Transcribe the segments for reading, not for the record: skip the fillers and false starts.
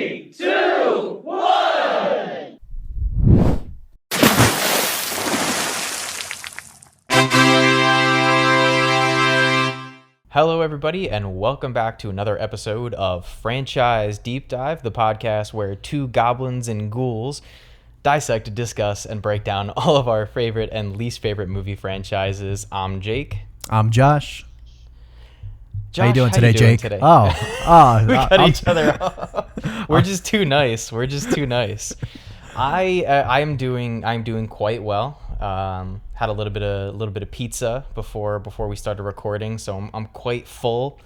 Three, two, one. Hello, everybody, and welcome back to another episode of Franchise Deep Dive, the podcast where two goblins and ghouls dissect, discuss, and break down all of our favorite and least favorite movie franchises. I'm Jake. I'm Josh. Josh, how you doing today, Jake? Today? We cut each other off. We're just too nice. I'm doing quite well. Had a little bit of pizza before we started recording, so I'm quite full.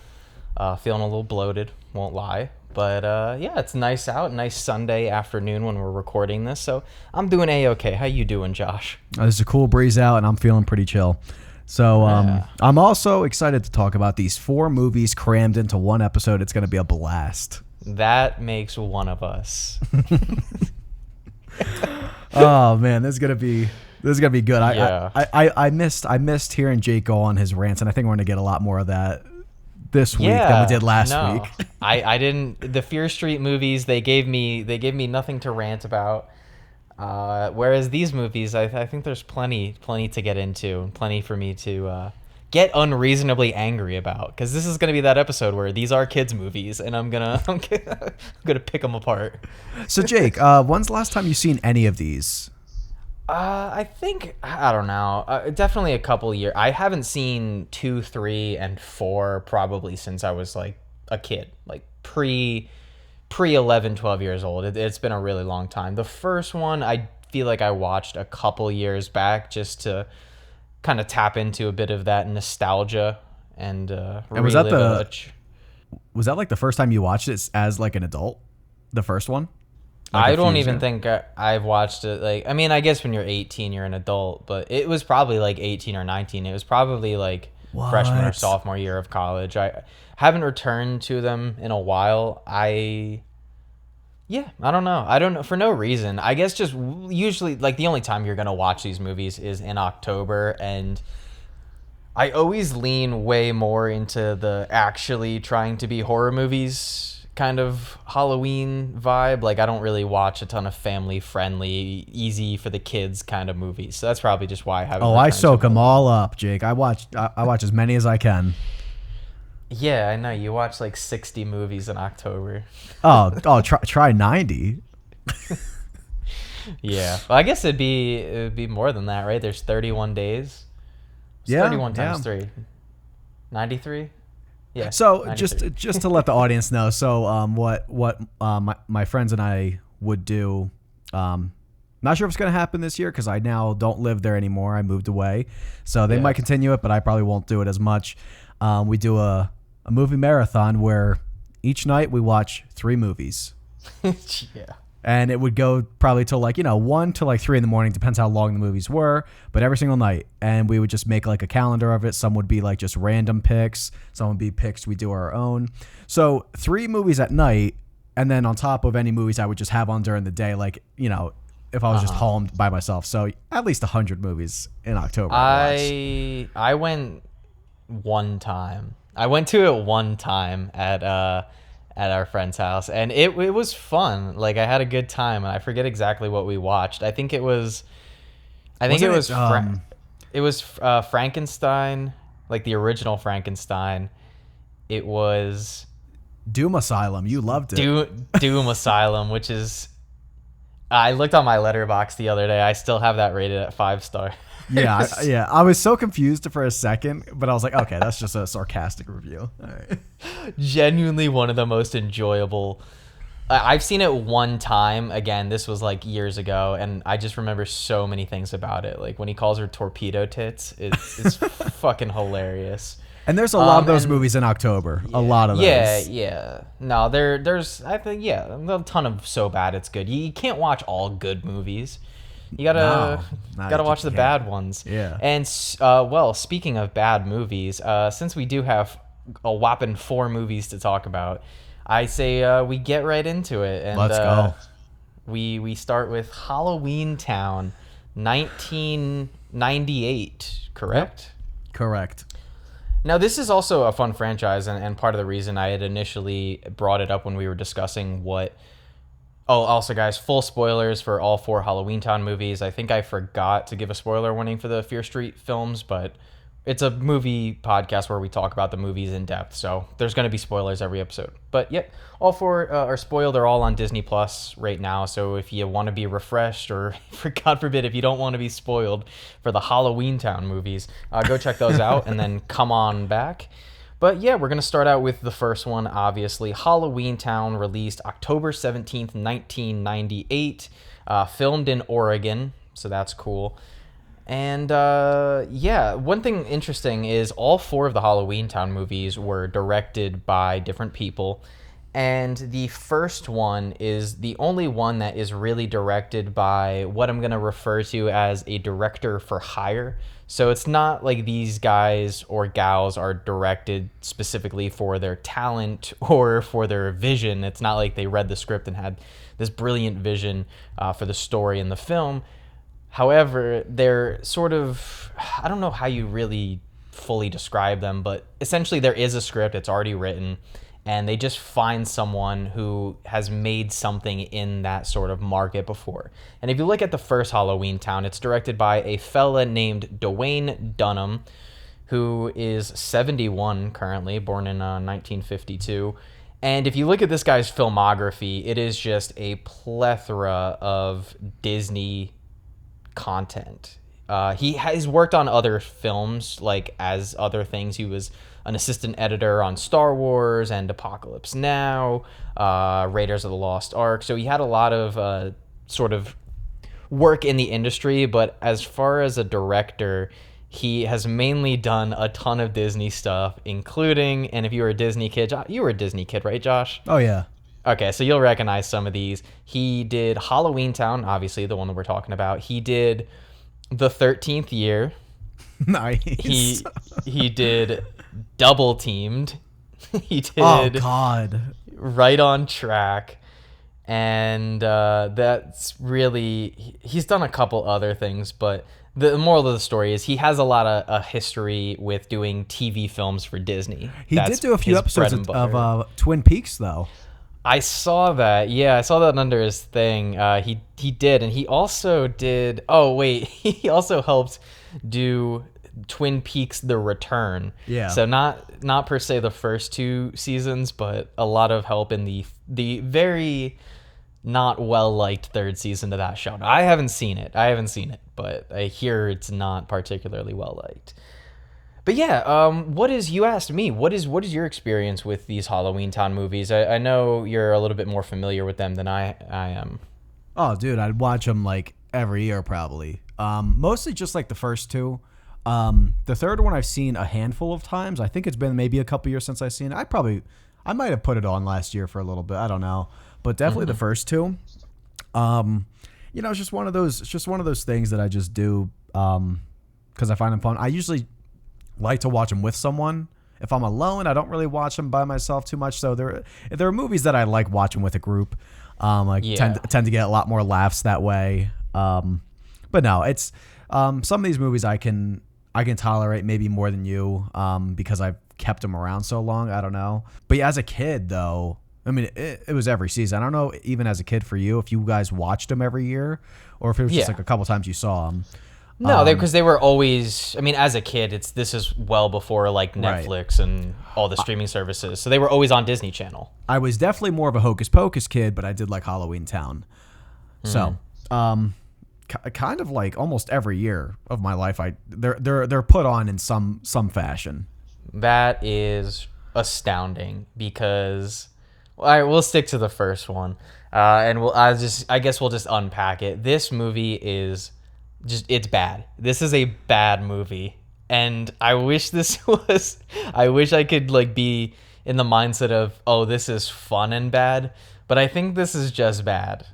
Feeling a little bloated, won't lie. But yeah, it's nice out, nice Sunday afternoon when we're recording this, so I'm doing A-okay. How you doing, Josh? There's a cool breeze out, and I'm feeling pretty chill. So I'm also excited to talk about these 4 movies crammed into one episode. It's going to be a blast. That makes one of us. Oh man, this is gonna be good. Yeah. I missed hearing Jake go on his rants, and I think we're gonna get a lot more of that this week than we did last week. I didn't. The Fear Street movies, they gave me nothing to rant about. Whereas these movies, I think there's plenty to get into, plenty for me to get unreasonably angry about, because this is going to be that episode where these are kids movies, and I'm gonna pick them apart. So Jake, when's the last time you've seen any of these? I think, I don't know, definitely a couple years. I haven't seen 2, 3, and 4 probably since I was like a kid, like pre 11, 12 years old. It's been a really long time. The first one, I feel like I watched a couple years back just to kind of tap into a bit of that nostalgia and was that like the first time you watched it as like an adult? The first one? Like I don't even think I've watched it. Like, I mean, I guess when you're 18, you're an adult, but it was probably like 18 or 19. It was probably like freshman or sophomore year of college. I haven't returned to them in a while. I don't know. I don't know, for no reason. I guess just usually, like, the only time you're going to watch these movies is in October, and I always lean way more into the actually trying to be horror movies kind of Halloween vibe. Like, I don't really watch a ton of family-friendly, easy for the kids kind of movies. So that's probably just why I haven't. I soak them all up, Jake. I watch as many as I can. Yeah, I know. You watch like 60 movies in October. Try 90. Yeah. Well, I guess it would be more than that, right? There's 31 days. It's 31 times 3. 93? Yeah. So 93. just to let the audience know, so what my friends and I would do, not sure if it's going to happen this year because I now don't live there anymore. I moved away. So they might continue it, but I probably won't do it as much. We do a movie marathon where each night we watch 3 movies. Yeah. And it would go probably till 1 to 3 in the morning, depends how long the movies were, but every single night. And we would just make like a calendar of it. Some would be like just random picks. Some would be picks we do our own. So 3 movies at night, and then on top of any movies I would just have on during the day, if I was just home by myself. So at least 100 movies in October. I went one time. I went to it one time at our friend's house, and it was fun. Like, I had a good time, and I forget exactly what we watched. I think it was Frankenstein, like the original Frankenstein. It was Doom Asylum. You loved it. Doom Asylum, which is, I looked on my Letterboxd the other day. I still have that rated at 5 stars. Yeah. I was so confused for a second, but I was like, okay, that's just a sarcastic review. All right. Genuinely one of the most enjoyable. I've seen it one time. Again, this was like years ago, and I just remember so many things about it. Like when he calls her torpedo tits, it's fucking hilarious. And there's a lot of those movies in October. Yeah. A lot of those. Yeah. No, there's I think a ton of so bad it's good. You can't watch all good movies. You gotta watch the bad ones. Yeah. And speaking of bad movies, since we do have a whopping 4 movies to talk about, I say we get right into it. And let's go. We start with Halloweentown, 1998. Correct? Yep. Correct. Now, this is also a fun franchise, and part of the reason I had initially brought it up when we were discussing what Oh, also, guys, full spoilers for all 4 Halloweentown movies. I think I forgot to give a spoiler warning for the Fear Street films, but it's a movie podcast where we talk about the movies in depth, so there's going to be spoilers every episode. But yeah, all 4 are spoiled. They're all on Disney Plus right now, so if you want to be refreshed, or for God forbid, if you don't want to be spoiled for the Halloweentown movies, go check those out and then come on back. But yeah, we're going to start out with the first one, obviously. Halloweentown, released October 17th, 1998. Filmed in Oregon, so that's cool. And yeah, one thing interesting is all 4 of the Halloweentown movies were directed by different people. And the first one is the only one that is really directed by what I'm going to refer to as a director for hire. So it's not like these guys or gals are directed specifically for their talent or for their vision. It's not like they read the script and had this brilliant vision for the story in the film. However, they're sort of, I don't know how you really fully describe them, but essentially there is a script, it's already written, and they just find someone who has made something in that sort of market before. And if you look at the first Halloweentown, it's directed by a fella named Dwayne Dunham, who is 71 currently, born in 1952. And if you look at this guy's filmography, it is just a plethora of Disney content. He has worked on other films, like as other things. He was an assistant editor on Star Wars and Apocalypse Now, Raiders of the Lost Ark. So he had a lot of sort of work in the industry, but as far as a director, he has mainly done a ton of Disney stuff, including, and if you were a Disney kid, you were a Disney kid, right, Josh? Oh, yeah. Okay, so you'll recognize some of these. He did Halloweentown, obviously, the one that we're talking about. He did The 13th Year. Nice. He did Double Teamed. He did Oh, God. Right on Track. And that's really... He's done a couple other things, but the moral of the story is he has a lot of history with doing TV films for Disney. He did do a few episodes of Twin Peaks, though. I saw that. Yeah, I saw that under his thing. He did, and he also did. Oh wait, he also helped do Twin Peaks: The Return. Yeah. So not per se the first 2 seasons, but a lot of help in the very not well liked 3rd season of that show. Now, I haven't seen it, but I hear it's not particularly well liked. But yeah, you asked me, what is your experience with these Halloweentown movies? I know you're a little bit more familiar with them than I am. Oh, dude, I'd watch them like every year probably. Mostly just like the first 2. The 3rd one I've seen a handful of times. I think it's been maybe a couple years since I've seen it. I might have put it on last year for a little bit. I don't know, but definitely the first 2. It's just one of those things that I just do because I find them fun. I usually like to watch them with someone. If I'm alone, I don't really watch them by myself too much. So there are movies that I like watching with a group. Tend to get a lot more laughs that way. But no, it's some of these movies I can tolerate maybe more than you because I've kept them around so long. I don't know. But yeah, as a kid though, I mean, it was every season. I don't know, even as a kid for you, if you guys watched them every year or if it was just like a couple times you saw them. No, because they were always. I mean, as a kid, this is well before like Netflix and all the streaming services, so they were always on Disney Channel. I was definitely more of a Hocus Pocus kid, but I did like Halloweentown. So, kind of like almost every year of my life, they're put on in some fashion. That is astounding because. All right, we'll stick to the first one, and I guess we'll just unpack it. This movie is. It's bad. This is a bad movie. And I wish I could like be in the mindset of, oh, this is fun and bad. But I think this is just bad.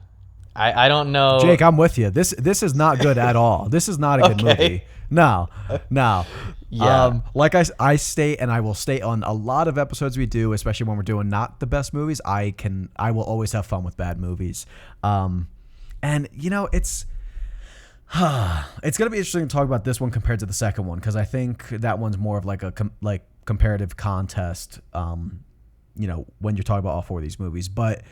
I don't know. Jake, I'm with you. This is not good at all. This is not a good movie. No. Yeah. Like I state, and I will state on a lot of episodes we do, especially when we're doing not the best movies, I will always have fun with bad movies. And it's going to be interesting to talk about this one compared to the second one because I think that one's more of like a comparative contest, when you're talking about all 4 of these movies. But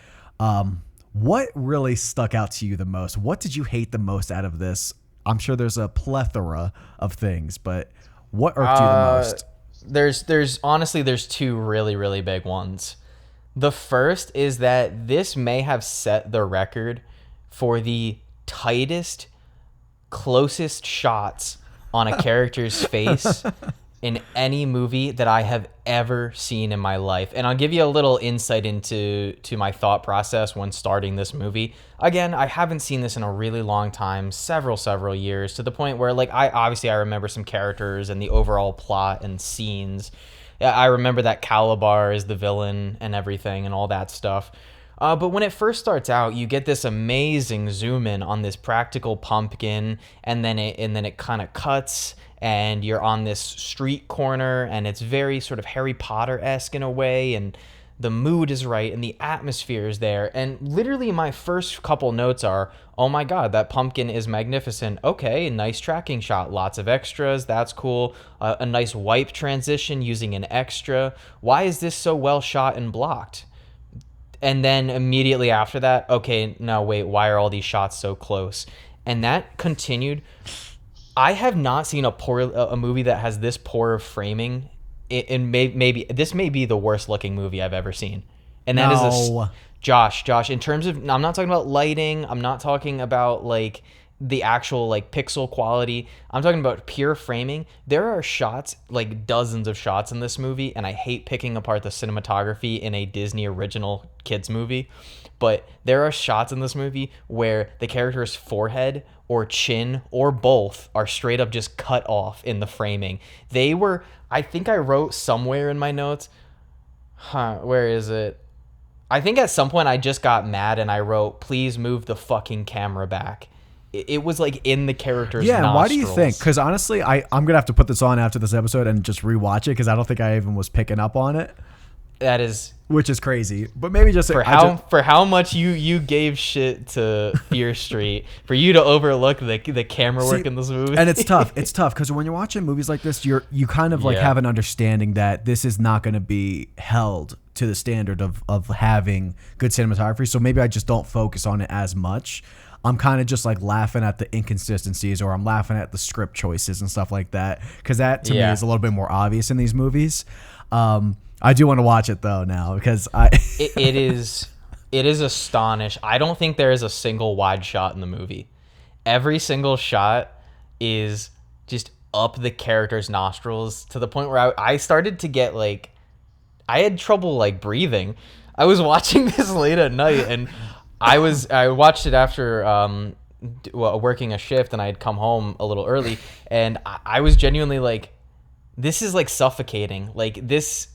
What really stuck out to you the most? What did you hate the most out of this? I'm sure there's a plethora of things, but what irked you the most? There's honestly there's two really really big ones. The first is that this may have set the record for the tightest, closest shots on a character's face in any movie that I have ever seen in my life. And I'll give you a little insight into my thought process when starting this movie. Again, I haven't seen this in a really long time, several years, to the point where like I remember some characters and the overall plot and scenes. I remember that Calabar is the villain and everything and all that stuff. But when it first starts out, you get this amazing zoom in on this practical pumpkin, and then it kind of cuts, and you're on this street corner, and it's very sort of Harry Potter-esque in a way, and the mood is right, and the atmosphere is there. And literally my first couple notes are, oh my god, that pumpkin is magnificent. Okay, nice tracking shot, lots of extras, that's cool. A nice wipe transition using an extra. Why is this so well shot and blocked? And then immediately after that, okay, no, wait, why are all these shots so close? And that continued. I have not seen a movie that has this poor of framing. Maybe this may be the worst looking movie I've ever seen. And that is Josh, in terms of, I'm not talking about lighting. I'm not talking about like the actual like pixel quality. I'm talking about pure framing. There are shots, like dozens of shots in this movie, and I hate picking apart the cinematography in a Disney original kids movie, but there are shots in this movie where the character's forehead or chin or both are straight up just cut off in the framing. They were, I think I wrote somewhere in my notes, where is it? I think at some point I just got mad and I wrote, please move the fucking camera back. It was like in the character's nostrils. And why do you think? Because honestly, I'm going to have to put this on after this episode and just rewatch it, because I don't think I even was picking up on it. That is... Which is crazy. But maybe just... For how much you gave shit to Fear Street, for you to overlook the camera work in this movie. And it's tough. It's tough, because when you're watching movies like this, you kind of like have an understanding that this is not going to be held to the standard of having good cinematography. So maybe I just don't focus on it as much. I'm kind of just like laughing at the inconsistencies, or I'm laughing at the script choices and stuff like that, because that to me is a little bit more obvious in these movies. I do want to watch it though now, because it is astonished. I don't think there is a single wide shot in the movie. Every single shot is just up the character's nostrils to the point where I started to get like, I had trouble like breathing. I was watching this late at night, and I watched it after working a shift, and I had come home a little early, and I was genuinely like, this is like suffocating. Like this,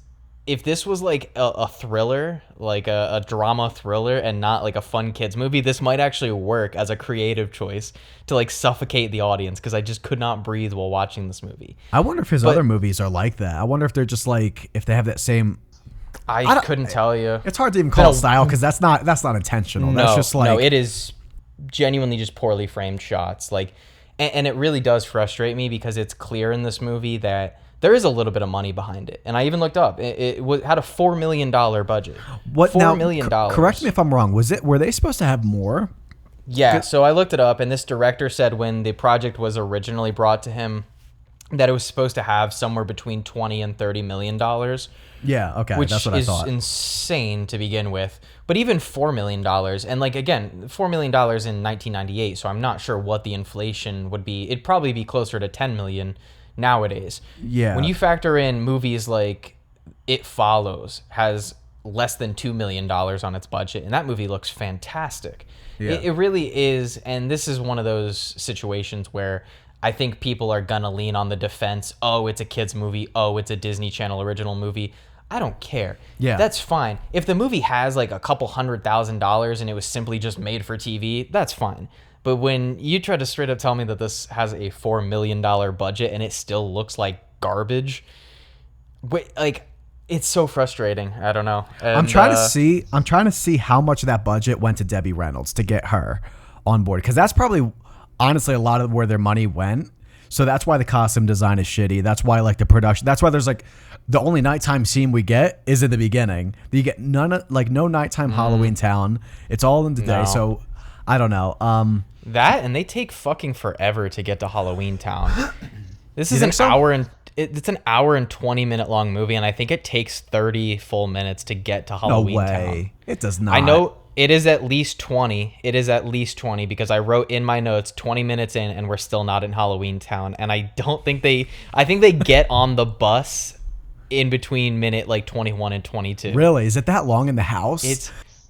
if this was like a thriller, like a drama thriller, and not like a fun kids movie, this might actually work as a creative choice to like suffocate the audience, because I just could not breathe while watching this movie. I wonder if his other movies are like that. I wonder if they're just like, if they have that same... I couldn't tell you. It's hard to even call it style, because that's not intentional. That's just like... No, it is genuinely just poorly framed shots. Like, and it really does frustrate me, because it's clear in this movie that there is a little bit of money behind it. And I even looked up. It had a $4 million budget. $4 million. Correct me if I'm wrong. Were they supposed to have more? Yeah, so I looked it up, and this director said when the project was originally brought to him that it was supposed to have somewhere between $20 and $30 million. Yeah, okay, which that's what I thought. Is insane to begin with. But even $4 million, and like again, $4 million in 1998, so I'm not sure what the inflation would be. It'd probably be closer to $10 million nowadays. Yeah. When you factor in movies like It Follows has less than $2 million on its budget, and that movie looks fantastic. Yeah. It really is, and this is one of those situations where I think people are gonna lean on the defense. Oh, it's a kids movie. Oh, it's a Disney Channel original movie. I don't care. Yeah, that's fine. If the movie has like a couple $100,000 and it was simply just made for TV, that's fine. But when you try to straight up tell me that this has a $4 million budget and it still looks like garbage, like, it's so frustrating. I don't know. And, I'm trying to see how much of that budget went to Debbie Reynolds to get her on board, because that's probably honestly a lot of where their money went. So that's why the costume design is shitty. That's why like the production. That's why there's like the only nighttime scene we get is in the beginning. You get no nighttime Halloweentown. It's all in the day. So I don't know. That and they take fucking forever to get to Halloweentown. This is think so? It's an hour and 20-minute long movie, and I think it takes 30 full minutes to get to No Halloweentown. way. It does not. I know it is at least 20. It is at least 20 because I wrote in my notes 20 minutes in, and we're still not in Halloweentown. And I don't think I think they get on the bus in between minute like 21 and 22. Really? Is it that long in the house?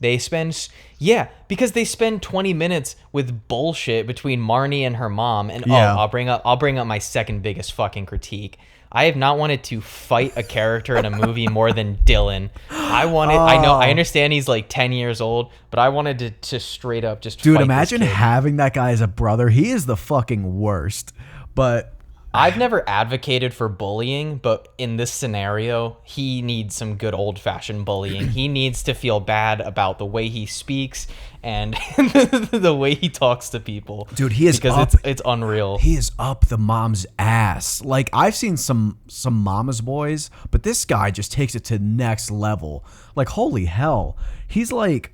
Because they spend 20 minutes with bullshit between Marnie and her mom. And Yeah. I'll bring up my second biggest fucking critique. I have not wanted to fight a character in a movie more than Dylan. I understand he's like 10 years old, but I wanted to straight up just Dude, fight imagine this kid. having that guy as a brother. He is the fucking worst. But I've never advocated for bullying, but in this scenario, he needs some good old-fashioned bullying. He needs to feel bad about the way he speaks and the way he talks to people. Dude, he is because it's unreal. He is up the mom's ass. Like I've seen some mama's boys, but this guy just takes it to next level. Like holy hell. He's like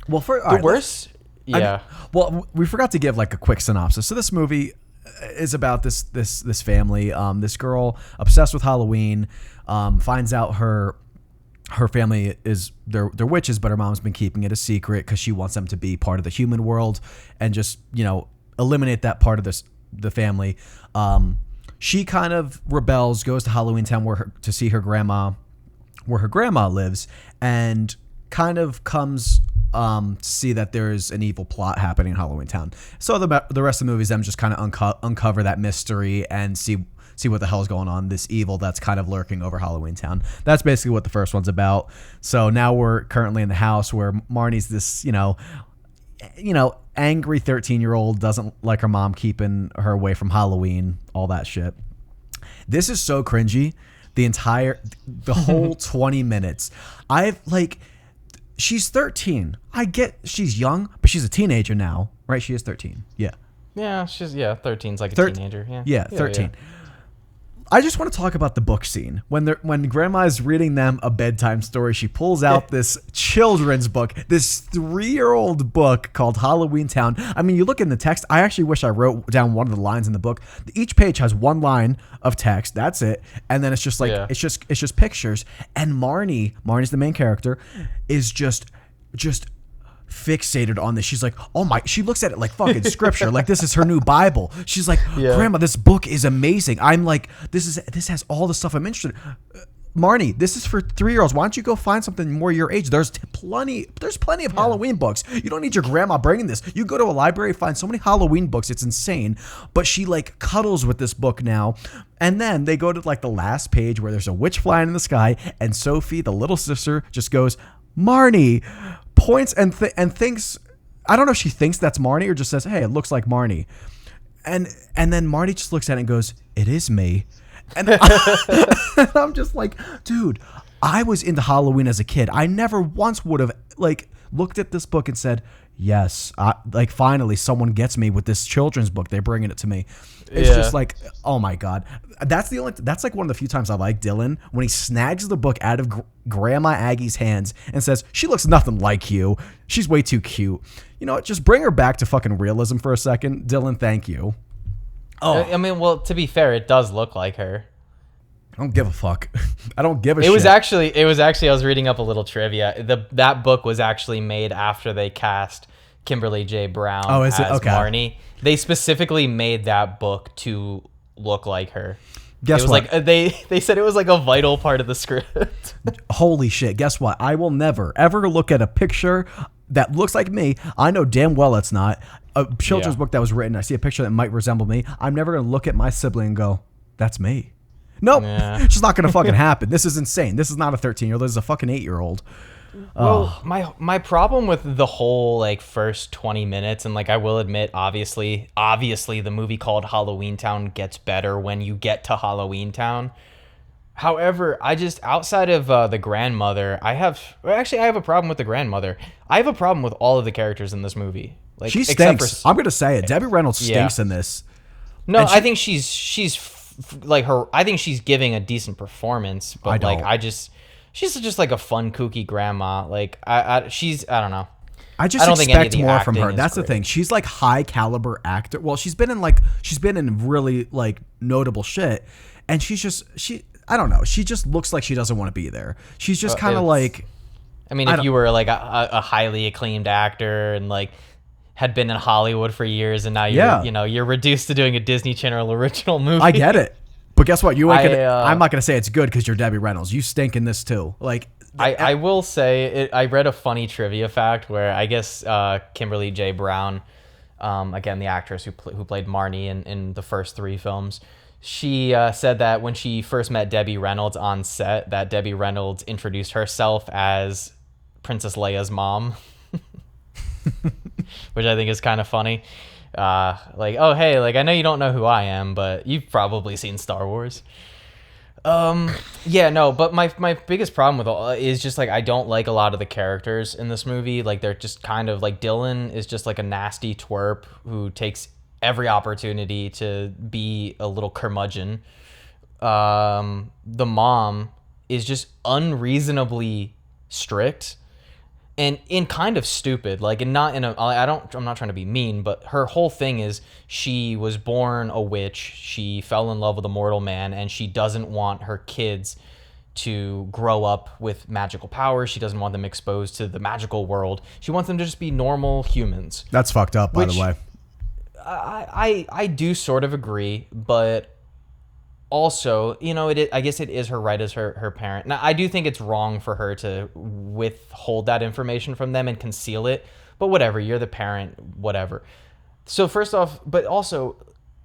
The worst. Yeah. Well, we forgot to give like a quick synopsis. So this movie is about this family. This girl obsessed with Halloween, finds out her family is they're witches, but her mom's been keeping it a secret because she wants them to be part of the human world and just eliminate that part of the family. She kind of rebels, goes to Halloweentown to see her grandma, where her grandma lives, and kind of comes to see that there's an evil plot happening in Halloweentown. So the rest of the movie is them just kind of uncover that mystery and see what the hell's going on, this evil that's kind of lurking over Halloweentown. That's basically what the first one's about. So now we're currently in the house where Marnie's this, angry 13-year-old, doesn't like her mom keeping her away from Halloween, all that shit. This is so cringy. The whole 20 minutes. She's 13. I get she's young, but she's a teenager now, right? She is 13. Yeah. Yeah, 13's like a teenager. Yeah. 13. Yeah. I just want to talk about the book scene. When Grandma is reading them a bedtime story, she pulls out this children's book, this 3-year-old book called Halloweentown. I mean, you look in the text. I actually wish I wrote down one of the lines in the book. Each page has one line of text. That's it. And then it's just like it's just pictures. And Marnie's the main character, is just fixated on this. She's like, oh my, she looks at it like fucking scripture. Like this is her new Bible. She's like, Grandma, this book is amazing. I'm like, this has all the stuff I'm interested in. Marnie, this is for 3-year-olds. Why don't you go find something more your age? There's plenty of Halloween books. You don't need your grandma bringing this. You go to a library, find so many Halloween books. It's insane. But she like cuddles with this book now. And then they go to like the last page where there's a witch flying in the sky, and Sophie, the little sister, just goes, Marnie, points and thinks, I don't know if she thinks that's Marnie or just says, hey, it looks like Marnie. And then Marnie just looks at it and goes, it is me. And I'm just like, dude, I was into Halloween as a kid. I never once would have like looked at this book and said, yes, like finally someone gets me with this children's book. They're bringing it to me. It's just like, oh my God. That's like one of the few times I like Dylan, when he snags the book out of Grandma Aggie's hands and says, she looks nothing like you. She's way too cute. You know what? Just bring her back to fucking realism for a second. Dylan, thank you. Oh, I mean, well, to be fair, it does look like her. I don't give a fuck. I don't give a shit. It was actually, I was reading up a little trivia. That book was actually made after they cast Kimberly J. Brown as Marnie. They specifically made that book to look like her. Guess what? Like they said it was like a vital part of the script. Holy shit. Guess what? I will never, ever look at a picture that looks like me. I know damn well it's not. A children's book that was written, I see a picture that might resemble me. I'm never going to look at my sibling and go, that's me. Nope. It's just not going to fucking happen. This is insane. This is not a 13-year-old. This is a fucking 8-year-old. Well, my problem with the whole like first 20 minutes, and like I will admit, obviously the movie called Halloweentown gets better when you get to Halloweentown. However, I just, outside of the grandmother, I have a problem with the grandmother. I have a problem with all of the characters in this movie. Like, she stinks. I'm gonna say it. Debbie Reynolds stinks in this. No, I think like her. I think she's giving a decent performance, but she's just like a fun, kooky grandma. Like I don't know. I just don't think any of expect the more from her. acting is That's the great. thing. She's like high caliber actor. Well, she's been in really like notable shit, and I don't know. She just looks like she doesn't want to be there. She's just kind of like. I mean, if you were like a highly acclaimed actor and like had been in Hollywood for years, and now you're reduced to doing a Disney Channel original movie. I get it, but guess what? I'm not gonna say it's good because you're Debbie Reynolds. You stink in this too. Like. I will say I read a funny trivia fact where I guess Kimberly J. Brown, again the actress who played Marnie in the first 3 films, she said that when she first met Debbie Reynolds on set, that Debbie Reynolds introduced herself as Princess Leia's mom, which I think is kind of funny. Like, oh hey, like I know you don't know who I am, but you've probably seen Star Wars. Yeah, no, but my biggest problem with all is just like I don't like a lot of the characters in this movie. Like they're just kind of like Dylan is just like a nasty twerp who takes every opportunity to be a little curmudgeon. The mom is just unreasonably strict and kind of stupid, like, and not in a, I'm not trying to be mean, but her whole thing is she was born a witch. She fell in love with a mortal man, and she doesn't want her kids to grow up with magical powers. She doesn't want them exposed to the magical world. She wants them to just be normal humans. That's fucked up, by the way. I do sort of agree, but also, you know, I guess it is her right as her parent. Now, I do think it's wrong for her to withhold that information from them and conceal it, but whatever, you're the parent, whatever. So first off, but also,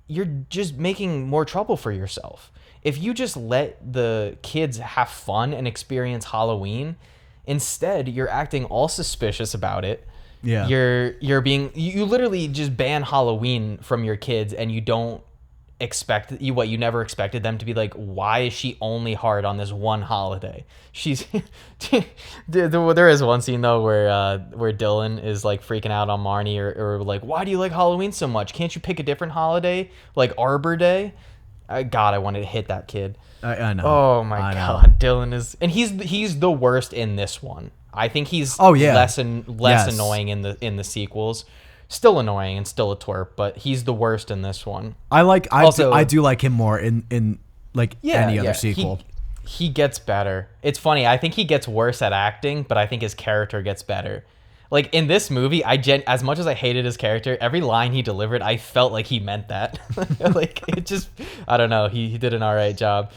you're just making more trouble for yourself. If you just let the kids have fun and experience Halloween, instead, you're acting all suspicious about it. Yeah. You literally just ban Halloween from your kids, and you don't you never expected them to be like, why is she only hard on this one holiday? She's there is one scene though where Dylan is like freaking out on Marnie or like, why do you like Halloween so much? Can't you pick a different holiday like Arbor Day? God, I wanted to hit that kid. I know. Oh my God, Dylan is, and he's the worst in this one. I think he's less annoying in the sequels. Still annoying and still a twerp, but he's the worst in this one. I do like him more in like any other sequel. He gets better. It's funny. I think he gets worse at acting, but I think his character gets better. Like in this movie, as much as I hated his character, every line he delivered, I felt like he meant that. Like it just, I don't know. He did an all right job.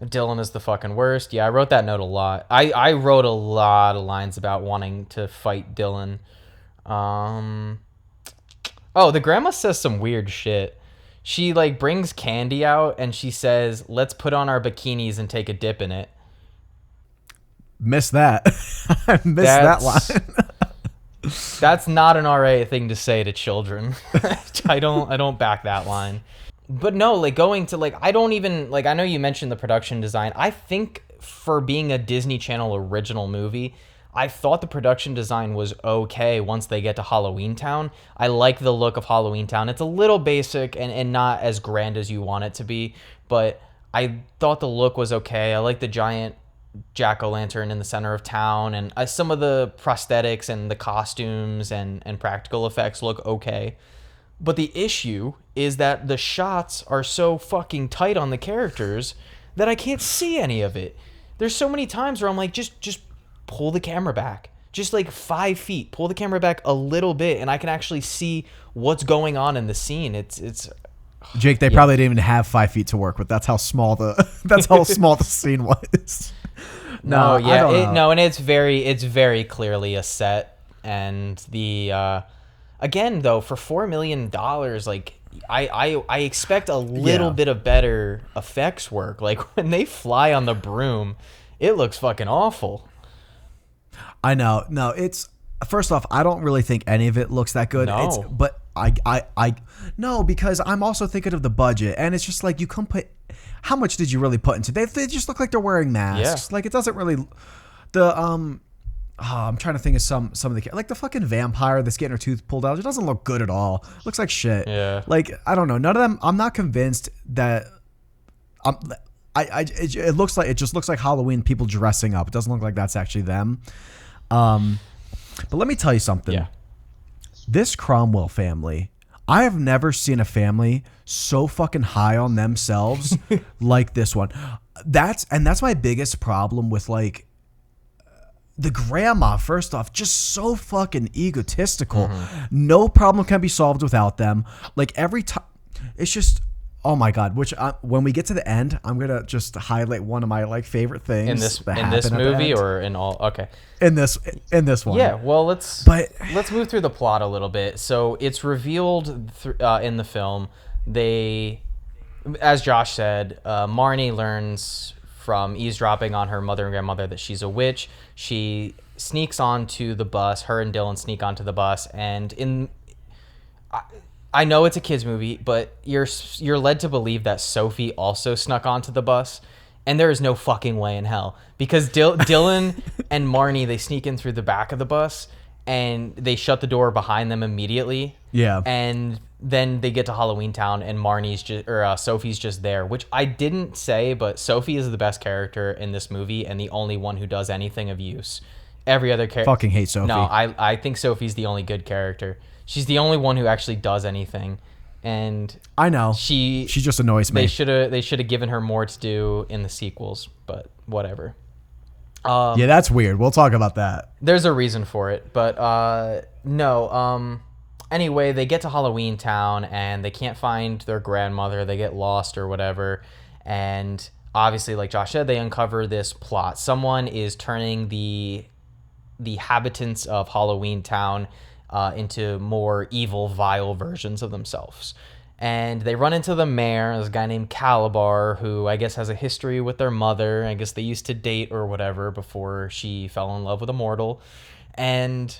Dylan is the fucking worst. Yeah, I wrote that note a lot. I wrote a lot of lines about wanting to fight Dylan. Oh, the grandma says some weird shit. She like brings candy out and she says, "Let's put on our bikinis and take a dip in it." Missed that. I missed that line. That's not an alright thing to say to children. I don't back that line. But no, like going to like, I don't even like, I know you mentioned the production design. I think for being a Disney Channel original movie, I thought the production design was okay once they get to Halloweentown. I like the look of Halloweentown. It's a little basic and not as grand as you want it to be, but I thought the look was okay. I like the giant jack-o'-lantern in the center of town, and some of the prosthetics and the costumes and practical effects look okay. But the issue is that the shots are so fucking tight on the characters that I can't see any of it. There's so many times where I'm like, just pull the camera back. Just like 5 feet. Pull the camera back a little bit and I can actually see what's going on in the scene. It's Jake, they probably didn't even have 5 feet to work with. That's how small the scene was. No, yeah. And it's very clearly a set, and the again, though, for $4 million, like I expect a little bit of better effects work. Like when they fly on the broom, it looks fucking awful. I know. No, it's first off, I don't really think any of it looks that good. No. But I no, because I'm also thinking of the budget, and it's just like you can put. How much did you really put into? They just look like they're wearing masks. Yeah. Like it doesn't really. I'm trying to think of some of the like the fucking vampire that's getting her tooth pulled out. It doesn't look good at all. Looks like shit. Yeah. Like I don't know. None of them. I'm not convinced that. It looks like it just looks like Halloween people dressing up. It doesn't look like that's actually them. But let me tell you something. Yeah. This Cromwell family, I have never seen a family so fucking high on themselves like this one. That's my biggest problem with like the grandma. First off, just so fucking egotistical. No problem can be solved without them. Like every time, it's just. Oh my god! When we get to the end, I'm gonna just highlight one of my like favorite things In this movie or in all? Okay. In this one. Yeah. Well, let's move through the plot a little bit. So it's revealed in the film. As Josh said, Marnie learns from eavesdropping on her mother and grandmother that she's a witch. She sneaks onto the bus. Her and Dylan sneak onto the bus, and I know it's a kids movie, but you're led to believe that Sophie also snuck onto the bus, and there is no fucking way in hell because Dylan and Marnie, they sneak in through the back of the bus and they shut the door behind them immediately. Yeah. And then they get to Halloweentown and Sophie's just there, which I didn't say, but Sophie is the best character in this movie and the only one who does anything of use. Every other character fucking hate Sophie. No, I think Sophie's the only good character. She's the only one who actually does anything, and I know she just annoys me. They should have given her more to do in the sequels, but whatever. Yeah, that's weird. We'll talk about that. There's a reason for it, but no. Anyway, they get to Halloweentown and they can't find their grandmother. They get lost or whatever, and obviously, like Josh said, they uncover this plot. Someone is turning the inhabitants of Halloweentown into more evil, vile versions of themselves. And they run into the mayor, this guy named Calabar, who I guess has a history with their mother. I guess they used to date or whatever before she fell in love with a mortal. And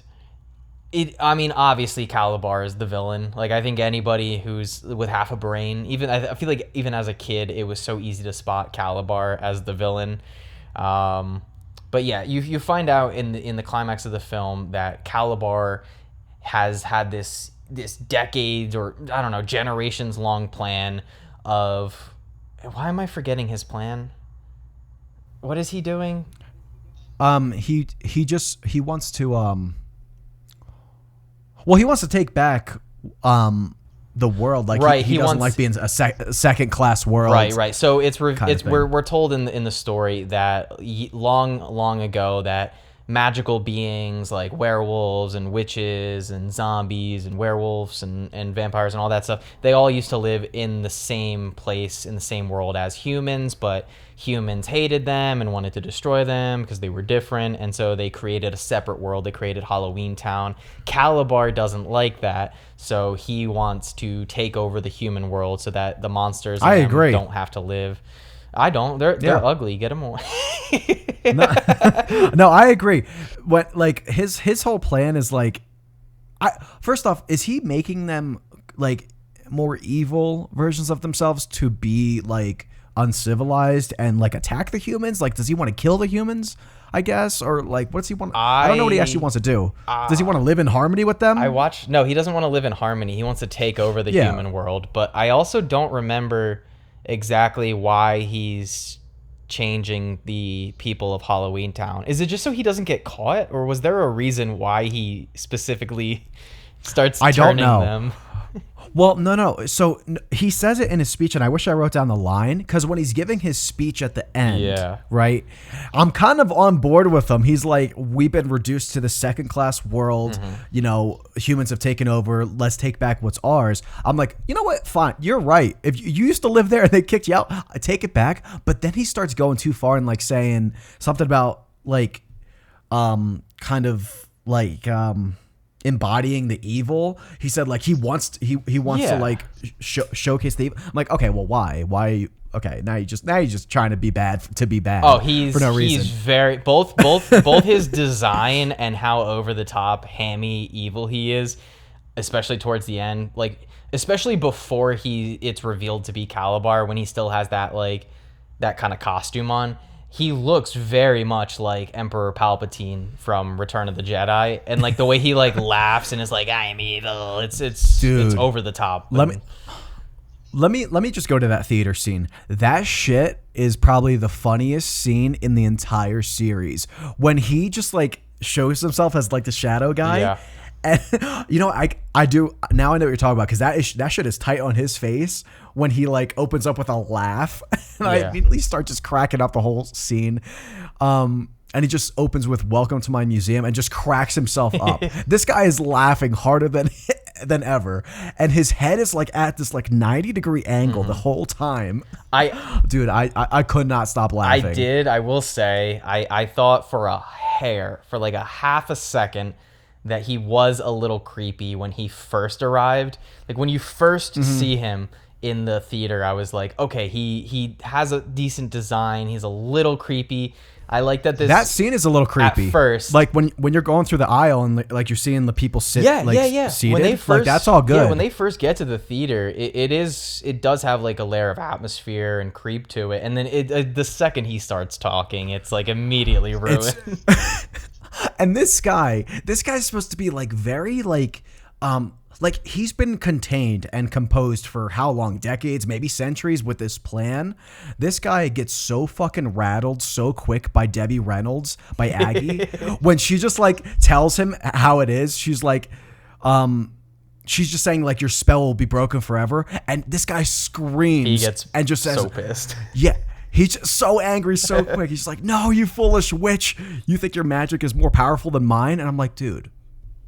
obviously Calabar is the villain. Like, I think anybody who's with half a brain, I feel like even as a kid, it was so easy to spot Calabar as the villain. But yeah, you find out in the climax of the film that Calabar has had this decades or I don't know, generations long plan of, why am I forgetting his plan? What is he doing? He wants to he wants to take back the world. Like, right, he doesn't like being a second class world. Right. So we're told in the story that long ago that magical beings like werewolves and witches and zombies and werewolves and vampires and all that stuff, they all used to live in the same place, in the same world as humans, but humans hated them and wanted to destroy them because they were different, and so they created a separate world. They created Halloweentown. Calabar doesn't like that, so he wants to take over the human world so that the monsters don't have to live. I don't. They're ugly. Get them away. No, I agree. What, like, his whole plan is like, first off, is he making them like more evil versions of themselves to be like uncivilized and like attack the humans? Like, does he want to kill the humans, I guess? Or like, what's he want? I don't know what he actually wants to do. Does he want to live in harmony with them? No, he doesn't want to live in harmony. He wants to take over the human world. But I also don't remember exactly why he's changing the people of Halloweentown. Is it just so he doesn't get caught, or was there a reason why he specifically starts turning them? Well, no. So he says it in his speech, and I wish I wrote down the line, because when he's giving his speech at the end, right, I'm kind of on board with him. He's like, we've been reduced to the second-class world. Mm-hmm. You know, humans have taken over. Let's take back what's ours. I'm like, you know what? Fine. You're right. If you used to live there and they kicked you out, I take it back. But then he starts going too far and like saying something about like, kind of like, embodying the evil. He said like he wants to like showcase the evil. I'm like, okay, well, why are you okay? Now you're just trying to be bad Oh, for no reason. He's very both his design and how over the top hammy evil he is, especially towards the end, like especially before it's revealed to be Calabar, when he still has that like that kind of costume on. he looks very much like Emperor Palpatine from Return of the Jedi, and like the way he like laughs and is like, "I am evil." It's over the top. Let me just go to that theater scene. That shit is probably the funniest scene in the entire series. When he just like shows himself as like the shadow guy. Yeah. And you know, I do now. I know what you're talking about, because that shit is tight on his face when he like opens up with a laugh, and I immediately start just cracking up the whole scene. And he just opens with "Welcome to my museum" and just cracks himself up. This guy is laughing harder than ever, and his head is like at this like 90-degree angle the whole time. I could not stop laughing. I will say, I thought for like a half a second that he was a little creepy when he first arrived. Like when you first see him in the theater, I was like, okay, he has a decent design. He's a little creepy. I like that that scene is a little creepy at first. Like when you're going through the aisle and like you're seeing the people sit seated. When they first, like that's all good. Yeah, when they first get to the theater, it does have like a layer of atmosphere and creep to it. And then the second he starts talking, it's like immediately ruined. And this guy's supposed to be like very like he's been contained and composed for how long? Decades, maybe centuries with this plan. This guy gets so fucking rattled so quick by Debbie Reynolds, by Aggie, when she just like tells him how it is. She's like, she's just saying like your spell will be broken forever. And this guy screams. He gets and just says, so pissed. Yeah. He's just so angry so quick. He's like, "No, you foolish witch. You think your magic is more powerful than mine?" And I'm like, dude,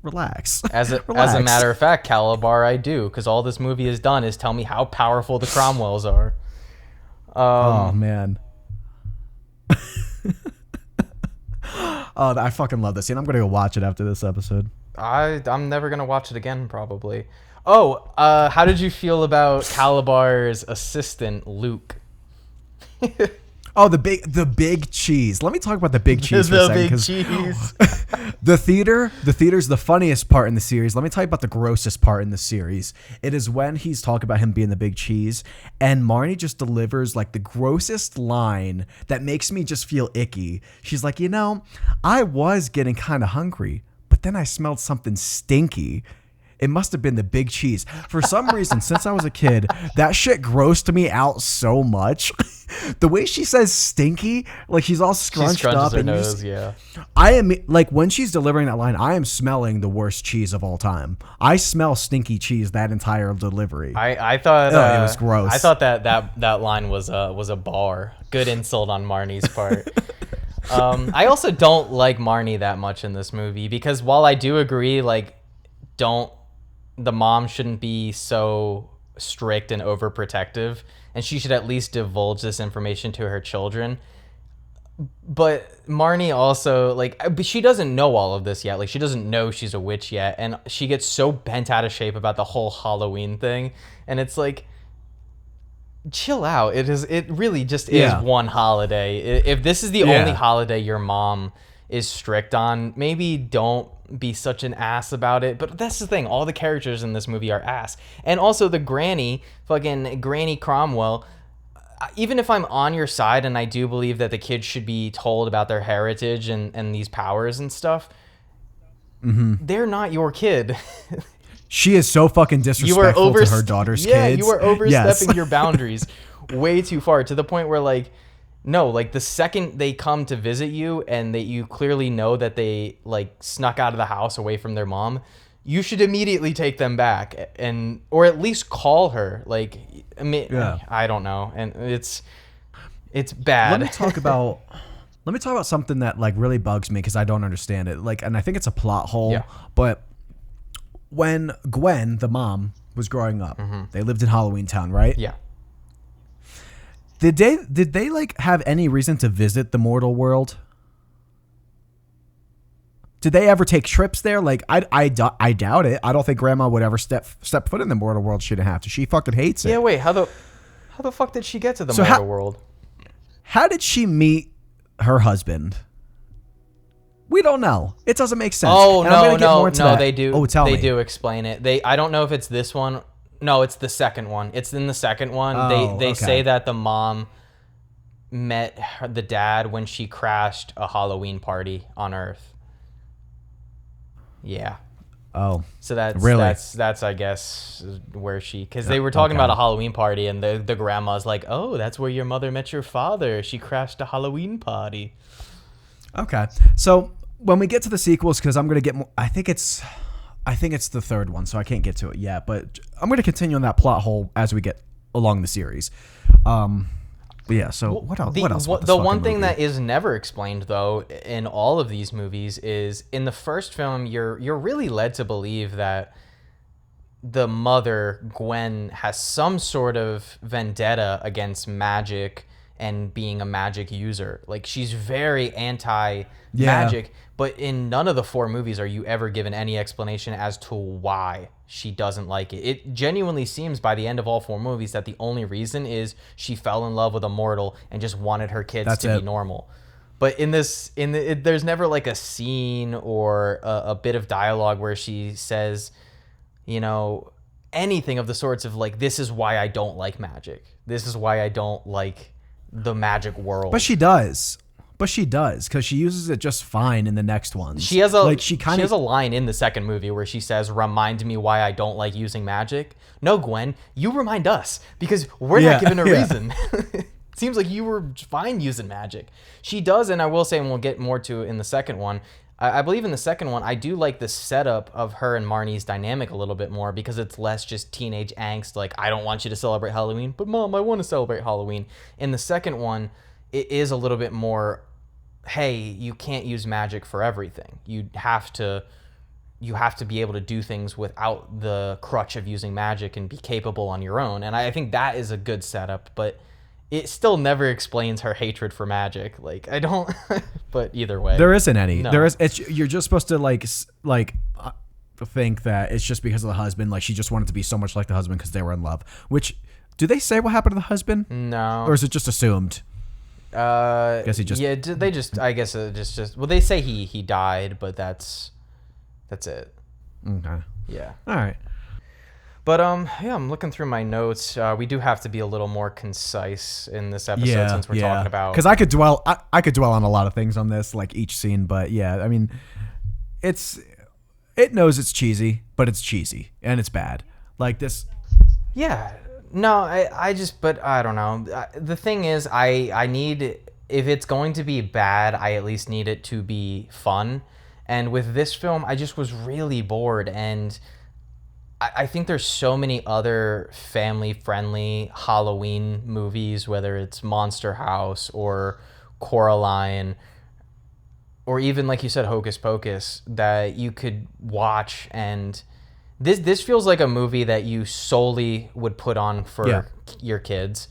relax. As a matter of fact, Calabar, I do, because all this movie has done is tell me how powerful the Cromwells are. Oh, man. I fucking love this scene. I'm going to go watch it after this episode. I'm never going to watch it again, probably. Oh, how did you feel about Calabar's assistant, Luke? Oh, the big cheese. Let me talk about the big cheese for a second. The big cheese. The theater's the funniest part in the series. Let me tell you about the grossest part in the series. It is when he's talking about him being the big cheese, and Marnie just delivers like the grossest line that makes me just feel icky. She's like, "You know, I was getting kind of hungry, but then I smelled something stinky. It must have been the big cheese." For some reason, since I was a kid, that shit grossed me out so much. The way she says stinky, like she's all scrunched up. Her nose, yeah. I am like, when she's delivering that line, I am smelling the worst cheese of all time. I smell stinky cheese that entire delivery. I thought it was gross. I thought that line was a bar. Good insult on Marnie's part. I also don't like Marnie that much in this movie, because while I do agree, like, the mom shouldn't be so strict and overprotective, and she should at least divulge this information to her children. But Marnie also, like, she doesn't know all of this yet. Like, she doesn't know she's a witch yet, and she gets so bent out of shape about the whole Halloween thing. And it's like, chill out. It really just is one holiday. If this is the only holiday your mom is strict on, maybe don't be such an ass about it. But that's the thing, all the characters in this movie are ass. And also the fucking Granny Cromwell, even if I'm on your side and I do believe that the kids should be told about their heritage and these powers and stuff, they're not your kid. She is so fucking disrespectful to her daughter's kids. Yeah, you are overstepping your boundaries way too far, to the point where, like, no, like, the second they come to visit you and that you clearly know that they, like, snuck out of the house away from their mom, you should immediately take them back, or at least call her. Like, I mean, I don't know, and it's bad. Let me talk about something that, like, really bugs me because I don't understand it. Like, and I think it's a plot hole. But when Gwen, the mom, was growing up, they lived in Halloweentown, right? Yeah. Did they like have any reason to visit the mortal world? Did they ever take trips there? Like, I doubt it. I don't think Grandma would ever step foot in the mortal world. She didn't have to. She fucking hates it. Yeah, wait. How the fuck did she get to the mortal world? How did she meet her husband? We don't know. It doesn't make sense. Oh, and no, they do. Oh, tell me. They do explain it. I don't know if it's this one. No, it's the second one. It's in the second one. They say that the mom met the dad when she crashed a Halloween party on Earth. Yeah. Oh. So that's really? that's I guess where she, because they were talking about a Halloween party, and the grandma's like, oh, that's where your mother met your father. She crashed a Halloween party. Okay. So when we get to the sequels, because I'm gonna get more, I think it's the third one, so I can't get to it yet. But I'm gonna continue on that plot hole as we get along the series. But yeah. So what else? The one thing that is never explained, though, in all of these movies is in the first film, you're really led to believe that the mother, Gwen, has some sort of vendetta against magic and being a magic user. Like, she's very anti-magic, but in none of the 4 movies are you ever given any explanation as to why she doesn't like it. It genuinely seems by the end of all 4 movies that the only reason is she fell in love with a mortal and just wanted her kids to be normal. But there's never like a scene or a bit of dialogue where she says, you know, anything of the sorts of like, this is why I don't like magic. This is why I don't like the magic world. But she does, because she uses it just fine in the next ones. She has a line in the second movie where she says, "Remind me why I don't like using magic." No, Gwen, you remind us, because we're not given a reason. Seems like you were fine using magic. She does, and I will say, and we'll get more to it in the second one, I believe in the second one, I do like the setup of her and Marnie's dynamic a little bit more, because it's less just teenage angst, like, I don't want you to celebrate Halloween, but Mom, I want to celebrate Halloween. In the second one, it is a little bit more, hey, you can't use magic for everything. You have to be able to do things without the crutch of using magic and be capable on your own. And I think that is a good setup, but it still never explains her hatred for magic. Like, I don't, but either way. There isn't any. No. You're just supposed to think that it's just because of the husband. Like, she just wanted to be so much like the husband because they were in love. Which, do they say what happened to the husband? No. Or is it just assumed? I guess I guess it just well, they say he died, but that's it. Okay. Yeah. All right. But I'm looking through my notes. We do have to be a little more concise in this episode since we're talking about, because I could dwell on a lot of things on this, like each scene, but yeah, I mean, it knows it's cheesy, but it's cheesy and it's bad. Like this. Yeah. No, but I don't know. The thing is, I need, if it's going to be bad, I at least need it to be fun. And with this film, I just was really bored. And I think there's so many other family-friendly Halloween movies, whether it's Monster House or Coraline, or even, like you said, Hocus Pocus, that you could watch, and This feels like a movie that you solely would put on for your kids,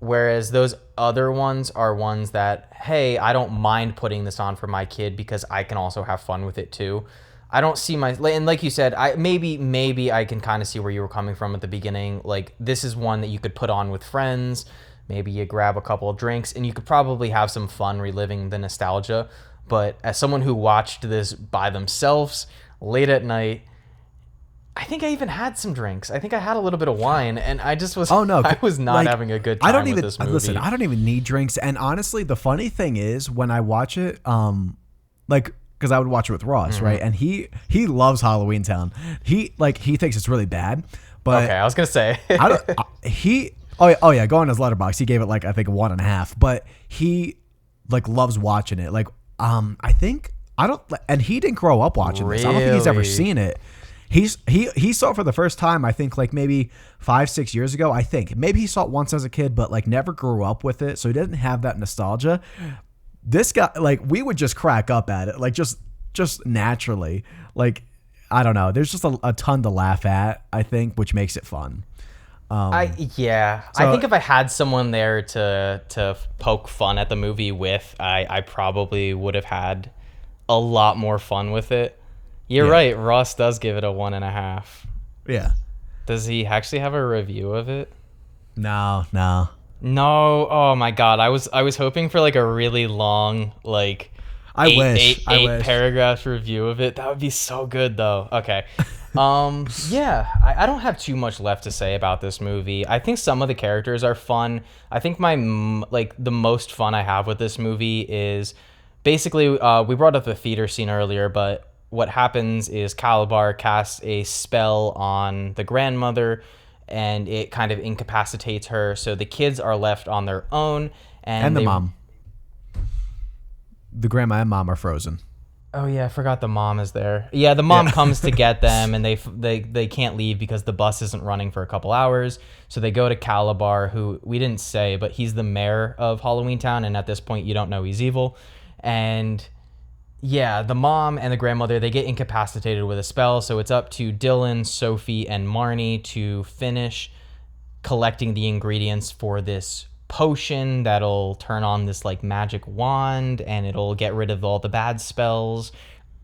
whereas those other ones are ones that, hey, I don't mind putting this on for my kid because I can also have fun with it too. I don't see and like you said, maybe I can kind of see where you were coming from at the beginning. Like, this is one that you could put on with friends. Maybe you grab a couple of drinks and you could probably have some fun reliving the nostalgia. But as someone who watched this by themselves late at night, I think I even had some drinks. I think I had a little bit of wine, and I just was. Oh no! I was not having a good time with this movie. Listen, I don't even need drinks. And honestly, the funny thing is, when I watch it, because I would watch it with Ross, right? And he loves Halloweentown. He thinks it's really bad. But okay, I was gonna say Oh yeah, go on his letterbox. He gave it I think 1.5. But he loves watching it. And he didn't grow up watching this. I don't think he's ever seen it. He saw it for the first time, I think, maybe 5-6 years ago. I think maybe he saw it once as a kid, but never grew up with it, so he didn't have that nostalgia. This guy, we would just crack up at it, just naturally. I don't know. There's just a ton to laugh at, I think, which makes it fun. I think if I had someone there to poke fun at the movie with, I probably would have had a lot more fun with it. You're right. Ross does give it a 1.5. Yeah. Does he actually have a review of it? No. Oh my God. I was hoping for a really long, eight paragraph review of it. That would be so good though. Okay. Yeah, I don't have too much left to say about this movie. I think some of the characters are fun. I think the most fun I have with this movie is basically, we brought up the theater scene earlier, but what happens is Calabar casts a spell on the grandmother, and it kind of incapacitates her. So the kids are left on their own, And the mom. The grandma and mom are frozen. Oh yeah, I forgot the mom is there. Yeah, the mom comes to get them, and they can't leave because the bus isn't running for a couple hours. So they go to Calabar, who we didn't say, but he's the mayor of Halloweentown, and at this point you don't know he's evil. And yeah, the mom and the grandmother, they get incapacitated with a spell, so it's up to Dylan, Sophie, and Marnie to finish collecting the ingredients for this potion that'll turn on this like magic wand, and it'll get rid of all the bad spells.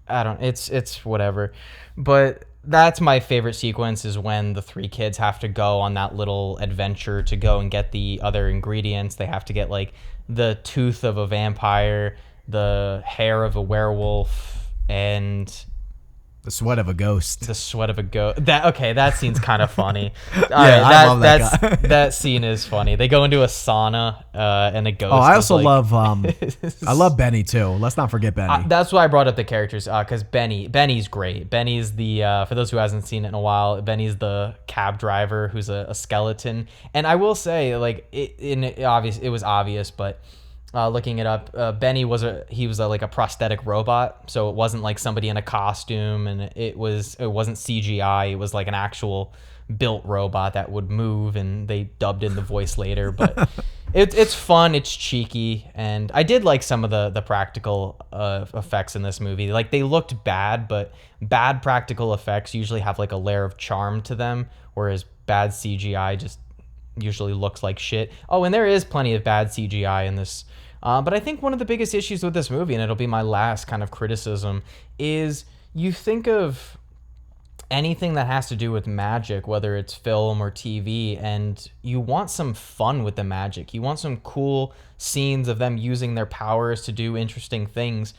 It's whatever. But that's my favorite sequence, is when the three kids have to go on that little adventure to go and get the other ingredients. They have to get like the tooth of a vampire, the hair of a werewolf, and The sweat of a ghost. the sweat of a goat. That scene's kind of funny. I love that guy. That scene is funny. They go into a sauna, and a ghost. Oh, I is also like- love I love Benny too. Let's not forget Benny. That's why I brought up the characters, because Benny's great. Benny's the for those who hasn't seen it in a while, Benny's the cab driver who's a skeleton. And I will say, like, it was obvious, but looking it up, Benny was like a prosthetic robot, so it wasn't like somebody in a costume, and it wasn't CGI. It was like an actual built robot that would move, and they dubbed in the voice later. But it's fun, it's cheeky, and I did like some of the practical effects in this movie. Like, they looked bad, but bad practical effects usually have like a layer of charm to them, whereas bad CGI just usually looks like shit. Oh, and there is plenty of bad CGI in this. But I think one of the biggest issues with this movie, and it'll be my last kind of criticism, is you think of anything that has to do with magic, whether it's film or TV, and you want some fun with the magic. You want some cool scenes of them using their powers to do interesting things.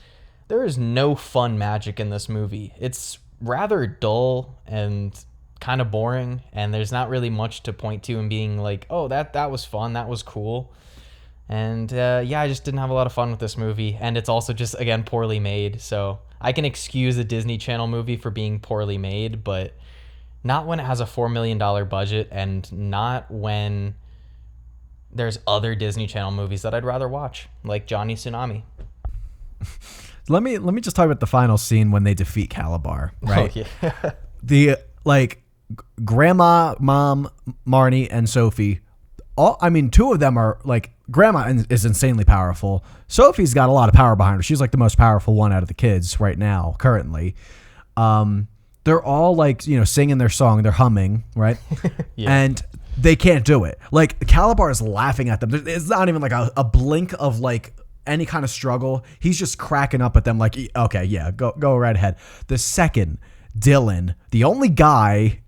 There is no fun magic in this movie. It's rather dull and kind of boring, and there's not really much to point to and being like, oh, that was fun, that was cool. And I just didn't have a lot of fun with this movie, and it's also just, again, poorly made. So I can excuse a Disney Channel movie for being poorly made, but not when it has a $4 million budget, and not when there's other Disney Channel movies that I'd rather watch, like Johnny Tsunami. Let me just talk about the final scene when they defeat Calabar, right? Oh, yeah. The grandma, mom, Marnie, and Sophie. Two of them are like, grandma is insanely powerful. Sophie's got a lot of power behind her. She's like the most powerful one out of the kids right now, currently. They're all like, singing their song. They're humming, right? Yeah. And they can't do it. Like, Calabar is laughing at them. It's not even like a blink of like any kind of struggle. He's just cracking up at them like, okay, yeah, go right ahead. The second Dylan, the only guy,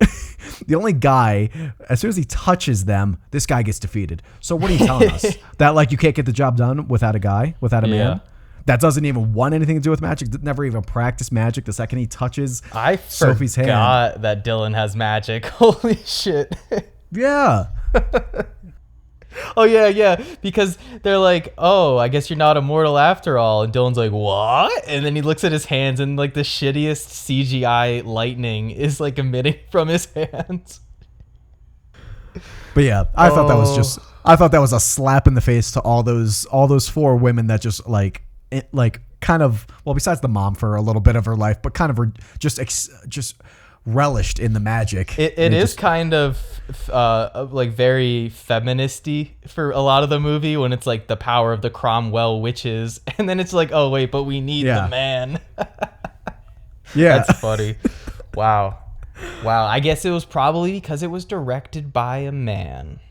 as soon as he touches them, this guy gets defeated. So what are you telling us? That like you can't get the job done without a man? That doesn't even want anything to do with magic, never even practice magic. The second he touches Sophie's hand. I forgot that Dylan has magic. Holy shit. Yeah. Oh, yeah, because they're like, oh, I guess you're not immortal after all. And Dylan's like, what? And then he looks at his hands, and like the shittiest CGI lightning is like emitting from his hands. But yeah, I thought that was a slap in the face to all those four women that just kind of, well, besides the mom for a little bit of her life, but kind of just relished in the magic. It is kind of like very feministy for a lot of the movie, when it's like the power of the Cromwell witches, and then it's like, oh wait, but we need the man. Yeah, that's funny. Wow. I guess it was probably because it was directed by a man.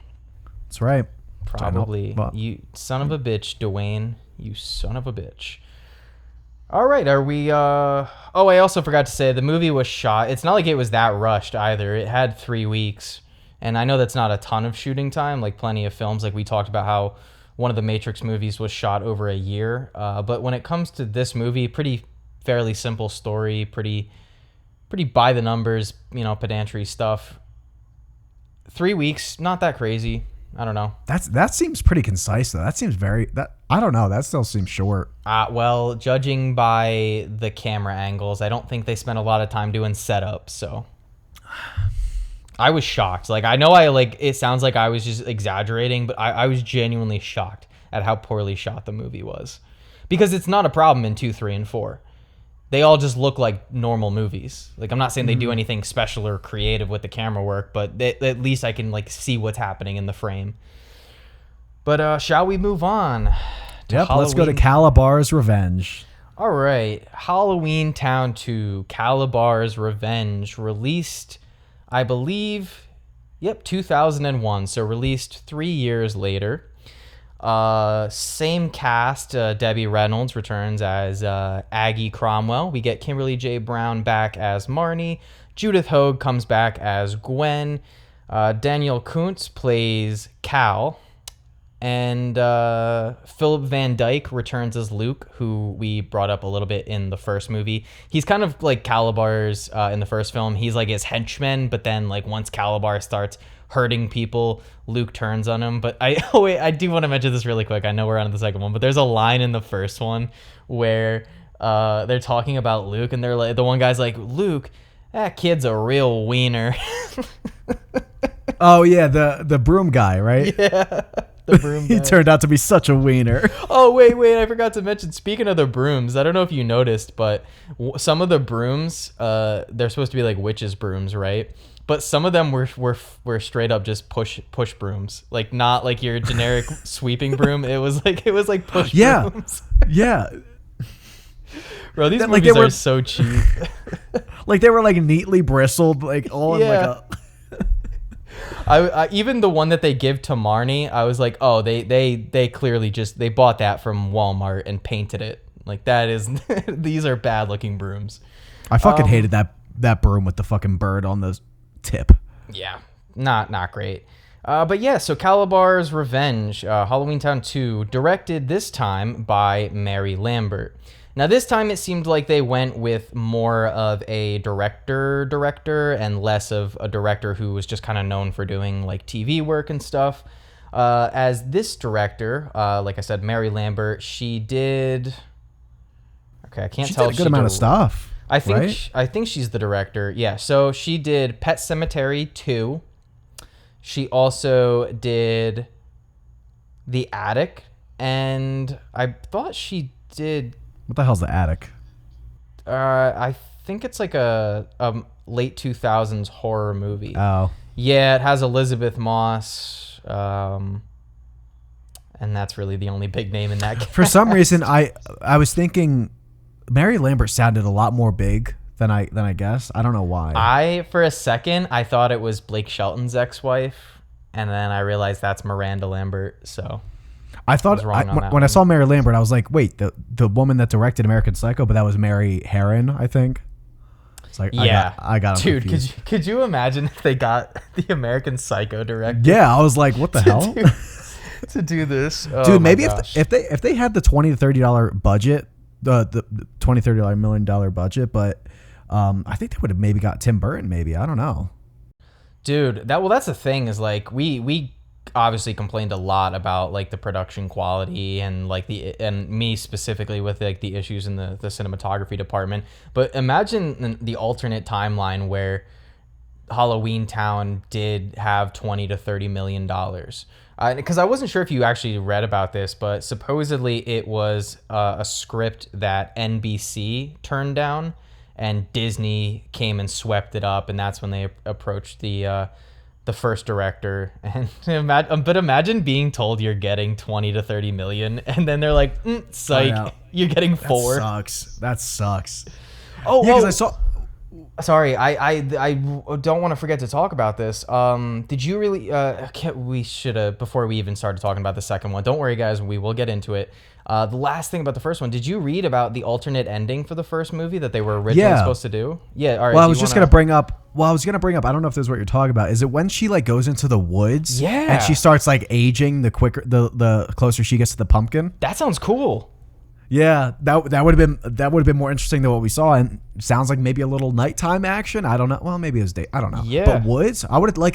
That's right. Probably. You son of a bitch, Dwayne. You son of a bitch. All right, are we... I also forgot to say, the movie was shot... It's not like it was that rushed either. It had 3 weeks. And I know that's not a ton of shooting time, like plenty of films. Like we talked about how one of the Matrix movies was shot over a year. But when it comes to this movie, fairly simple story, pretty pretty by the numbers, pedantry stuff. 3 weeks, not that crazy. I don't know. That seems pretty concise though. That seems I don't know. That still seems short. Well, judging by the camera angles, I don't think they spent a lot of time doing setup. So I was shocked. Like, I know it sounds like I was just exaggerating, but I was genuinely shocked at how poorly shot the movie was, because it's not a problem in 2, 3, and 4. They all just look like normal movies. Like, I'm not saying they do anything special or creative with the camera work, but at least I can see what's happening in the frame. But shall we move on? Yep, let's go to Calabar's Revenge. All right, Halloweentown 2, Calabar's Revenge, released, I believe, 2001. So released 3 years later. Same cast. Debbie Reynolds returns as Aggie Cromwell. We get Kimberly J. Brown back as Marnie. Judith Hoag comes back as Gwen. Daniel Kuntz plays Cal. And Philip Van Dyke returns as Luke, who we brought up a little bit in the first movie. He's kind of like Calabar's in the first film. He's like his henchman, but then once Calabar starts hurting people, Luke turns on him. But I do want to mention this really quick. I know we're on the second one, but there's a line in the first one where they're talking about Luke, and they're like, the one guy's like, Luke, that kid's a real wiener. Oh yeah, the broom guy, right? Yeah. The broom guy. He turned out to be such a wiener. Oh, wait, I forgot to mention, speaking of the brooms, I don't know if you noticed, but some of the brooms, they're supposed to be like witches' brooms, right? But some of them were straight up just push brooms, like not like your generic sweeping broom. It was like push brooms. Yeah. Bro, these movies are so cheap. Like they were like neatly bristled, like all in like a. I even the one that they give to Marnie, I was like, oh, they clearly they bought that from Walmart and painted it. Like, that is these are bad looking brooms. I fucking hated that broom with the fucking bird on the tip. Yeah, not great. But yeah, so Calabar's Revenge, Halloweentown 2, directed this time by Mary Lambert. Now, this time it seemed like they went with more of a director and less of a director who was just kind of known for doing like TV work and stuff. As this director, like I said, Mary Lambert, she did. Okay, I can't tell. She did a good amount of stuff. I think she's the director. Yeah, so she did Pet Sematary 2. She also did The Attic, and I thought she did. What the hell's The Attic? I think it's like a late 2000s horror movie. Oh. Yeah, it has Elizabeth Moss, and that's really the only big name in that cast. For some reason, I was thinking Mary Lambert sounded a lot more big than I guess. I don't know why. For a second, I thought it was Blake Shelton's ex-wife, and then I realized that's Miranda Lambert, so... I thought when I saw Mary Lambert, I was like, wait, the woman that directed American Psycho, but that was Mary Herron, I think. It's like, yeah, I got dude. confused. Could you imagine if they got the American Psycho director? Yeah, I was like, what the hell? To do this, dude. Maybe if they had the $20 to $30 budget, the $20-30 million budget, but I think they would have maybe got Tim Burton. Maybe, I don't know. Dude, that's the thing is like we obviously complained a lot about like the production quality and like and me specifically with like the issues in the cinematography department. But imagine the alternate timeline where Halloweentown did have $20 to $30 million. Because I wasn't sure if you actually read about this, but supposedly it was a script that NBC turned down, and Disney came and swept it up, and that's when they approached the first director. And imagine being told you're getting 20 to 30 million, and then they're like, psych, you're getting 4. That sucks. Oh, yeah, because I saw. Sorry, I don't want to forget to talk about this. Did you really? We should have, before we even started talking about the second one. Don't worry, guys. We will get into it. The last thing about the first one. Did you read about the alternate ending for the first movie that they were originally supposed to do? Yeah. All right. Well, I was just gonna bring up. I don't know if this is what you're talking about. Is it when she like goes into the woods? Yeah. And she starts like aging the closer she gets to the pumpkin? That sounds cool. Yeah, that would have been more interesting than what we saw, and it sounds like maybe a little nighttime action. I don't know. Well, maybe it was day. I don't know. Yeah. But woods, I would have like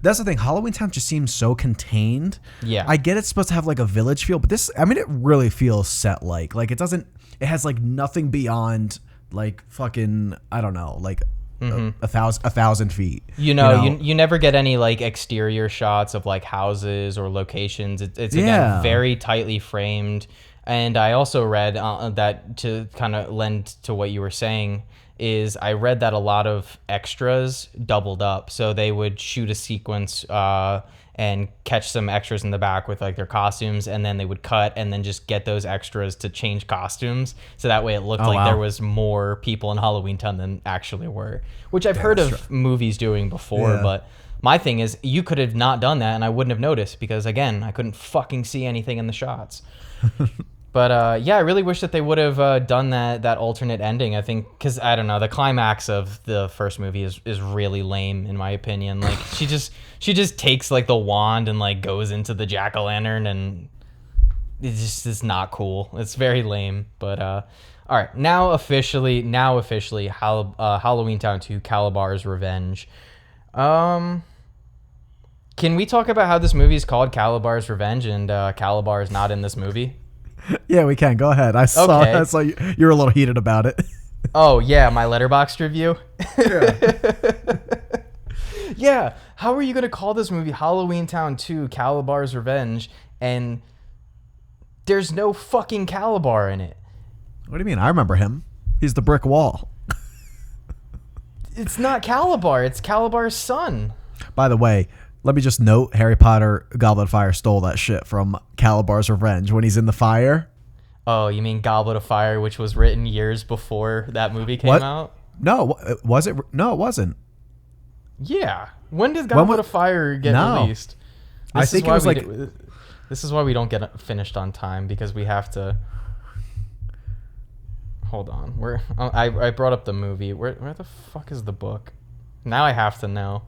that's the thing. Halloweentown just seems so contained. Yeah. I get it's supposed to have like a village feel, but this, I mean, it really feels set like it doesn't. It has like nothing beyond like fucking, I don't know, like a thousand feet. You never get any like exterior shots of like houses or locations. It's again very tightly framed. And I also read that, to kind of lend to what you were saying, is I read that a lot of extras doubled up. So they would shoot a sequence and catch some extras in the back with like their costumes, and then they would cut and then just get those extras to change costumes. So that way it looked there was more people in Halloweentown than actually were, which I've heard of movies doing before. But my thing is, you could have not done that and I wouldn't have noticed, because again, I couldn't fucking see anything in the shots. But I really wish that they would have done that alternate ending. I think, because I don't know, the climax of the first movie is really lame in my opinion. Like she just takes like the wand and like goes into the jack-o'-lantern, and it's just not cool. It's very lame. But all right, now officially, Halloweentown 2: Calabar's Revenge. Can we talk about how this movie is called Calabar's Revenge and Calabar is not in this movie? Yeah, we can. Go ahead. I saw you were a little heated about it. Oh, yeah, my Letterboxd review. Yeah. Yeah, how are you going to call this movie Halloweentown 2: Calabar's Revenge, and there's no fucking Calabar in it? What do you mean? I remember him. He's the brick wall. It's not Calabar. It's Calabar's son. By the way, let me just note, Harry Potter Goblet of Fire stole that shit from Calabar's Revenge when he's in the fire. Oh, you mean Goblet of Fire, which was written years before that movie came out? No, was it? No, it wasn't. Yeah. When did Goblet of Fire get released? I think it was like... This is why we don't get finished on time, because we have to... Hold on. I brought up the movie. Where the fuck is the book? Now I have to know.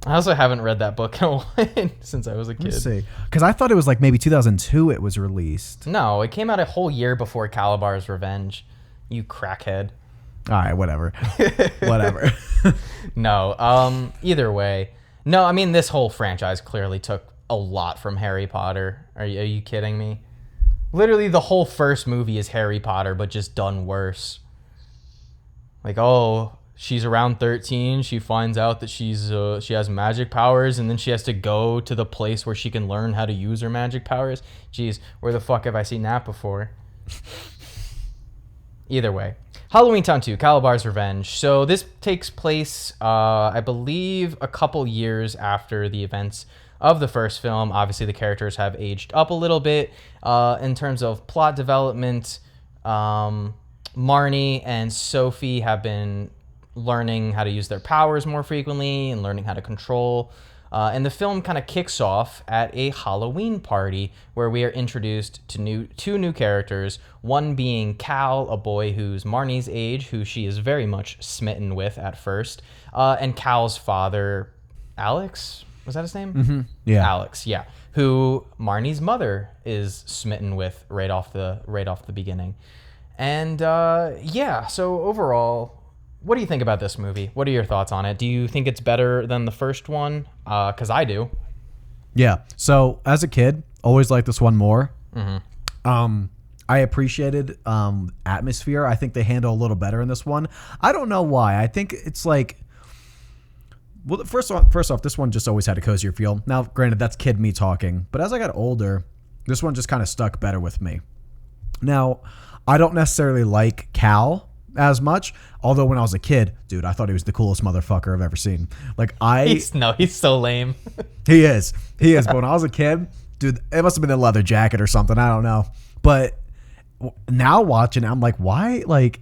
I also haven't read that book in a while since I was a kid. Let's see. Because I thought it was like maybe 2002 it was released. No, it came out a whole year before Calabar's Revenge. You crackhead. All right, whatever. Whatever. No, either way. No, I mean, this whole franchise clearly took a lot from Harry Potter. Are you kidding me? Literally, the whole first movie is Harry Potter, but just done worse. Like, oh... She's around 13. She finds out that she has magic powers, and then she has to go to the place where she can learn how to use her magic powers. Jeez, where the fuck have I seen that before? Either way, Halloweentown 2: Calabar's Revenge. So this takes place, I believe, a couple years after the events of the first film. Obviously, the characters have aged up a little bit in terms of plot development. Marnie and Sophie have been learning how to use their powers more frequently and learning how to control. And the film kind of kicks off at a Halloween party where we are introduced to two new characters, one being Cal, a boy who's Marnie's age, who she is very much smitten with at first, and Cal's father, Alex, was that his name? Mm-hmm. Yeah. Alex, yeah, who Marnie's mother is smitten with right off the beginning. And so overall, what do you think about this movie? What are your thoughts on it? Do you think it's better than the first one? Because I do. Yeah. So as a kid, always liked this one more. Mm-hmm. I appreciated atmosphere. I think they handle a little better in this one. I don't know why. I think it's like... Well, first off, this one just always had a cozier feel. Now, granted, that's kid me talking. But as I got older, this one just kind of stuck better with me. Now, I don't necessarily like Cal as much, although when I was a kid, dude, I thought he was the coolest motherfucker I've ever seen. Like he's so lame. He is, but when I was a kid, dude, it must have been a leather jacket or something, I don't know, but now watching it, I'm like, why? Like,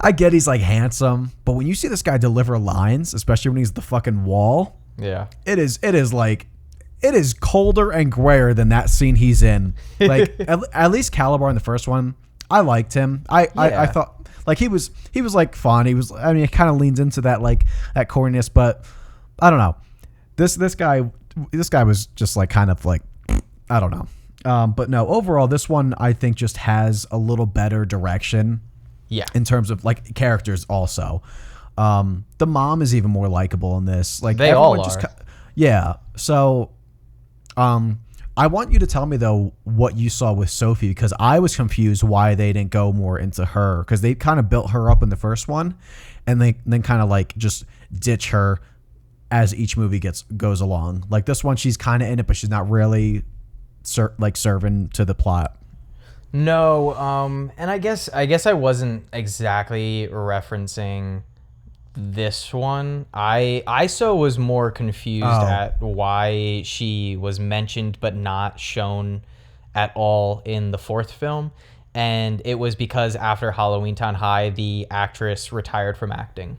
I get he's like handsome, but when you see this guy deliver lines, especially when he's the fucking wall, yeah, it is colder and grayer than that scene he's in. Like at least Calabar in the first one, I liked him. I thought like he was like fun. He was, I mean, it kind of leans into that like that corniness, but I don't know. This guy was just like kind of like, I don't know. But no, overall, this one I think just has a little better direction. Yeah. In terms of like characters, also, the mom is even more likable in this. Like they all are. Yeah. So, I want you to tell me though what you saw with Sophie, because I was confused why they didn't go more into her, because they kind of built her up in the first one, and they then kind of like just ditch her as each movie goes along. Like this one, she's kind of in it, but she's not really serving to the plot. No, and I guess I wasn't exactly referencing this one. I was more confused at why she was mentioned but not shown at all in the fourth film, and it was because after Halloweentown High, the actress retired from acting.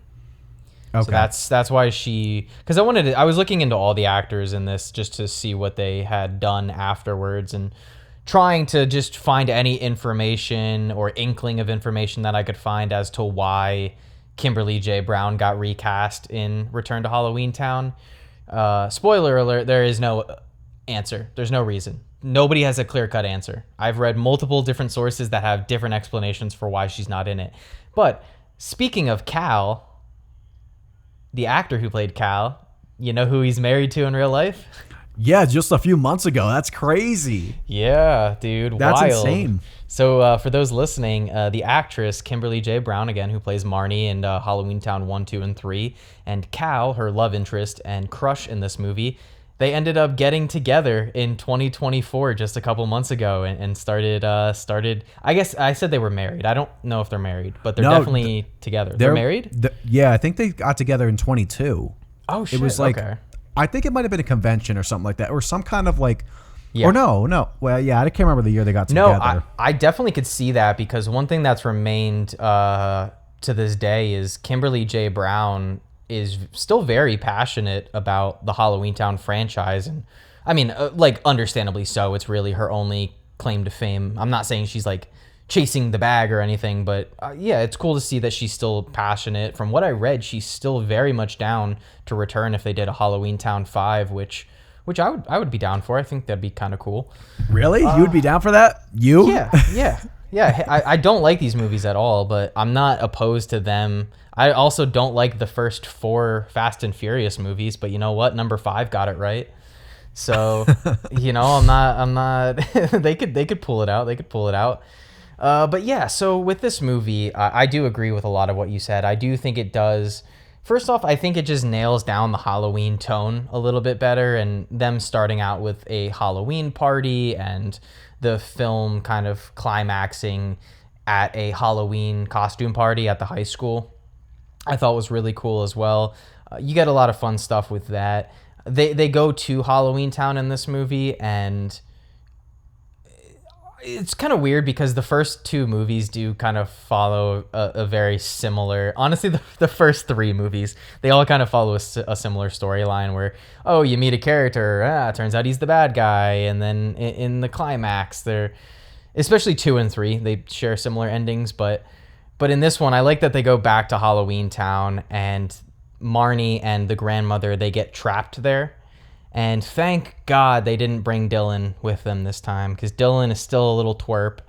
Okay. So that's why because I was looking into all the actors in this just to see what they had done afterwards, and trying to just find any information or inkling of information that I could find as to why Kimberly J. Brown got recast in Return to Halloweentown. Spoiler alert, there is no answer. There's no reason. Nobody has a clear-cut answer. I've read multiple different sources that have different explanations for why she's not in it. But speaking of Cal, the actor who played Cal, you know who he's married to in real life? Yeah, just a few months ago. That's crazy. Yeah, dude. That's wild. insane. So for those listening, the actress Kimberly J. Brown, again, who plays Marnie in Halloweentown 1, 2, and 3, and Cal, her love interest and crush in this movie, they ended up getting together in 2024, just a couple months ago, and started. I guess I said they were married. I don't know if they're married, but they're definitely together. They're married? Yeah, I think they got together in 22. Oh, shit. It was like... Okay. I think it might have been a convention or something like that, or some kind of like, yeah. Or no. Well, yeah, I can't remember the year they got together. No, I definitely could see that, because one thing that's remained to this day is Kimberly J. Brown is still very passionate about the Halloweentown franchise, and I mean, like understandably so. It's really her only claim to fame. I'm not saying she's like chasing the bag or anything, but yeah, it's cool to see that she's still passionate. From what I read, she's still very much down to return if they did a Halloweentown 5, which I would be down for. I think that'd be kind of cool. Really? You would be down for that? You? Yeah. I don't like these movies at all, but I'm not opposed to them. I also don't like the first 4 Fast and Furious movies, but you know what? Number 5 got it right. So, you know, I'm not they could pull it out. They could pull it out. But yeah, so with this movie, I do agree with a lot of what you said. I do think it does. First off, I think it just nails down the Halloween tone a little bit better, and them starting out with a Halloween party and the film kind of climaxing at a Halloween costume party at the high school, I thought was really cool as well. You get a lot of fun stuff with that. They go to Halloweentown in this movie, and it's kind of weird because the first 2 movies do kind of follow a very similar... Honestly, the first 3 movies, they all kind of follow a similar storyline where, oh, you meet a character, it turns out he's the bad guy, and then in the climax, they're... Especially 2 and 3, they share similar endings, but in this one, I like that they go back to Halloweentown, and Marnie and the grandmother, they get trapped there. And thank God they didn't bring Dylan with them this time, because Dylan is still a little twerp,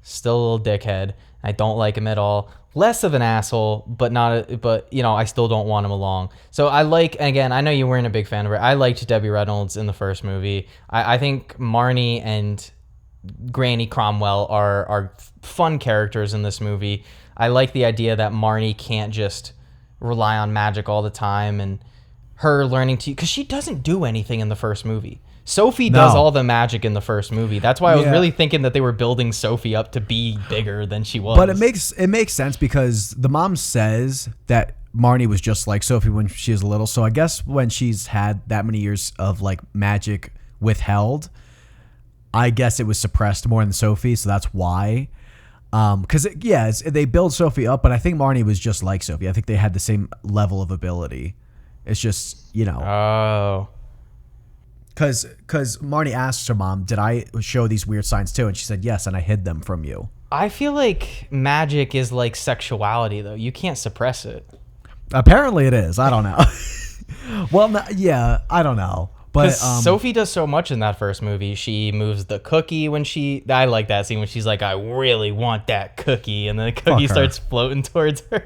still a little dickhead. I don't like him at all. Less of an asshole, but you know, I still don't want him along. So I like, again, I know you weren't a big fan of her. I liked Debbie Reynolds in the first movie. I think Marnie and Granny Cromwell are fun characters in this movie. I like the idea that Marnie can't just rely on magic all the time, and her learning to, because she doesn't do anything in the first movie. Sophie does all the magic in the first movie. That's why I was really thinking that they were building Sophie up to be bigger than she was. But it makes sense, because the mom says that Marnie was just like Sophie when she was little. So I guess when she's had that many years of like magic withheld, I guess it was suppressed more than Sophie. So that's why. Because they build Sophie up, but I think Marnie was just like Sophie. I think they had the same level of ability. It's just, you know. Oh. Because Marnie asks her mom, did I show these weird signs too? And she said, yes, and I hid them from you. I feel like magic is like sexuality, though. You can't suppress it. Apparently it is. I don't know. Well, yeah, I don't know. But Sophie does so much in that first movie. She moves the cookie I like that scene when she's like, I really want that cookie. And then the cookie starts floating towards her.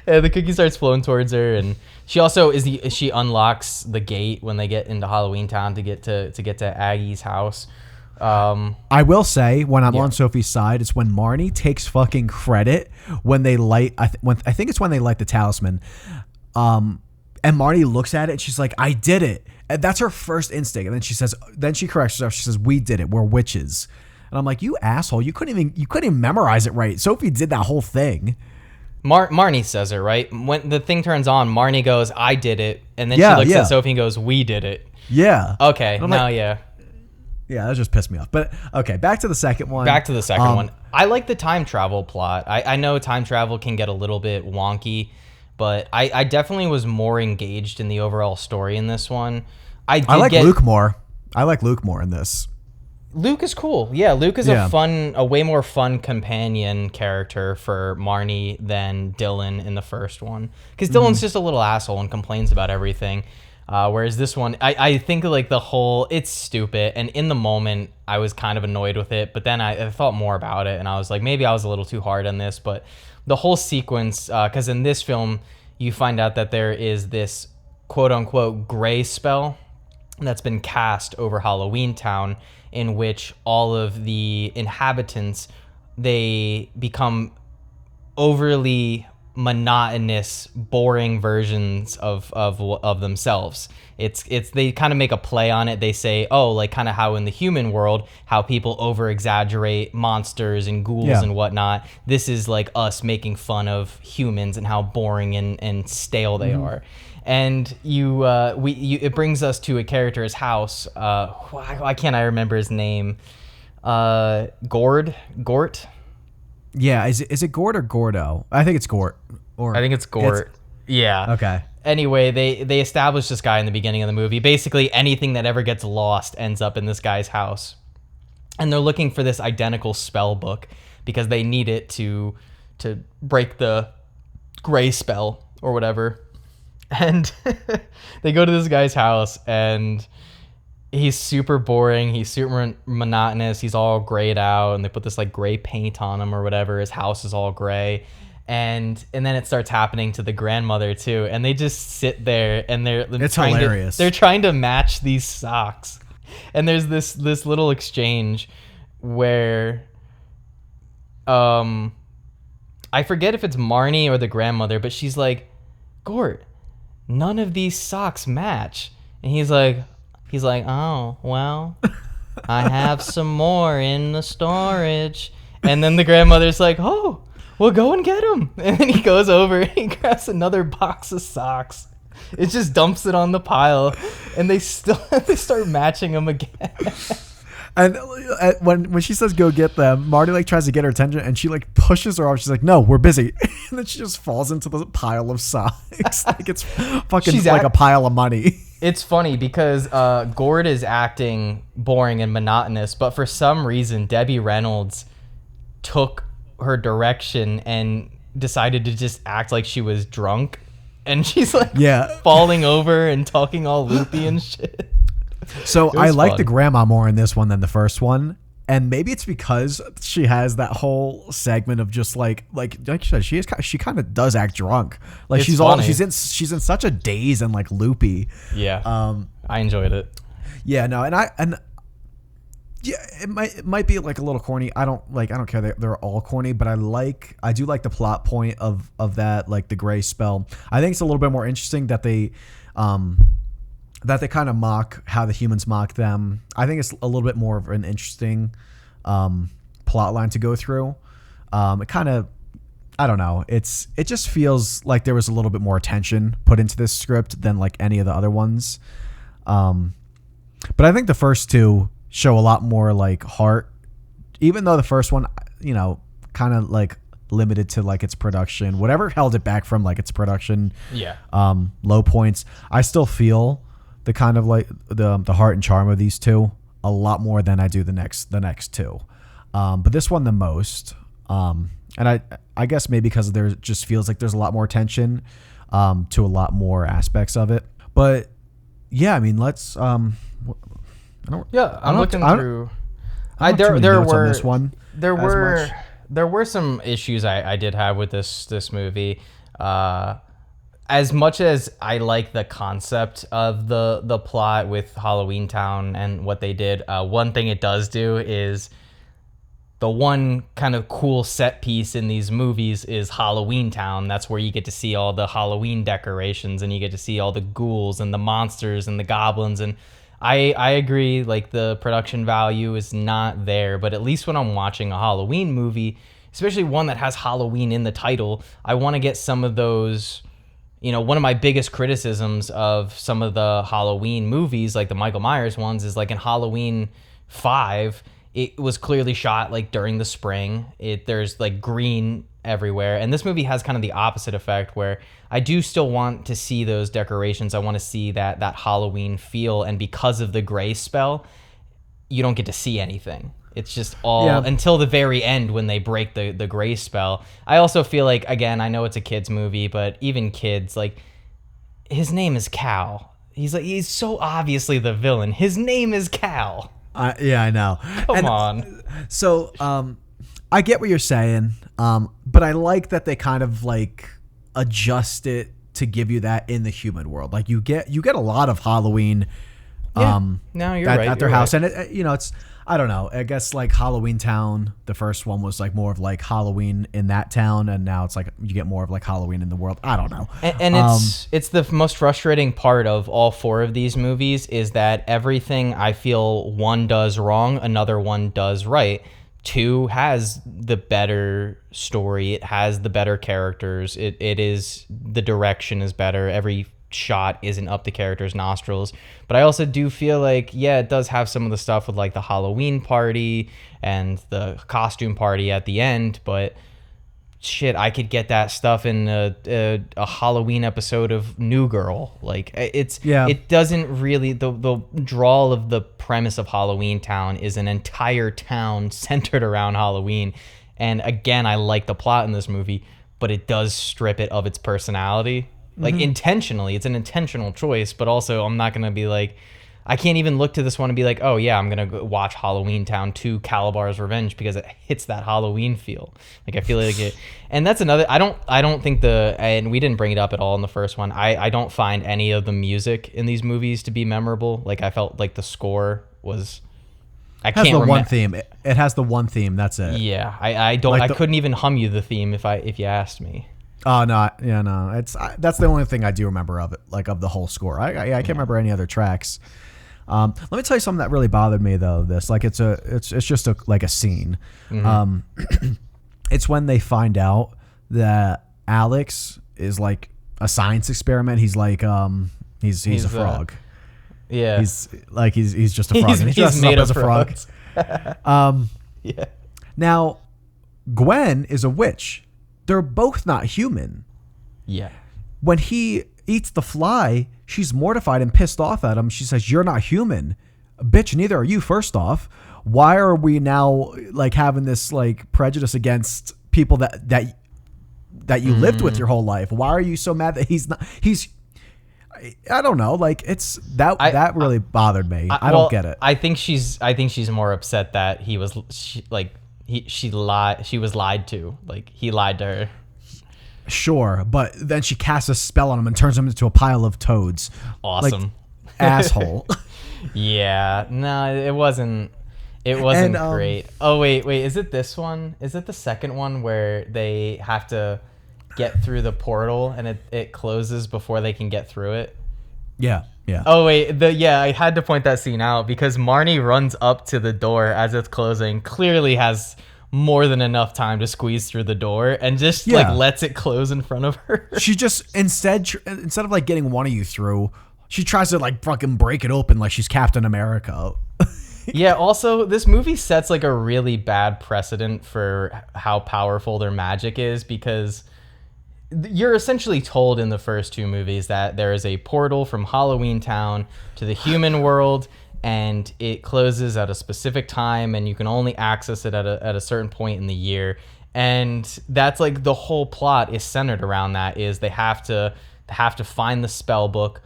And the cookie starts floating towards her. And she also she unlocks the gate when they get into Halloweentown to get to Aggie's house. I will say, when I'm on Sophie's side, it's when Marnie takes fucking credit when they light. I think it's when they light the talisman. And Marnie looks at it and she's like, I did it. And that's her first instinct. And then she corrects herself. She says, we did it. We're witches. And I'm like, you asshole. You couldn't even memorize it right. Sophie did that whole thing. Marnie says it, right? When the thing turns on, Marnie goes, I did it. And then she looks at Sophie and goes, we did it. Yeah. Okay. Now, yeah. Yeah, that just pissed me off. But okay, back to the second one. One. I like the time travel plot. I know time travel can get a little bit wonky, but I definitely was more engaged in the overall story in this one. I like Luke more. I like Luke more in this. Luke is cool. Yeah, Luke is a way more fun companion character for Marnie than Dylan in the first one. Because Dylan's just a little asshole and complains about everything. Whereas this one, I think like it's stupid. And in the moment, I was kind of annoyed with it. But then I thought more about it. And I was like, maybe I was a little too hard on this. But the whole sequence, because in this film, you find out that there is this quote unquote gray spell that's been cast over Halloweentown, in which all of the inhabitants, they become overly monotonous, boring versions of themselves. It's they kind of make a play on it. They say, oh, like kind of how in the human world, how people over exaggerate monsters and ghouls and whatnot. This is like us making fun of humans and how boring and stale they are. And it brings us to a character's house. Why can't I remember his name? Gort. Yeah, is it Gort or Gordo? I think it's Gort. I think it's Gort. Yeah. Okay. Anyway, they establish this guy in the beginning of the movie. Basically, anything that ever gets lost ends up in this guy's house. And they're looking for this identical spell book because they need it to break the gray spell or whatever. And they go to this guy's house, and he's super boring. He's super monotonous. He's all grayed out, and they put this like gray paint on him or whatever. His house is all gray. And then it starts happening to the grandmother too. And they just sit there and it's hilarious. They're trying to match these socks. And there's this little exchange where I forget if it's Marnie or the grandmother, but she's like, Gort, none of these socks match. And he's like, oh, well, I have some more in the storage. And then the grandmother's like, oh, well, go and get them. And then he goes over and he grabs another box of socks. It just dumps it on the pile. And they start matching them again. And when she says go get them, Marty like tries to get her attention and she like pushes her off. She's like, no, we're busy. And then she just falls into the pile of socks. Like it's fucking like a pile of money. It's funny because Gord is acting boring and monotonous, but for some reason Debbie Reynolds took her direction and decided to just act like she was drunk. And she's like falling over and talking all loopy and shit. So I like the grandma more in this one than the first one, and maybe it's because she has that whole segment of just like you said, she kind of does act drunk. Like she's in such a daze and like loopy. Yeah. I enjoyed it. Yeah. No. And it might be like a little corny. I don't care that they're all corny, but I do like the plot point of that, like the gray spell. I think it's a little bit more interesting that they kind of mock how the humans mock them. I think it's a little bit more of an interesting plot line to go through. It kind of, I don't know. It just feels like there was a little bit more attention put into this script than like any of the other ones. But I think the first two show a lot more like heart, even though the first one, kind of like limited to like its production, whatever held it back from like its production. Yeah. Low points. I still feel the kind of like the heart and charm of these two a lot more than I do the next two, but this one the most. And I guess maybe because there just feels like there's a lot more attention to a lot more aspects of it. But yeah, I mean, let's Yeah, I'm looking through. I don't have too many notes on this one There were some issues I did have with this movie. As much as I like the concept of the plot with Halloweentown and what they did, one thing it does do is the one kind of cool set piece in these movies is Halloweentown. That's where you get to see all the Halloween decorations and you get to see all the ghouls and the monsters and the goblins. And I agree, like the production value is not there, but at least when I'm watching a Halloween movie, especially one that has Halloween in the title, I want to get some of those. One of my biggest criticisms of some of the Halloween movies, like the Michael Myers ones, is like in Halloween 5, it was clearly shot like during the spring. There's like green everywhere. And this movie has kind of the opposite effect where I do still want to see those decorations. I want to see that Halloween feel. And because of the gray spell, you don't get to see anything. It's just all until the very end when they break the gray spell. I also feel like, again, I know it's a kid's movie, but even kids, like, his name is Cal. He's so obviously the villain. His name is Cal. Yeah, I know. Come on. So, I get what you're saying, but I like that they kind of like adjust it to give you that in the human world. Like you get a lot of Halloween. No, you're right. At their house, and it's. I don't know. I guess like Halloweentown, the first one was like more of like Halloween in that town, and now it's like you get more of like Halloween in the world. I don't know. And it's the most frustrating part of all 4 of these movies is that everything I feel one does wrong, another one does right. 2 has the better story. It has the better characters. It is the direction is better. Every shot isn't up the character's nostrils, but I also do feel like it does have some of the stuff with like the Halloween party and the costume party at the end, but shit, I could get that stuff in a Halloween episode of New Girl. Like it doesn't really the drawl of the premise of Halloweentown is an entire town centered around Halloween, and again, I like the plot in this movie, but it does strip it of its personality. Like intentionally, it's an intentional choice, but also I'm not going to be like, I can't even look to this one and be like, oh yeah, I'm going to watch Halloweentown 2 Calabar's Revenge because it hits that Halloween feel. Like I feel like it, and that's another, I don't think and we didn't bring it up at all in the first one. I don't find any of the music in these movies to be memorable. Like I felt like the score was, I can't remember. One theme. It has the one theme. That's it. Yeah. I don't, like I couldn't even hum you the theme if you asked me. Oh no, yeah, no. That's the only thing I do remember of it, like of the whole score. I can't remember any other tracks. Let me tell you something that really bothered me though. It's just a scene. It's when they find out that Alex is like a science experiment. He's like he's a frog. Yeah, he's just a frog. And he dresses made up as a frog. Yeah. Now, Gwen is a witch. They're both not human. Yeah. When he eats the fly, she's mortified and pissed off at him. She says, "You're not human. Bitch, neither are you, first off. Why are we now like having this like prejudice against people that you lived with your whole life? Why are you so mad that he's I don't know. Like it's that really bothered me. I don't get it. I think she's more upset that he was she was lied to. Like he lied to her. Sure, but then she casts a spell on him and turns him into a pile of toads. Awesome. Like, asshole. Yeah. No, it wasn't great. Oh wait, is it this one? Is it the second one where they have to get through the portal and it closes before they can get through it? Yeah. Oh wait, I had to point that scene out because Marnie runs up to the door as it's closing, clearly has more than enough time to squeeze through the door and just like lets it close in front of her. She just instead of like getting one of you through, she tries to like fucking break it open like she's Captain America. Yeah, also this movie sets like a really bad precedent for how powerful their magic is because you're essentially told in the first 2 movies that there is a portal from Halloweentown to the human world and it closes at a specific time and you can only access it at a certain point in the year. And that's like the whole plot is centered around that is they have to find the spell book,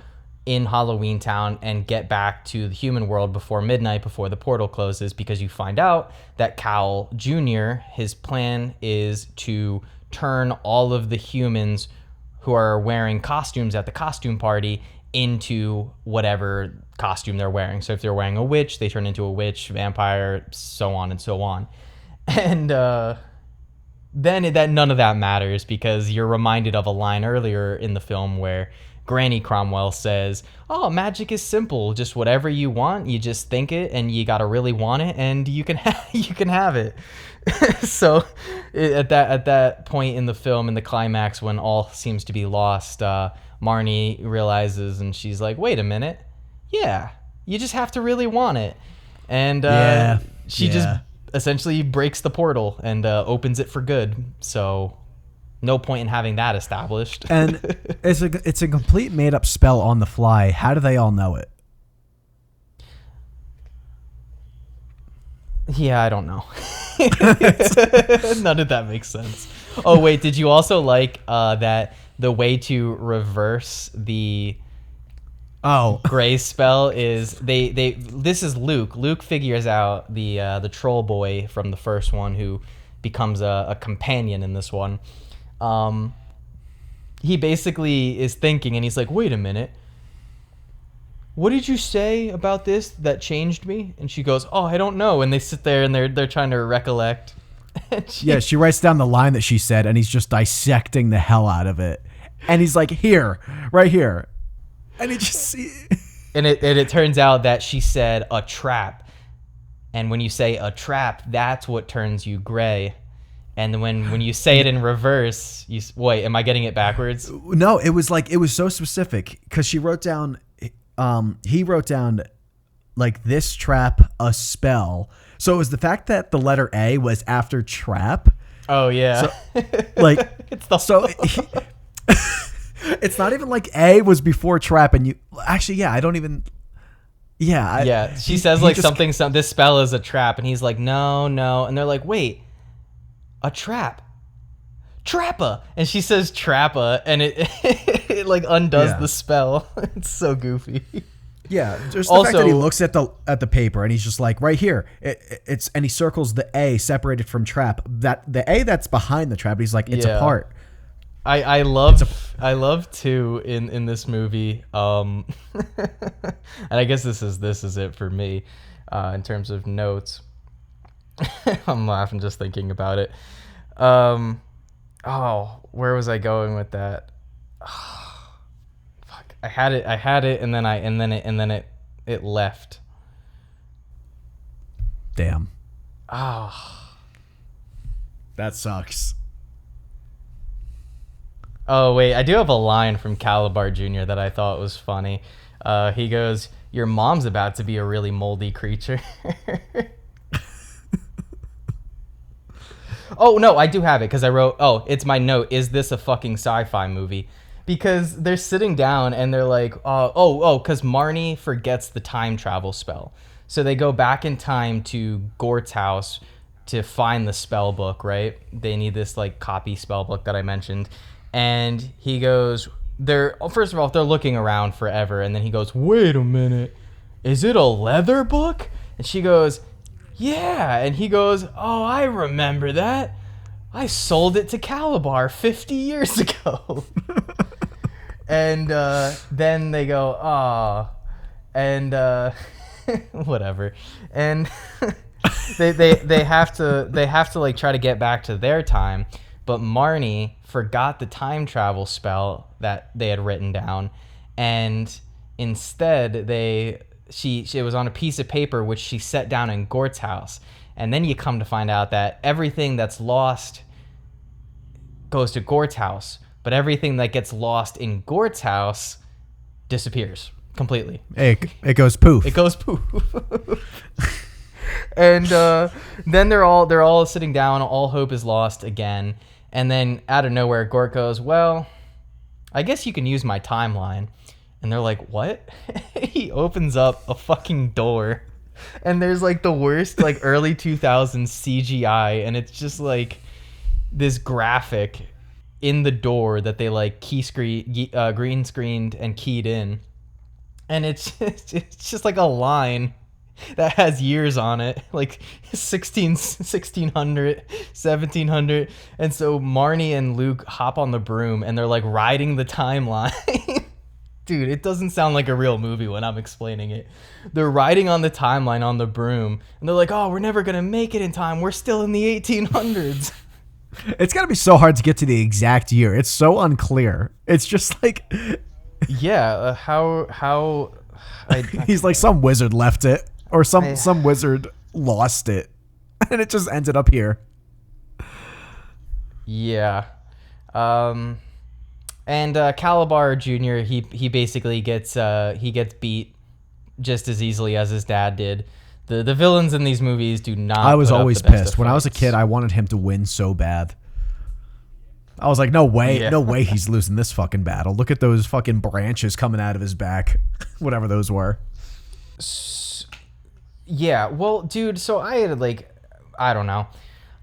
in Halloweentown and get back to the human world before midnight, before the portal closes, because you find out that Cal Jr., his plan is to turn all of the humans who are wearing costumes at the costume party into whatever costume they're wearing. So if they're wearing a witch, they turn into a witch, vampire, so on and so on. And then that none of that matters, because you're reminded of a line earlier in the film where Granny Cromwell says, "Oh, magic is simple. Just whatever you want, you just think it, and you gotta really want it, and you can you can have it." So, at that point in the film, in the climax, when all seems to be lost, Marnie realizes, and she's like, "Wait a minute, yeah, you just have to really want it," and she just essentially breaks the portal and opens it for good. So. No point in having that established. And it's a complete made up spell on the fly. How do they all know it? Yeah, I don't know. None of that makes sense. Oh wait, did you also like that the way to reverse the gray spell is this is Luke. Luke figures out the troll boy from the first one, who becomes a companion in this one. He basically is thinking, and he's like, "Wait a minute, what did you say about this that changed me?" And she goes, "Oh, I don't know." And they sit there and they're trying to recollect. She writes down the line that she said, and he's just dissecting the hell out of it. And he's like, "Here, right here," and he just and it turns out that she said a trap, and when you say a trap, that's what turns you gray. And when you say it in reverse, wait, am I getting it backwards? No, it was so specific, because he wrote down like, this trap, a spell. So it was the fact that the letter A was after trap. Oh yeah. So, like, it's not even like A was before trap, and I don't even. Yeah. She says like something. This spell is a trap, and he's like, no, and they're like, wait. A trap. Trappa. And she says trappa, and it like undoes the spell. It's so goofy. Yeah, just the fact that he looks at the paper, and he's just like, right here. It's and he circles the A separated from trap. That the A that's behind the trap, he's like, it's a part. I love too in this movie. And I guess this is it for me in terms of notes. I'm laughing just thinking about it. Where was I going with that? Fuck. I had it and then it left. Damn. Oh. That sucks. Oh wait, I do have a line from Calabar Jr. that I thought was funny. He goes, "Your mom's about to be a really moldy creature." Oh, no, I do have it, because I wrote, it's my note, "Is this a fucking sci-fi movie?" Because they're sitting down and they're like, because Marnie forgets the time travel spell. So they go back in time to Gort's house to find the spell book, right? They need this like copy spell book that I mentioned. And he goes, first of all, they're looking around forever. And then he goes, "Wait a minute, is it a leather book?" And she goes, "Yeah." And he goes, "Oh, I remember that. I sold it to Calabar 50 years ago." And then they go, "Oh," and whatever. And they have to like try to get back to their time, but Marnie forgot the time travel spell that they had written down, and instead it was on a piece of paper which she set down in Gort's house. And then you come to find out that everything that's lost goes to Gort's house, but everything that gets lost in Gort's house disappears completely. It goes poof. It goes poof. And then they're all sitting down. All hope is lost again. And then out of nowhere, Gort goes, "Well, I guess you can use my timeline." And they're like, "What?" He opens up a fucking door, and there's like the worst like early 2000s CGI, and it's just like this graphic in the door that they like green screened and keyed in. and it's just like a line that has years on it, like 1600, 1700. And so Marnie and Luke hop on the broom and they're like riding the timeline. Dude, it doesn't sound like a real movie when I'm explaining it. They're riding on the timeline on the broom and they're like, oh, we're never going to make it in time. We're still in the 1800s. It's got to be so hard to get to the exact year. It's so unclear. It's just like... Yeah, how... He's like, some wizard left it. Or some wizard lost it. And it just ended up here. Yeah. And Calabar Jr., he basically gets beat just as easily as his dad did. The villains in these movies do not. I was put up always the best pissed. of When I was a fights. kid, I wanted him to win so bad. I was like, no way he's losing this fucking battle. Look at those fucking branches coming out of his back. Whatever those were. Yeah, well, dude, so I had I don't know.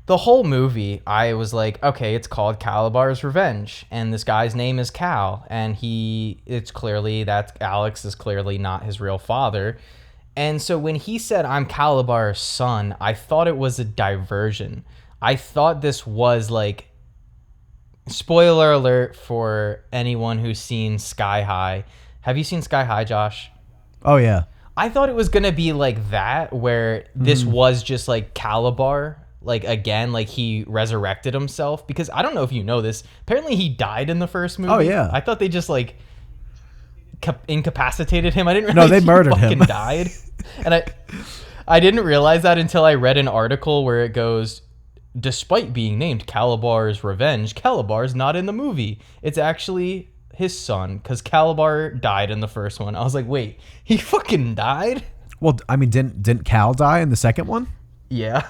The whole movie, I was like, okay, it's called Calabar's Revenge, and this guy's name is Cal, and it's clearly that Alex is clearly not his real father. And so when he said, I'm Calabar's son, I thought it was a diversion. I thought this was like, spoiler alert for anyone who's seen Sky High. Have you seen Sky High, Josh? Oh, yeah. I thought it was going to be like that, where this was just like Calabar. Like, again, like he resurrected himself, because I don't know if you know this. Apparently he died in the first movie. Oh, yeah. I thought they just like incapacitated him. I didn't No, realize they he murdered fucking him. died. And I didn't realize that until I read an article where it goes, despite being named Calabar's Revenge, Calabar's not in the movie. It's actually his son, because Calabar died in the first one. I was like, wait, he fucking died? Well, I mean, didn't Cal die in the second one? Yeah.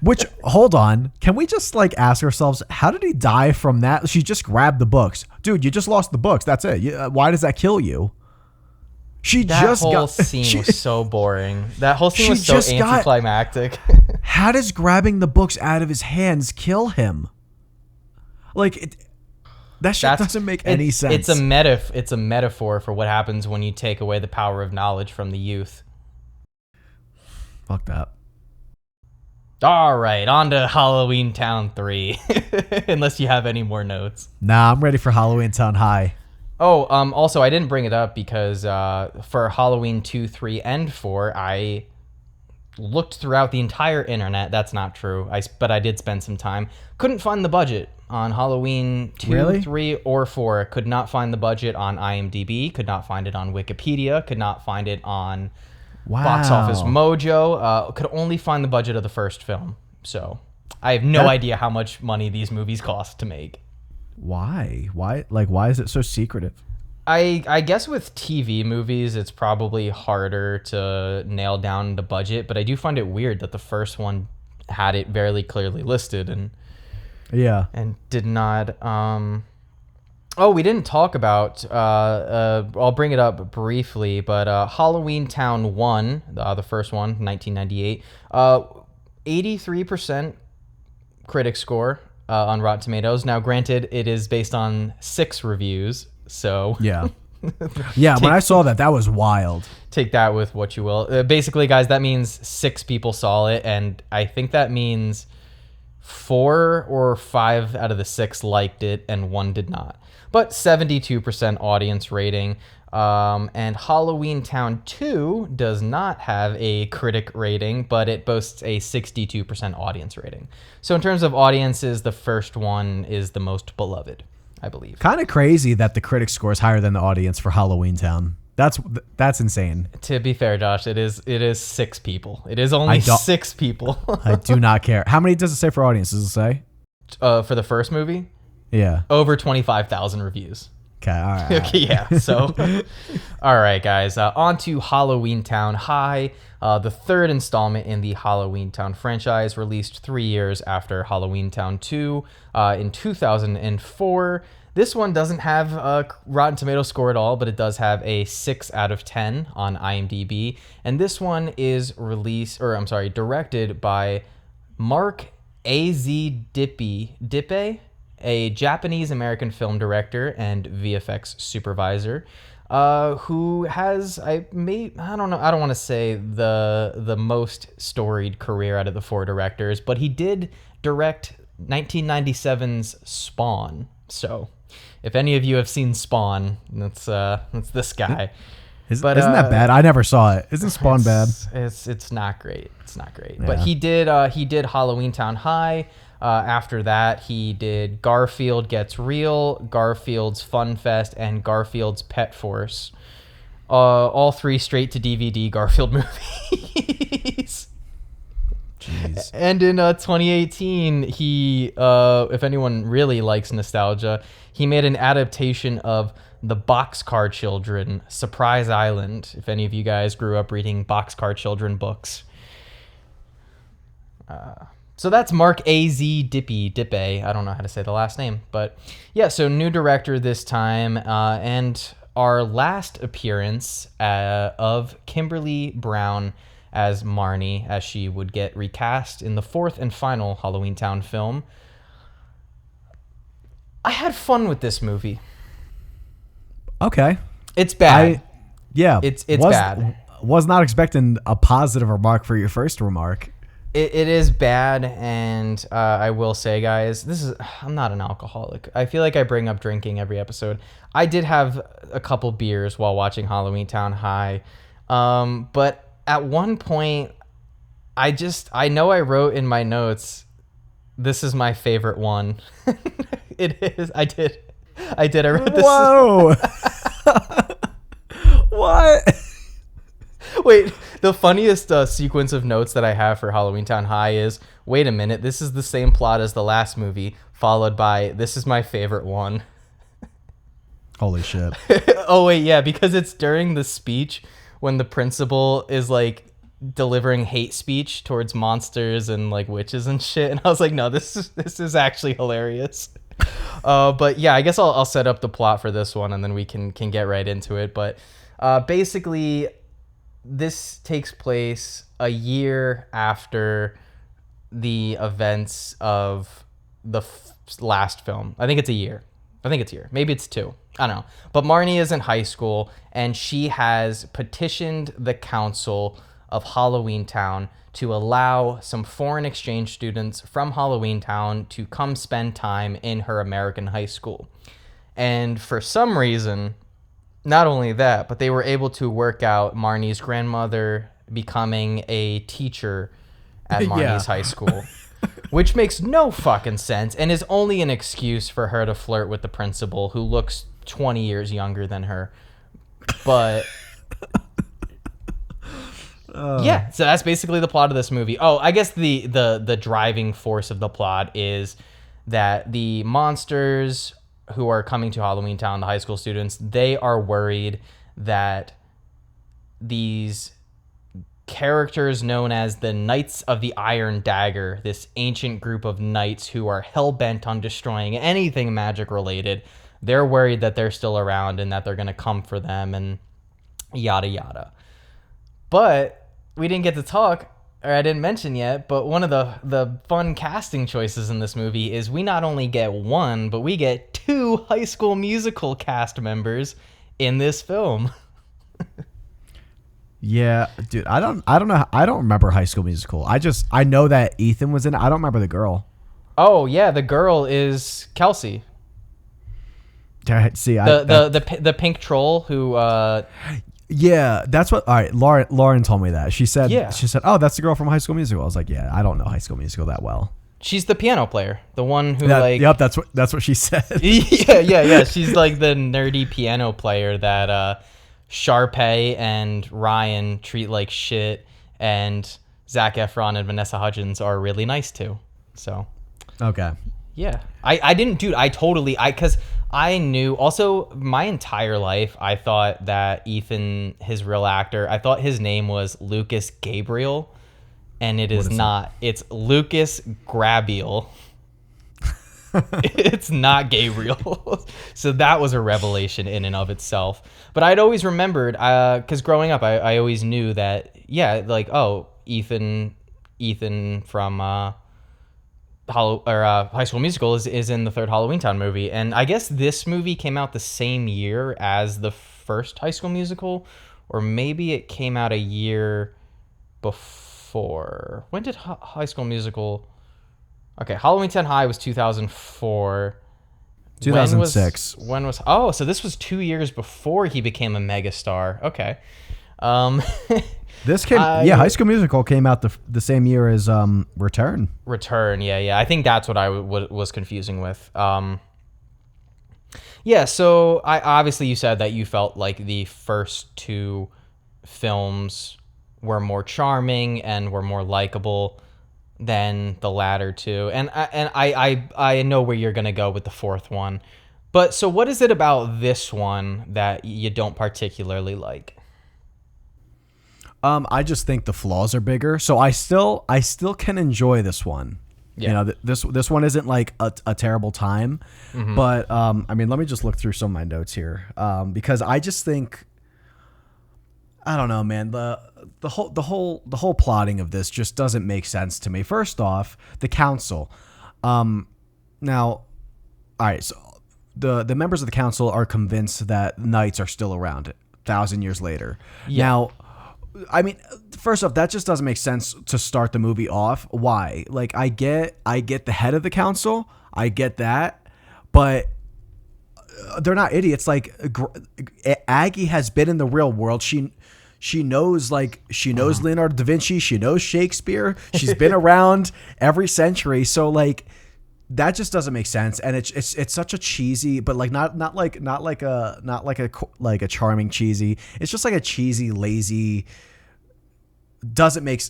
Which, hold on, can we just like ask ourselves, how did he die from that? She just grabbed the books. Dude, you just lost the books. That's it. Why does that kill you? That whole scene was so boring. That whole scene was so anticlimactic. How does grabbing the books out of his hands kill him? Like, that shit doesn't make any sense. It's a metaphor for what happens when you take away the power of knowledge from the youth. Fuck that. All right, on to Halloweentown 3. Unless you have any more notes. Nah, I'm ready for Halloweentown High. Oh, also, I didn't bring it up because for Halloween 2, 3, and 4, I looked throughout the entire internet. That's not true, but I did spend some time. Couldn't find the budget on Halloween 2, 3, or 4. Could not find the budget on IMDb. Could not find it on Wikipedia. Could not find it on Box Office Mojo. Could only find the budget of the first film. So I have no idea how much money these movies cost to make. Why? Why is it so secretive? I guess with TV movies, it's probably harder to nail down the budget, but I do find it weird that the first one had it very clearly listed and did not. We didn't talk about. I'll bring it up briefly, but Halloweentown 1, the first one, 1998, 83% critic score on Rotten Tomatoes. Now, granted, it is based on 6 reviews. So yeah, when I saw that was wild. Take that with what you will. Basically, guys, that means 6 people saw it, and I think that means 4 or 5 out of the 6 liked it, and 1 did not. But 72% audience rating. And Halloweentown 2 does not have a critic rating, but it boasts a 62% audience rating. So in terms of audiences, the first one is the most beloved, I believe. Kind of crazy that the critic score is higher than the audience for Halloweentown. That's insane. To be fair, Josh, it is 6 people. It is only 6 people. I do not care. How many does it say for audience? Does it say? For the first movie? Yeah. Over 25,000 reviews. Okay, all right. Okay, yeah. So, all right, guys. On to Halloweentown High, the third installment in the Halloweentown franchise, released 3 years after Halloweentown 2 in 2004. This one doesn't have a Rotten Tomatoes score at all, but it does have a 6 out of 10 on IMDb. And this one is directed by Mark A.Z. Dippe, a Japanese-American film director and VFX supervisor. who has I don't know, I don't want to say the most storied career out of the 4 directors, but he did direct 1997's Spawn. So if any of you have seen Spawn, that's this guy. Isn't that bad? I never saw it. Isn't Spawn bad? It's not great. It's not great. Yeah. But he did Halloweentown High. After that, he did Garfield Gets Real, Garfield's Fun Fest, and Garfield's Pet Force. All 3 straight to DVD Garfield movies. Jeez. And in 2018, he, if anyone really likes nostalgia, he made an adaptation of The Boxcar Children, Surprise Island, if any of you guys grew up reading Boxcar Children books. So that's Mark A.Z. Dippe. I don't know how to say the last name. But yeah, so new director this time. And our last appearance of Kimberly Brown as Marnie, as she would get recast in the 4th and final Halloweentown film. I had fun with this movie. Okay. It's bad. It's bad. Was not expecting a positive remark for your first remark. It is bad, and I will say, guys, I'm not an alcoholic. I feel like I bring up drinking every episode. I did have a couple beers while watching Halloweentown High, but at one point, I know I wrote in my notes, this is my favorite one. It is. I did. I wrote this. Whoa. What? Wait, the funniest sequence of notes that I have for Halloweentown High is, wait a minute, this is the same plot as the last movie, followed by, this is my favorite one. Holy shit. Oh, wait, yeah, because it's during the speech when the principal is, like, delivering hate speech towards monsters and, like, witches and shit, and I was like, no, this is actually hilarious. But, yeah, I guess I'll set up the plot for this one, and then we can get right into it, but basically, this takes place a year after the events of the last film. I think it's a year. Maybe it's 2. I don't know. But Marnie is in high school, and she has petitioned the council of Halloweentown to allow some foreign exchange students from Halloweentown to come spend time in her American high school. And for some reason, not only that, but they were able to work out Marnie's grandmother becoming a teacher at Marnie's high school, which makes no fucking sense and is only an excuse for her to flirt with the principal, who looks 20 years younger than her. But yeah, so that's basically the plot of this movie. Oh, I guess the driving force of the plot is that the monsters who are coming to Halloweentown, the high school students, they are worried that these characters known as the Knights of the Iron Dagger, this ancient group of knights who are hell-bent on destroying anything magic related, they're worried that they're still around and that they're going to come for them and yada yada. But we didn't get to talk, or I didn't mention yet, but one of the fun casting choices in this movie is we not only get 1, but we get 2 High School Musical cast members in this film. Yeah, dude, I don't know. I don't remember High School Musical. I know that Ethan was in it. I don't remember the girl. Oh yeah, the girl is Kelsey. See, the pink troll who. Yeah, that's what. All right, Lauren told me that. She said, "Oh, that's the girl from High School Musical." I was like, "Yeah, I don't know High School Musical that well." She's the piano player, the one who Yep, that's what she said. yeah. She's like the nerdy piano player that Sharpay and Ryan treat like shit, and Zac Efron and Vanessa Hudgens are really nice to. So, okay, yeah, I didn't, dude. Because I knew also my entire life I thought that Ethan, his real actor, I thought his name was Lucas Gabriel, and it is not. It's Lucas Grabiel. It's not Gabriel. So that was a revelation in and of itself. But I'd always remembered, because growing up, I always knew that, yeah, like, oh, Ethan from High School Musical is in the third Halloweentown movie, and I guess this movie came out the same year as the first High School Musical, or maybe it came out a year before. When did High School Musical? Okay, Halloweentown High was 2004. 2006. When was oh, so this was 2 years before he became a megastar. Okay. This came, High School Musical came out the same year as Return. Return, yeah. I think that's what I was confusing with. Yeah, so obviously you said that you felt like the first two films were more charming and were more likable than the latter two, and I know where you're gonna go with the fourth one, but so what is it about this one that you don't particularly like? I just think the flaws are bigger, so I still can enjoy this one. Yeah. You know, this one isn't like a terrible time, but I mean, let me just look through some of my notes here, because I just think, I don't know, man, the whole plotting of this just doesn't make sense to me. First off, the council. Now, all right, so the members of the council are convinced that knights are still around 1,000 years later. Yeah. Now, I mean, first off, that just doesn't make sense to start the movie off. Why? Like, I get the head of the council, I get that, but they're not idiots. Like, Aggie has been in the real world. She knows Leonardo da Vinci. She knows Shakespeare. She's been around every century. So like, that just doesn't make sense. And it's such a cheesy, but like not like a charming cheesy. It's just like a cheesy, lazy. Doesn't make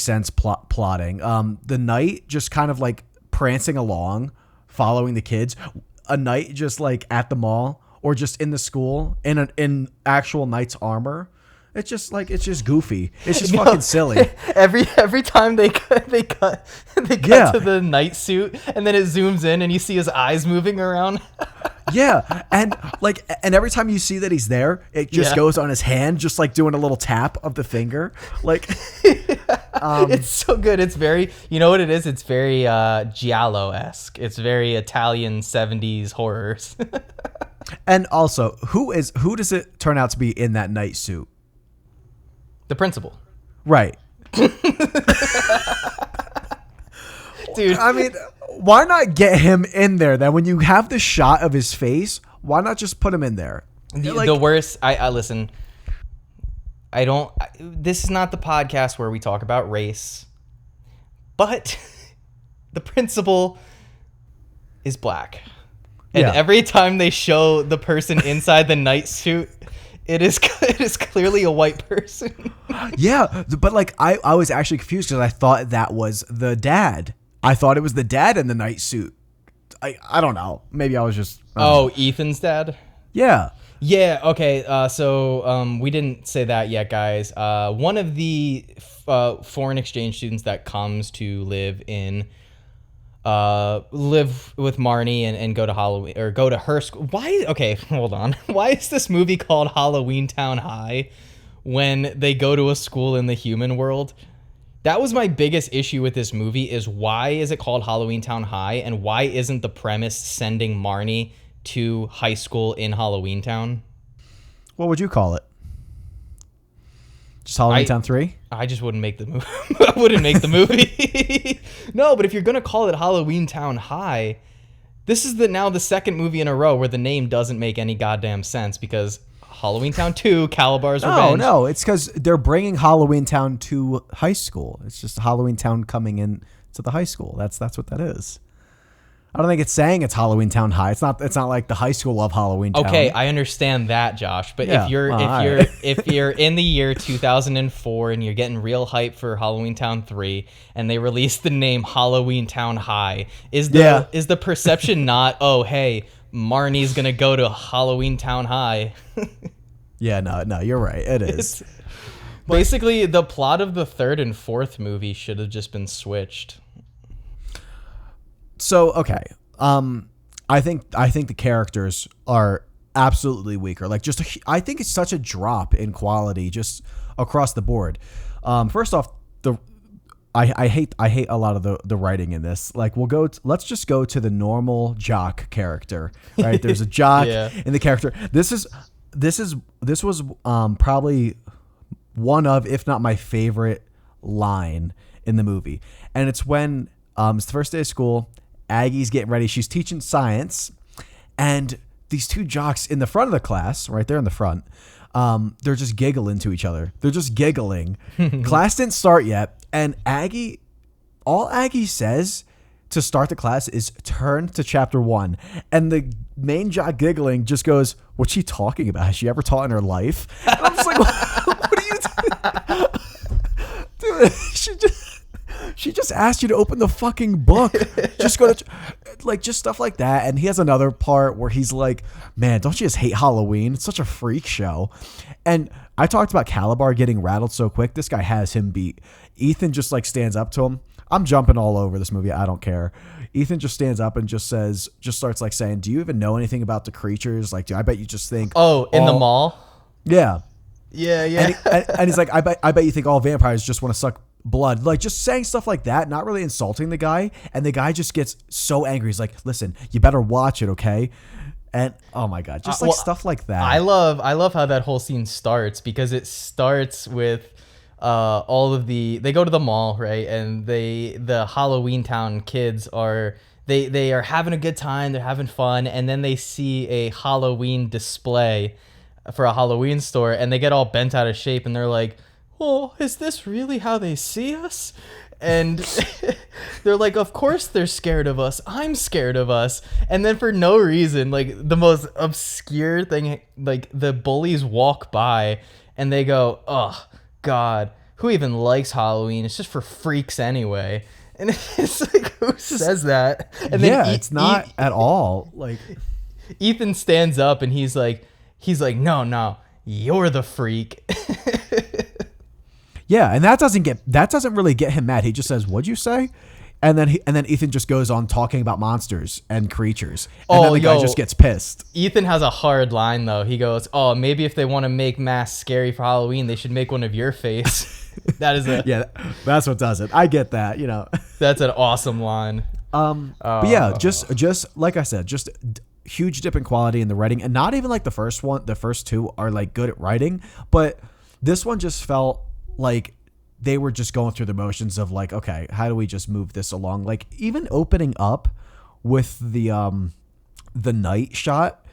sense plotting. The knight just kind of like prancing along, following the kids. A knight just like at the mall or just in the school in actual knight's armor. It's just goofy. It's just fucking silly. Every time they cut to the night suit, and then it zooms in and you see his eyes moving around. Yeah, and every time you see that he's there, it just goes on his hand, just like doing a little tap of the finger. Like, it's so good. It's very, you know what it is? It's very giallo-esque. It's very Italian 70s horrors. And also, who does it turn out to be in that night suit? The principal. Right. Dude. I mean, why not get him in there then? When you have the shot of his face, why not just put him in there? The worst, I listen, this is not the podcast where we talk about race, but the principal is black. And every time they show the person inside the night suit, it is clearly a white person. Yeah, but like I was actually confused because I thought that was the dad. I thought it was the dad in the night suit. I don't know. Maybe I was just... Ethan's dad? Yeah. Yeah, okay. So we didn't say that yet, guys. One of the foreign exchange students that comes to live with Marnie and go to Halloween or go to her school. Hold on. Why is this movie called Halloweentown High when they go to a school in the human world? That was my biggest issue with this movie, is why is it called Halloweentown High, and why isn't the premise sending Marnie to high school in Halloweentown? What would you call it? Just Halloweentown 3? I just wouldn't make the movie. I wouldn't make the movie. No, but if you're going to call it Halloweentown High, this is now the second movie in a row where the name doesn't make any goddamn sense, because Halloweentown 2, Calabar's Revenge. No, it's because they're bringing Halloweentown to high school. It's just Halloweentown coming in to the high school. That's what that is. I don't think it's saying it's Halloweentown High. It's not like the high school of Halloweentown. Okay, I understand that, Josh. But Yeah, if you're in the year 2004 and you're getting real hype for Halloweentown 3 and they release the name Halloweentown High, is the perception not, oh hey, Marnie's gonna go to Halloweentown High? Yeah, no, you're right. It is. Basically, the plot of the third and fourth movie should have just been switched. So, okay. I think the characters are absolutely weaker. Like, I think it's such a drop in quality just across the board. First off, I hate a lot of the writing in this. Like let's just go to the normal jock character, right? There's a jock in the character. This was probably one of, if not my favorite line in the movie. And it's when it's the first day of school, Aggie's getting ready, she's teaching science, and these two jocks in the front of the class, right there in the front, they're just giggling to each other. They're just giggling. Class didn't start yet, and all Aggie says to start the class is turn to chapter 1. And the main jock giggling just goes, what's she talking about? Has she ever taught in her life? And I'm just like, what are you doing? Dude, she just asked you to open the fucking book. Just go to, like, just stuff like that. And he has another part where he's like, man, don't you just hate Halloween? It's such a freak show. And I talked about Calabar getting rattled so quick. This guy has him beat. Ethan just like stands up to him. I'm jumping all over this movie. I don't care. Ethan just stands up and just starts like saying, do you even know anything about the creatures? Like, I bet you just think, in the mall. Yeah. Yeah. And he's like, I bet you think all vampires just want to suck blood. Like, just saying stuff like that, not really insulting the guy. And the guy just gets so angry. He's like, listen, you better watch it, okay? And oh my God, just stuff like that. I love how that whole scene starts, because it starts with they go to the mall, right? And the Halloweentown kids they are having a good time, they're having fun, and then they see a Halloween display for a Halloween store, and they get all bent out of shape, and they're like, oh, is this really how they see us? And they're like, of course they're scared of us. I'm scared of us. And then for no reason, like the most obscure thing, like the bullies walk by and they go, oh God, who even likes Halloween? It's just for freaks anyway. And it's like, who says that? And then it's not at all. Like, Ethan stands up and he's like, no, you're the freak. Yeah, and that doesn't really get him mad. He just says, "What'd you say?" And then Ethan just goes on talking about monsters and creatures. And then the guy just gets pissed. Ethan has a hard line though. He goes, "Oh, maybe if they want to make masks scary for Halloween, they should make one of your face." That is that's what does it. I get that, That's an awesome line. But yeah, just like I said, just huge dip in quality in the writing, and not even like the first one. The first two are like good at writing, but this one just felt like they were just going through the motions of like, okay, how do we just move this along? Like, even opening up with the night shot,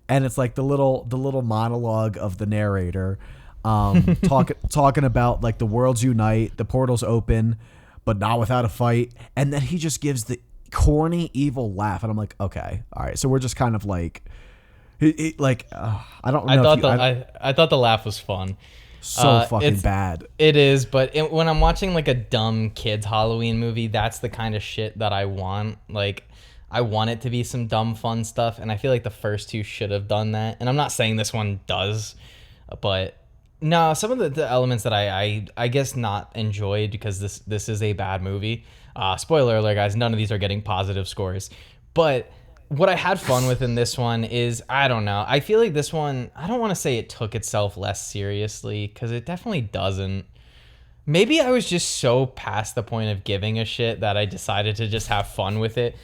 and it's like the little monologue of the narrator talking about like the worlds unite, the portals open, but not without a fight, and then he just gives the corny evil laugh, and I'm like, okay, all right, so we're just kind of like I don't know. I thought the laugh was fun. So fucking bad. It is, but when I'm watching like a dumb kids Halloween movie, that's the kind of shit that I want. Like, I want it to be some dumb fun stuff, and I feel like the first two should have done that. And I'm not saying this one does, but no, some of the elements that I guess not enjoyed, because this is a bad movie. Spoiler alert, guys, none of these are getting positive scores. But what I had fun with in this one is, I don't know, I feel like this one, I don't want to say it took itself less seriously, because it definitely doesn't. Maybe I was just so past the point of giving a shit that I decided to just have fun with it.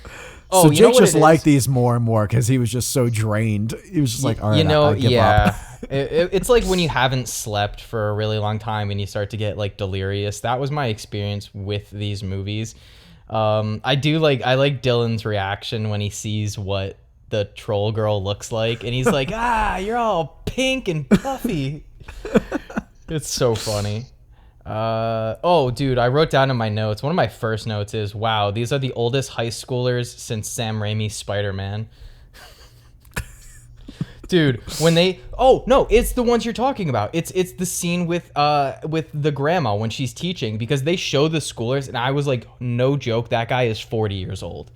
So Jake just liked these more and more because he was just so drained. He was just like, all right, I give up. It's like when you haven't slept for a really long time and you start to get like delirious. That was my experience with these movies. I like Dylan's reaction when he sees what the troll girl looks like, and he's like, you're all pink and puffy. It's so funny. Dude, I wrote down in my notes, one of my first notes is, wow, these are the oldest high schoolers since Sam Raimi's Spider-Man. Dude, when it's the ones you're talking about. It's the scene with the grandma when she's teaching, because they show the schoolers, and I was like, no joke, that guy is 40 years old.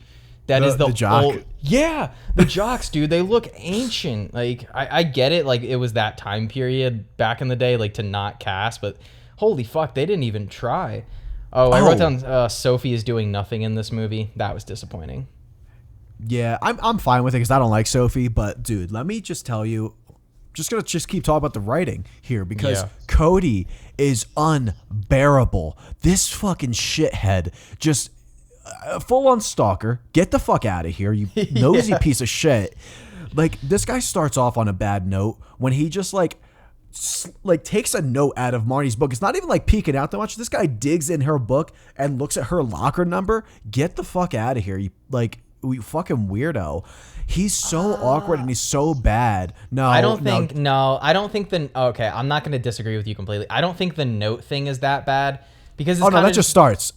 That is the jock. Yeah, the jocks, dude. They look ancient. Like, I get it. Like, it was that time period back in the day, like, to not cast, but holy fuck, they didn't even try. I wrote down Sophie is doing nothing in this movie. That was disappointing. Yeah, I'm fine with it because I don't like Sophie, but dude, let me just tell you, just gonna keep talking about the writing here, because Cody is unbearable. This fucking shithead just full on stalker. Get the fuck out of here, you nosy piece of shit. Like, this guy starts off on a bad note when he just like takes a note out of Marnie's book. It's not even like peeking out that much. This guy digs in her book and looks at her locker number. Get the fuck out of here, you fucking weirdo. He's so awkward and he's so bad. I don't think okay, I'm not going to disagree with you completely. I don't think the note thing is that bad because it's that just starts.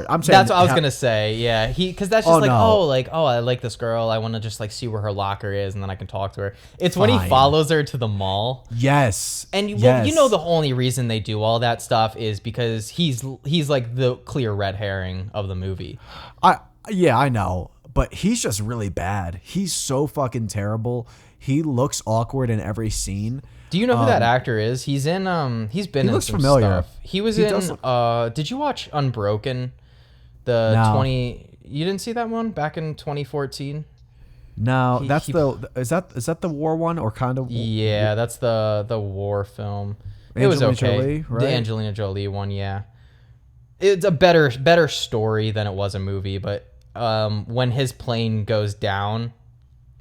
I'm saying that's what I was going to say. Yeah. Cuz that's just I like this girl. I want to just like see where her locker is and then I can talk to her. It's when he follows her to the mall. Yes. And you know the only reason they do all that stuff is because he's like the clear red herring of the movie. I know. But he's just really bad. He's so fucking terrible. He looks awkward in every scene. Do you know who that actor is? He's in he's been in some familiar. stuff. He was in did you watch Unbroken? You didn't see that one back in 2014? No, is that the war one or kind of? Yeah, that's the war film. It was okay. Jolie, right? The Angelina Jolie one, yeah. It's a better story than it was a movie, but when his plane goes down,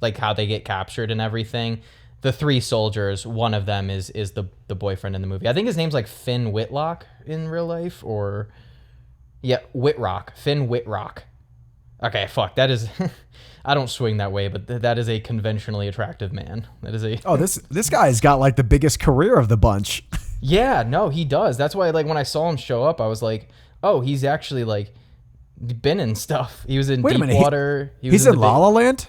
like how they get captured and everything, the three soldiers, one of them is the boyfriend in the movie. I think his name's like Finn Whitlock in real life, or Whitrock. Finn Whitrock. Okay, fuck, that is I don't swing that way, but that is a conventionally attractive man. That is a this guy's got like the biggest career of the bunch. Yeah, no, he does. That's why like when I saw him show up, I was like, oh, he's actually like been in stuff. He was in Deepwater. He's in La La Land?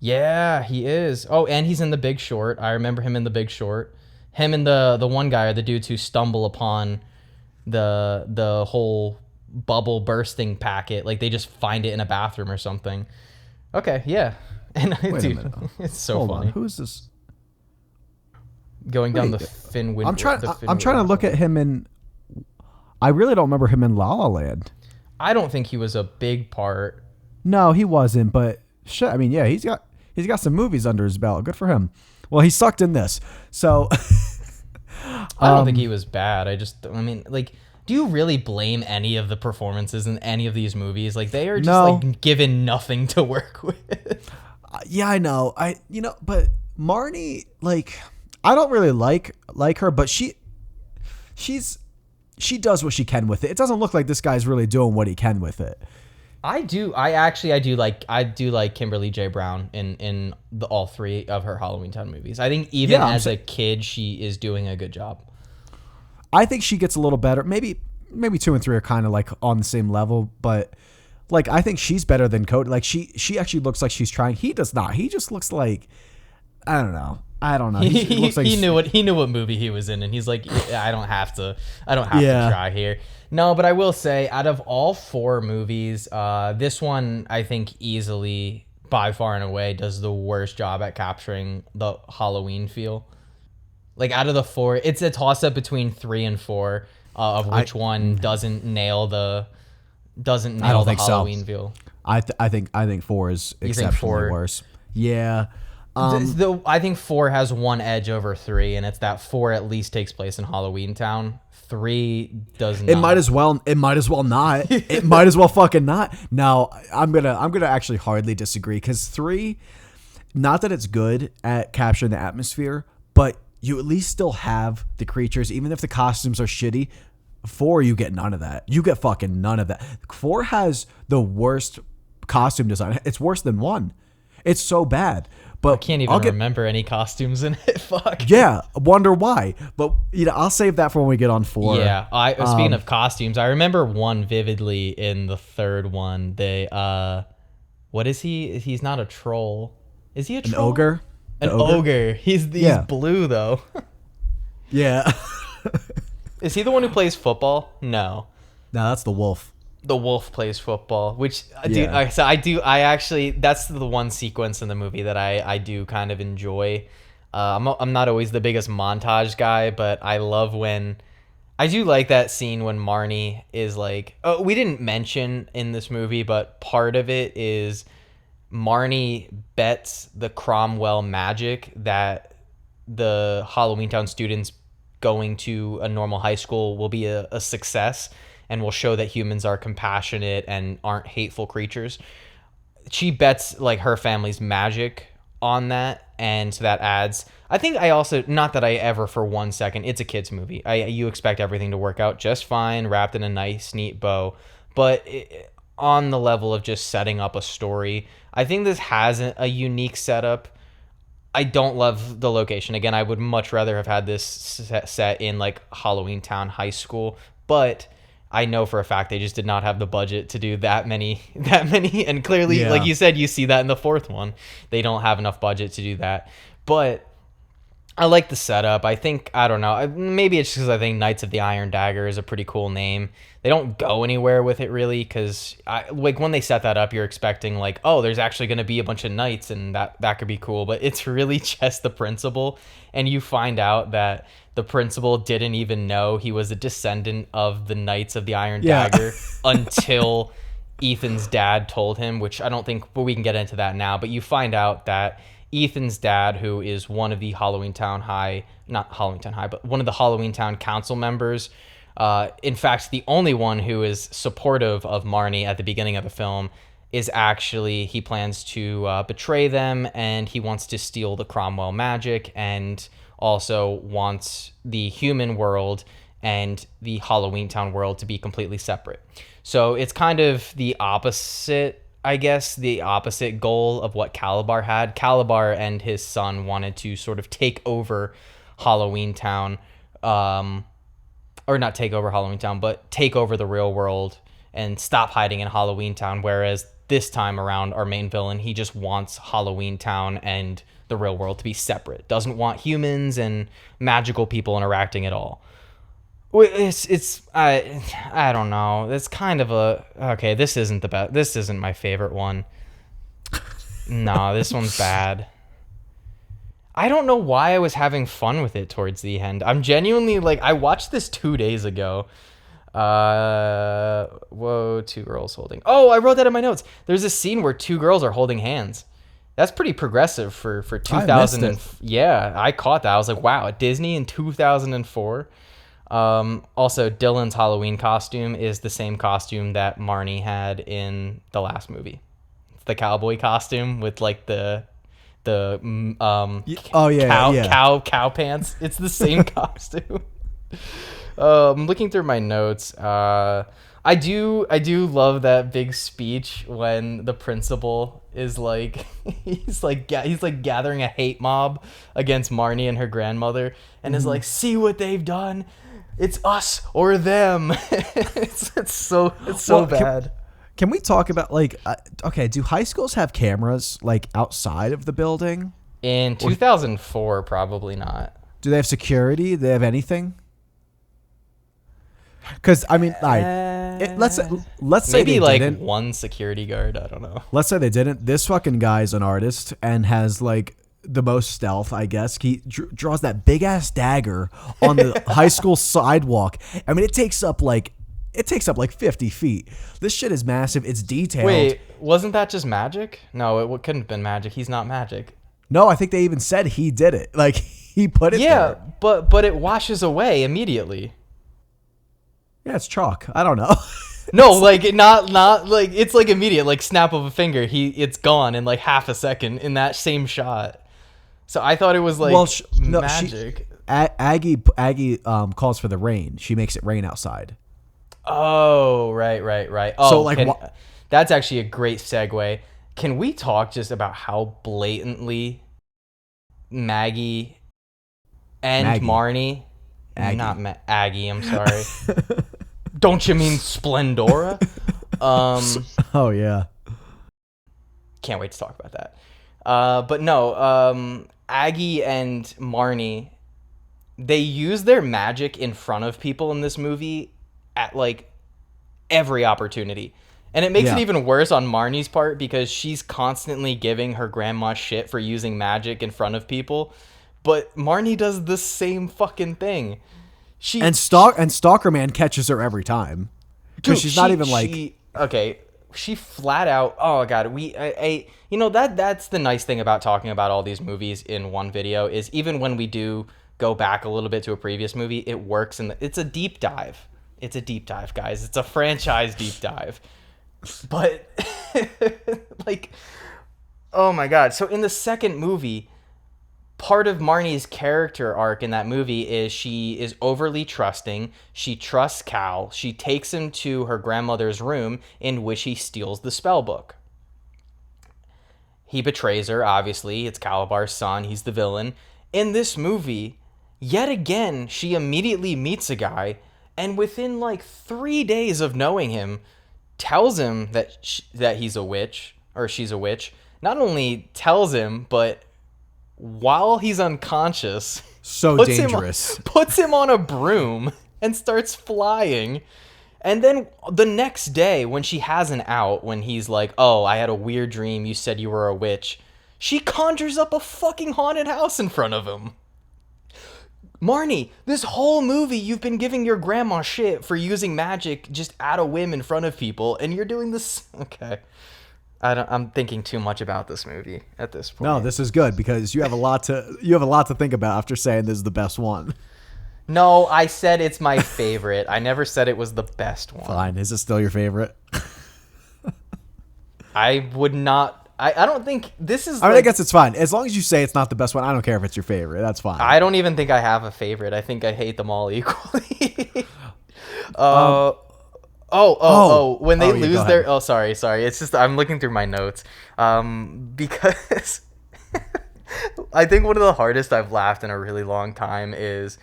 Yeah, he is. Oh, and he's in The Big Short. I remember him in The Big Short. Him and the one guy are the dudes who stumble upon the whole bubble bursting packet. Like they just find it in a bathroom or something. Okay, yeah. And dude, it's so funny. Who is this? Going down the Finn Whitlock. I'm trying to look at him in. I really don't remember him in La La Land. I don't think he was a big part. No, he wasn't. But shit, I mean, yeah, he's got some movies under his belt. Good for him. Well, he sucked in this. So I don't think he was bad. I mean, like, do you really blame any of the performances in any of these movies? Like, they are just like given nothing to work with. Yeah, I know. But Marnie, like, I don't really like her, but she does what she can with it. It doesn't look like this guy's really doing what he can with it. I do like Kimberly J. Brown in all three of her Halloweentown movies. I think even as a kid, she is doing a good job. I think she gets a little better. Maybe 2 and 3 are kind of like on the same level, but like I think she's better than Cody. Like she actually looks like she's trying. He does not. He just looks like I don't know. He looks like he knew what movie he was in, and he's like, I don't have to try here. No, but I will say, out of all 4 movies, this one I think easily, by far and away, does the worst job at capturing the Halloween feel. Like out of the 4, it's a toss up between 3 and 4 of which one doesn't nail the Halloween feel. I think 4 is exceptionally worse. Yeah. I think 4 has one edge over 3, and it's that 4 at least takes place in Halloweentown. 3 does not. It might as well not. It might as well fucking not. Now, I'm gonna actually hardly disagree, because 3, not that it's good at capturing the atmosphere, but you at least still have the creatures, even if the costumes are shitty. 4, you get none of that. You get fucking none of that. 4 has the worst costume design. It's worse than 1. It's so bad. But I can't even remember any costumes in it. Fuck. Yeah, wonder why. But I'll save that for when we get on 4. Yeah. Speaking of costumes, I remember one vividly in the 3rd one. They what is he? He's not a troll. Is he a troll? An ogre? An ogre. He's blue though. Yeah. Is he the one who plays football? No. No, that's the wolf. The wolf plays football, which I actually, that's the one sequence in the movie that I do kind of enjoy. I'm not always the biggest montage guy, but I love when I do like that scene when Marnie is like, oh, we didn't mention in this movie, but part of it is Marnie bets the Cromwell magic that the Halloweentown students going to a normal high school will be a success and will show that humans are compassionate and aren't hateful creatures. She bets like her family's magic on that, and so that adds. I think I also, not that I ever for 1 second, it's a kids movie. You expect everything to work out just fine, wrapped in a nice, neat bow, but on the level of just setting up a story, I think this has a unique setup. I don't love the location. Again, I would much rather have had this set in like Halloweentown High School, but I know for a fact they just did not have the budget to do that many, and clearly, like you said, you see that in the fourth one. They don't have enough budget to do that, but I like the setup. I think, I don't know, maybe it's just because I think Knights of the Iron Dagger is a pretty cool name. They don't go anywhere with it really, because like when they set that up, you're expecting like, oh, there's actually going to be a bunch of knights, and that could be cool, but it's really just the principal, and you find out that the principal didn't even know he was a descendant of the Knights of the Iron Dagger until Ethan's dad told him, which I don't think, but we can get into that now, but you find out that Ethan's dad, who is one of the Halloweentown High, not Halloweentown High, but one of the Halloweentown council members, in fact, the only one who is supportive of Marnie at the beginning of the film, is actually, he plans to betray them, and he wants to steal the Cromwell magic, and also wants the human world and the Halloweentown world to be completely separate. So it's kind of the opposite, I guess, the opposite goal of what Calabar had. Calabar and his son wanted to sort of take over Halloweentown, or not take over Halloweentown, but take over the real world and stop hiding in Halloweentown, whereas this time around, our main villain, he just wants Halloweentown and the real world to be separate. Doesn't want humans and magical people interacting at all. I don't know. It's kind of okay, this isn't the best. This isn't my favorite one. No, this one's bad. I don't know why I was having fun with it towards the end. I'm genuinely like, I watched this 2 days ago. Whoa, two girls holding. Oh, I wrote that in my notes. There's a scene where two girls are holding hands. That's pretty progressive for 2000. Yeah, I caught that. I was like, wow, Disney in 2004. Also, Dylan's Halloween costume is the same costume that Marnie had in the last movie. It's the cowboy costume with like the cow pants. It's the same costume. Looking through my notes, I do love that big speech when the principal is like he's like gathering a hate mob against Marnie and her grandmother, and is like, see what they've done, it's us or them. it's so bad. Can we talk about like okay, do high schools have cameras like outside of the building? In 2004, probably not. Do they have security? Do they have anything? Because I mean, let's say maybe they like didn't. one security guard. I don't know. Let's say they didn't. This fucking guy's an artist and has like the most stealth, I guess. He draws that big ass dagger on the high school sidewalk. I mean, it takes up like 50 feet. This shit is massive. It's detailed. Wait, wasn't that just magic? No, it couldn't have been magic. He's not magic. No, I think they even said he did it. Like he put it there. Yeah, but it washes away immediately. Yeah, it's chalk. I don't know. No, like not like it's like immediate, like snap of a finger. It's gone in like half a second in that same shot. So I thought it was like magic. Aggie calls for the rain. She makes it rain outside. Oh, right. Oh, so like that's actually a great segue. Can we talk just about how blatantly Maggie and Marnie, not Aggie, I'm sorry. Don't you mean Splendora? Oh yeah. Can't wait to talk about that. But no, Aggie and Marnie, they use their magic in front of people in this movie at like every opportunity. And it makes it even worse on Marnie's part because she's constantly giving her grandma shit for using magic in front of people. But Marnie does the same fucking thing. Stalker Man catches her every time. Because she's not even like... She flat out... Oh, God. That's the nice thing about talking about all these movies in one video is even when we do go back a little bit to a previous movie, it works. It's a deep dive. It's a deep dive, guys. It's a franchise deep dive. But, like, oh my God. So in the second movie, part of Marnie's character arc in that movie is she is overly trusting. She trusts Cal. She takes him to her grandmother's room, in which he steals the spell book. He betrays her, obviously. It's Calabar's son. He's the villain. In this movie, yet again, she immediately meets a guy, and within like 3 days of knowing him, tells him that he's a witch, or she's a witch. Not only tells him, but while he's unconscious, So dangerous. Puts him on a broom and starts flying. And then the next day, when she has an out, when he's like, oh, I had a weird dream, you said you were a witch, she conjures up a fucking haunted house in front of him. Marnie, this whole movie you've been giving your grandma shit for using magic just at a whim in front of people, and you're doing this. Okay. I'm thinking too much about this movie at this point. No, this is good because you have a lot to think about after saying this is the best one. No, I said it's my favorite. I never said it was the best one. Fine. Is it still your favorite? I would not. I don't think this is. I mean, I guess it's fine. As long as you say it's not the best one, I don't care if it's your favorite. That's fine. I don't even think I have a favorite. I think I hate them all equally. When they lose their... Oh, sorry. It's just I'm looking through my notes. Because I think one of the hardest I've laughed in a really long time is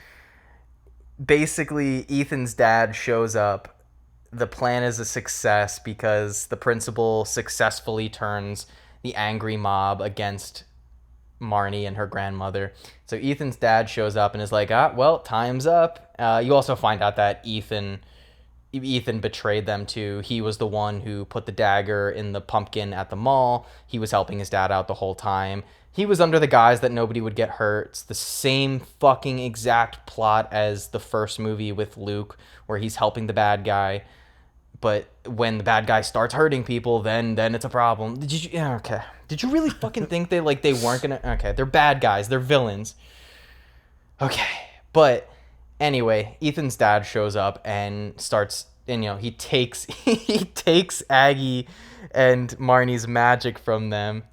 basically Ethan's dad shows up. The plan is a success because the principal successfully turns the angry mob against Marnie and her grandmother. So Ethan's dad shows up and is like, well, time's up. You also find out that Ethan betrayed them too. He was the one who put the dagger in the pumpkin at the mall. He was helping his dad out the whole time. He was under the guise that nobody would get hurt. It's the same fucking exact plot as the first movie with Luke, where he's helping the bad guy. But when the bad guy starts hurting people, then it's a problem. Okay. Did you really fucking think they weren't gonna? Okay, they're bad guys. They're villains. Okay, but anyway, Ethan's dad shows up and starts, and he takes Aggie and Marnie's magic from them,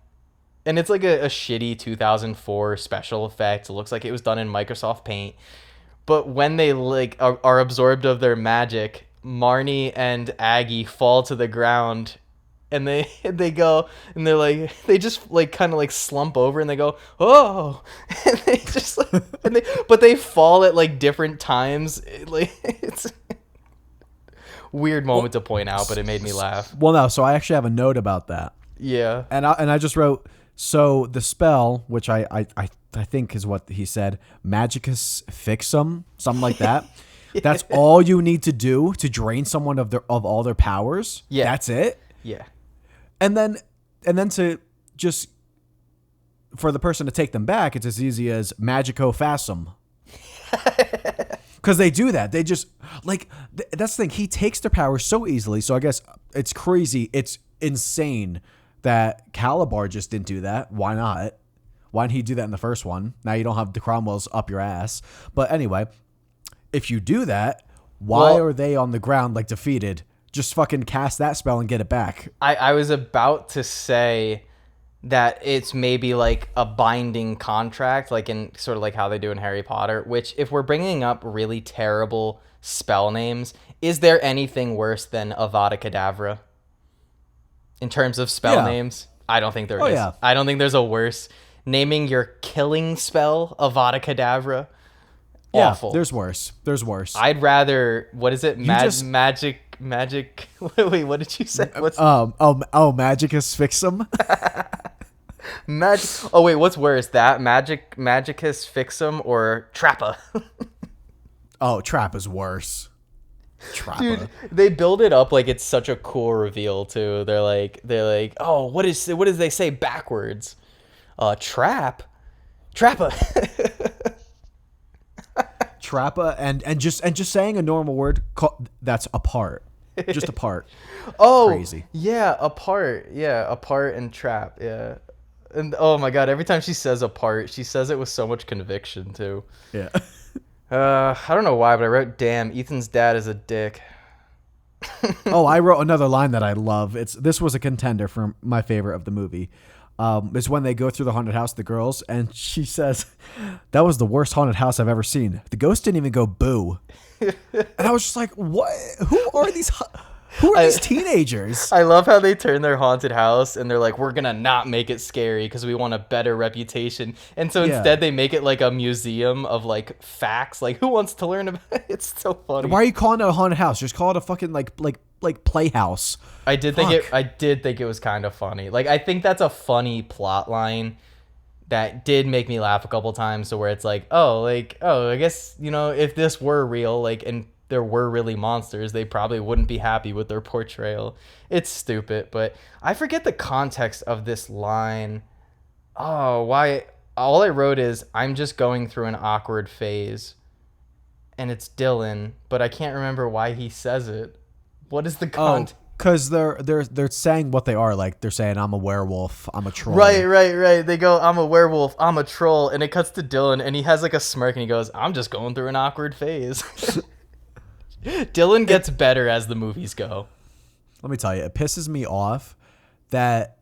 and it's like a shitty 2004 special effect. It looks like it was done in Microsoft Paint, but when they are absorbed of their magic, Marnie and Aggie fall to the ground, and they go, and they're like, they just kind of slump over, and they go, oh, and they just but they fall at different times. It's a weird moment to point out, but it made me laugh. Well, no, so I actually have a note about that. Yeah, and I just wrote, so the spell, which I think is what he said, Magicus Fixum, something like that. Yeah. That's all you need to do to drain someone of all their powers. Yeah, that's it. Yeah. And then to just for the person to take them back, it's as easy as Magico Facum. Because they do that. They just that's the thing. He takes their powers so easily. So I guess it's crazy. It's insane that Calabar just didn't do that. Why not? Why didn't he do that in the first one? Now you don't have the Cromwells up your ass. But anyway, if you do that, why are they on the ground defeated? Just fucking cast that spell and get it back. I was about to say that it's maybe a binding contract, in sort of how they do in Harry Potter, which if we're bringing up really terrible spell names, is there anything worse than Avada Kedavra? In terms of spell names? I don't think there is. Yeah. I don't think there's a worse. Naming your killing spell Avada Kedavra? Awful. Yeah, there's worse. I'd rather, what is it? Magic. Wait, what did you say? Magicus Fixum. Oh wait, what's worse? That Magicus Fixum or Trappa? Oh, Trappa's worse. Trappa. Dude, they build it up like it's such a cool reveal too. They're like, oh, what does they say backwards? Trappa. Trappa and just saying a normal word that's apart. Just apart. Oh, crazy. Yeah, apart. Yeah, apart and trap. Yeah. And oh my god, every time she says a part, she says it with so much conviction too. Yeah. I don't know why, but I wrote, "Damn, Ethan's dad is a dick." Oh, I wrote another line that I love. This was a contender for my favorite of the movie. Is when they go through the haunted house, the girls, and she says, "That was the worst haunted house I've ever seen. The ghost didn't even go boo." And I was just like, "What? Who are these? Who are these teenagers?" I love how they turn their haunted house and they're like, "We're gonna not make it scary because we want a better reputation." And so Yeah. instead, they make it like a museum of like facts. Like, who wants to learn about it? It's so funny. Why are you calling it a haunted house? Just call it a fucking like playhouse. I did think it was kind of funny. Like, I think that's a funny plot line that did make me laugh a couple times. So where it's like, I guess, if this were real, like, and there were really monsters, they probably wouldn't be happy with their portrayal. It's stupid, but I forget the context of this line. Oh, why? All I wrote is, "I'm just going through an awkward phase," and it's Dylan, but I can't remember why he says it. What is the context? Because they're saying what they are. Like, they're saying, "I'm a werewolf. I'm a troll." Right. They go, "I'm a werewolf. I'm a troll," and it cuts to Dylan, and he has like a smirk, and he goes, "I'm just going through an awkward phase." Dylan gets better as the movies go. Let me tell you, it pisses me off that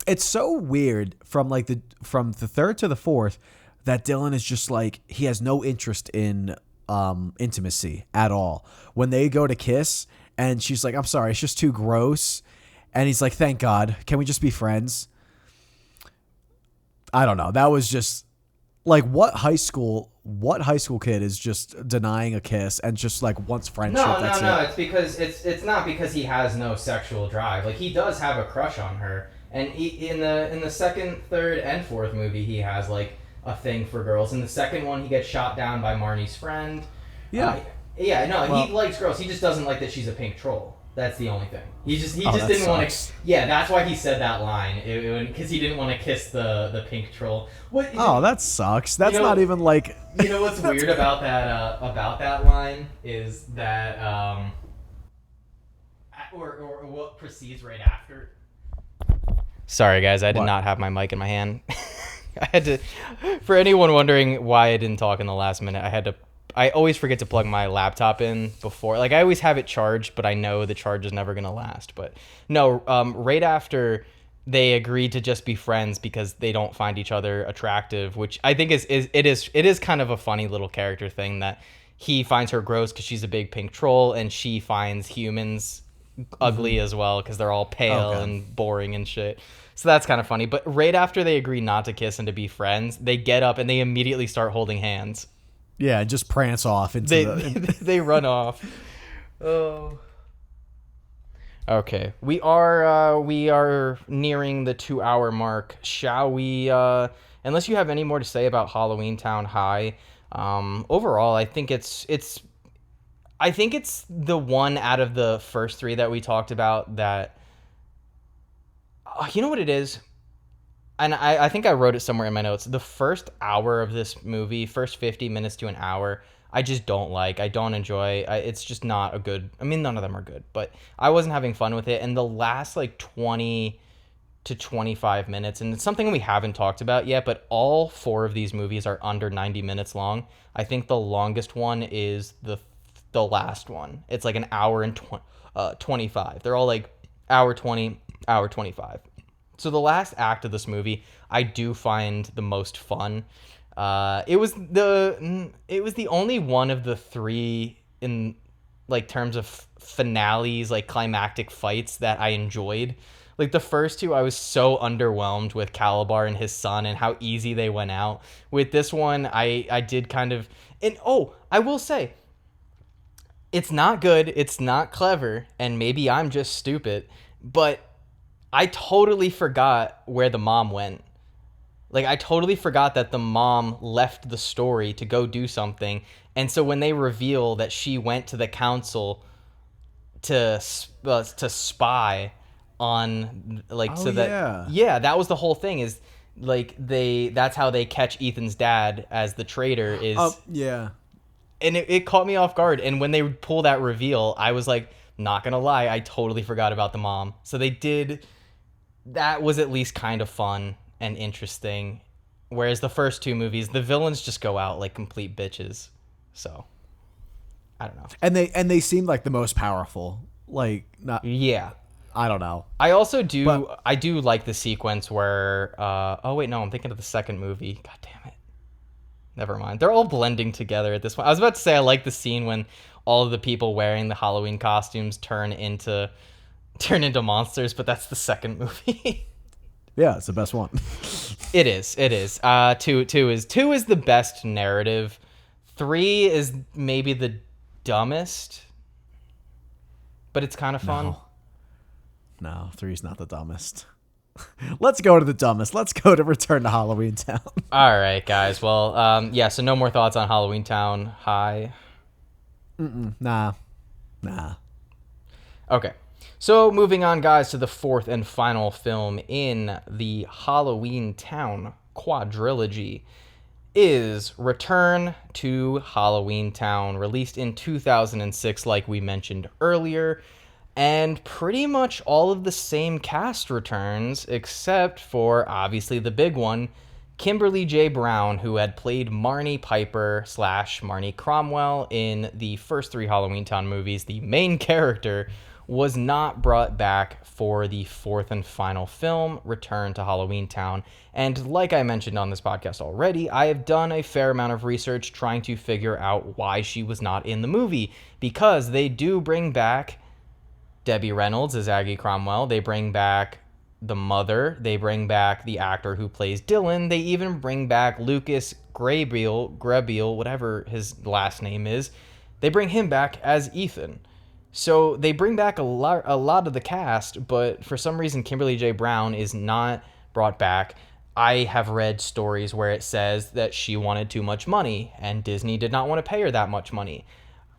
it's so weird from the third to the fourth that Dylan is just like, he has no interest in intimacy at all. When they go to kiss and she's like, "I'm sorry, it's just too gross," and he's like, "Thank God, can we just be friends?" I don't know. That was just like, what high school kid is just denying a kiss and just like wants friendship? No. It's because it's not because he has no sexual drive. Like, he does have a crush on her, and in the second, third, and fourth movie, he has like a thing for girls. In the second one, he gets shot down by Marnie's friend. Yeah. He likes girls. He just doesn't like that she's a pink troll. That's the only thing. He just didn't want to. Yeah, that's why he said that line, because he didn't want to kiss the pink troll. That sucks. That's not even like. You know what's weird about that line is that or what proceeds right after. Sorry guys, I did not have my mic in my hand. I had to. For anyone wondering why I didn't talk in the last minute, I always forget to plug my laptop in before. Like, I always have it charged, but I know the charge is never going to last. But no, right after they agreed to just be friends because they don't find each other attractive, which I think is kind of a funny little character thing, that he finds her gross because she's a big pink troll, and she finds humans ugly as well because they're all pale and boring and shit. So that's kind of funny. But right after they agree not to kiss and to be friends, they get up and they immediately start holding hands. Yeah, just prance off into they run off. Oh. Okay, we are nearing the 2-hour mark. Shall we? Unless you have any more to say about Halloweentown High, overall, I think it's the one out of the first three that we talked about that. You know what it is? And I think I wrote it somewhere in my notes. The first hour of this movie, first 50 minutes to an hour, I just don't like. I don't enjoy. It's just not a good. I mean, none of them are good, but I wasn't having fun with it. And the last like 20 to 25 minutes, and it's something we haven't talked about yet, but all 4 of these movies are under 90 minutes long. I think the longest one is the last one. It's like an hour and 25. They're all like hour 20, hour 25. So the last act of this movie, I do find the most fun. It was the only one of the 3 in like terms of finales, like climactic fights, that I enjoyed. Like, the first 2, I was so underwhelmed with Calabar and his son and how easy they went out. With this one, I did kind of, and I will say, it's not good, it's not clever, and maybe I'm just stupid, but I totally forgot where the mom went. Like, I totally forgot that the mom left the story to go do something. And so when they reveal that she went to the council to spy on, like, that was the whole thing, is like that's how they catch Ethan's dad as the traitor is. And it caught me off guard. And when they pull that reveal, I was like, not gonna lie, I totally forgot about the mom. So they did. That was at least kind of fun. and interesting. Whereas the first two movies, the villains just go out like complete bitches. So, I don't know. And they seem like the most powerful. Like, not. Yeah. I don't know. I also do. I do like the sequence where. Oh wait, no, I'm thinking of the second movie. God damn it. Never mind. They're all blending together at this point. I was about to say I like the scene when all of the people wearing the Halloween costumes turn into monsters, but that's the second movie. Yeah, it's the best one. It is. Two is the best narrative. 3 is maybe the dumbest, but it's kind of fun. No, 3's not the dumbest. Let's go to the dumbest. Let's go to Return to Halloweentown. All right, guys. Well, yeah. So no more thoughts on Halloweentown High. Nah. Okay. So moving on, guys, to the fourth and final film in the Halloweentown quadrilogy is Return to Halloweentown, released in 2006, like we mentioned earlier. And pretty much all of the same cast returns, except for, obviously, the big one, Kimberly J. Brown, who had played Marnie Piper / Marnie Cromwell in the first 3 Halloweentown movies. The main character was not brought back for the fourth and final film, Return to Halloweentown. And like I mentioned on this podcast already, I have done a fair amount of research trying to figure out why she was not in the movie, because they do bring back Debbie Reynolds as Aggie Cromwell. They bring back the mother. They bring back the actor who plays Dylan. They even bring back Lucas Grabeel, whatever his last name is. They bring him back as Ethan. So they bring back a lot of the cast, but for some reason Kimberly J. Brown is not brought back. I have read stories where it says that she wanted too much money and Disney did not want to pay her that much money,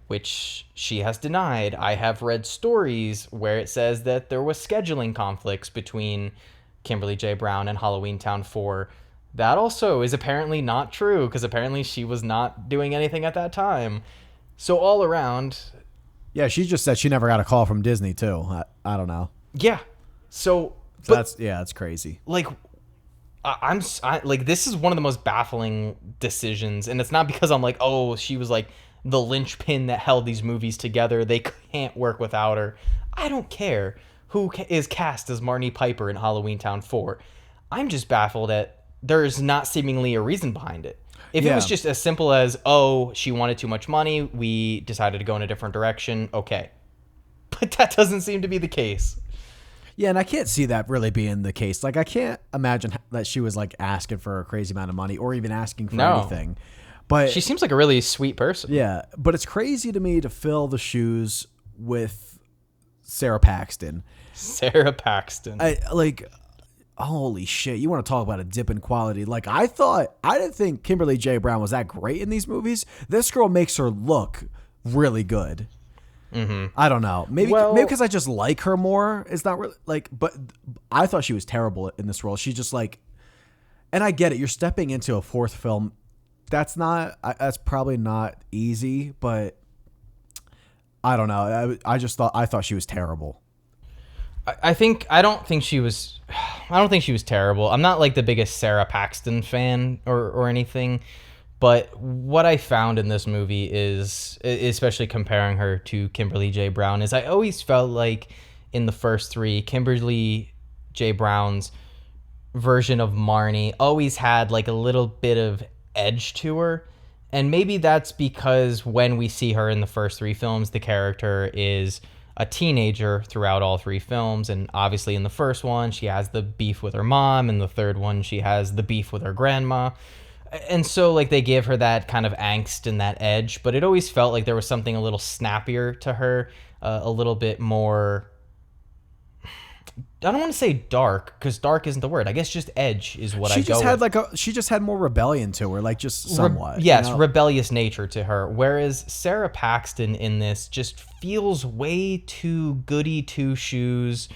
which she has denied. I have read stories where it says that there was scheduling conflicts between Kimberly J. Brown and Halloweentown 4. That also is apparently not true, because apparently she was not doing anything at that time. So all around... Yeah, she just said she never got a call from Disney, too. I don't know. Yeah. So that's crazy. Like, this is one of the most baffling decisions, and it's not because I'm like, oh, she was like the linchpin that held these movies together. They can't work without her. I don't care who is cast as Marnie Piper in Halloweentown 4. I'm just baffled that there's not seemingly a reason behind it. If it was just as simple as, oh, she wanted too much money, we decided to go in a different direction, okay. But that doesn't seem to be the case. Yeah, and I can't see that really being the case. Like, I can't imagine that she was, like, asking for a crazy amount of money or even asking for anything. But she seems like a really sweet person. Yeah, but it's crazy to me to fill the shoes with Sarah Paxton. Holy shit, you want to talk about a dip in quality. Like, I didn't think Kimberly J. Brown was that great in these movies. This girl makes her look really good. Mm-hmm. I don't know. Maybe because I just like her more. It's not really, like, but I thought she was terrible in this role. She just, like, and I get it. You're stepping into a fourth film. That's probably not easy, but I don't know. I thought she was terrible. I don't think she was terrible. I'm not like the biggest Sarah Paxton fan or anything, but what I found in this movie is, especially comparing her to Kimberly J. Brown, is I always felt like in the first 3, Kimberly J. Brown's version of Marnie always had like a little bit of edge to her. And maybe that's because when we see her in the first 3 films, the character is a teenager throughout all 3 films, and obviously in the first one she has the beef with her mom, and the third one she has the beef with her grandma, and so like they give her that kind of angst and that edge, but it always felt like there was something a little snappier to her, a little bit more, I don't want to say dark, because dark isn't the word. I guess just edge is what I go with. She just had more rebellion to her, like just somewhat. Yes, you know? Rebellious nature to her. Whereas Sarah Paxton in this just feels way too goody two shoes,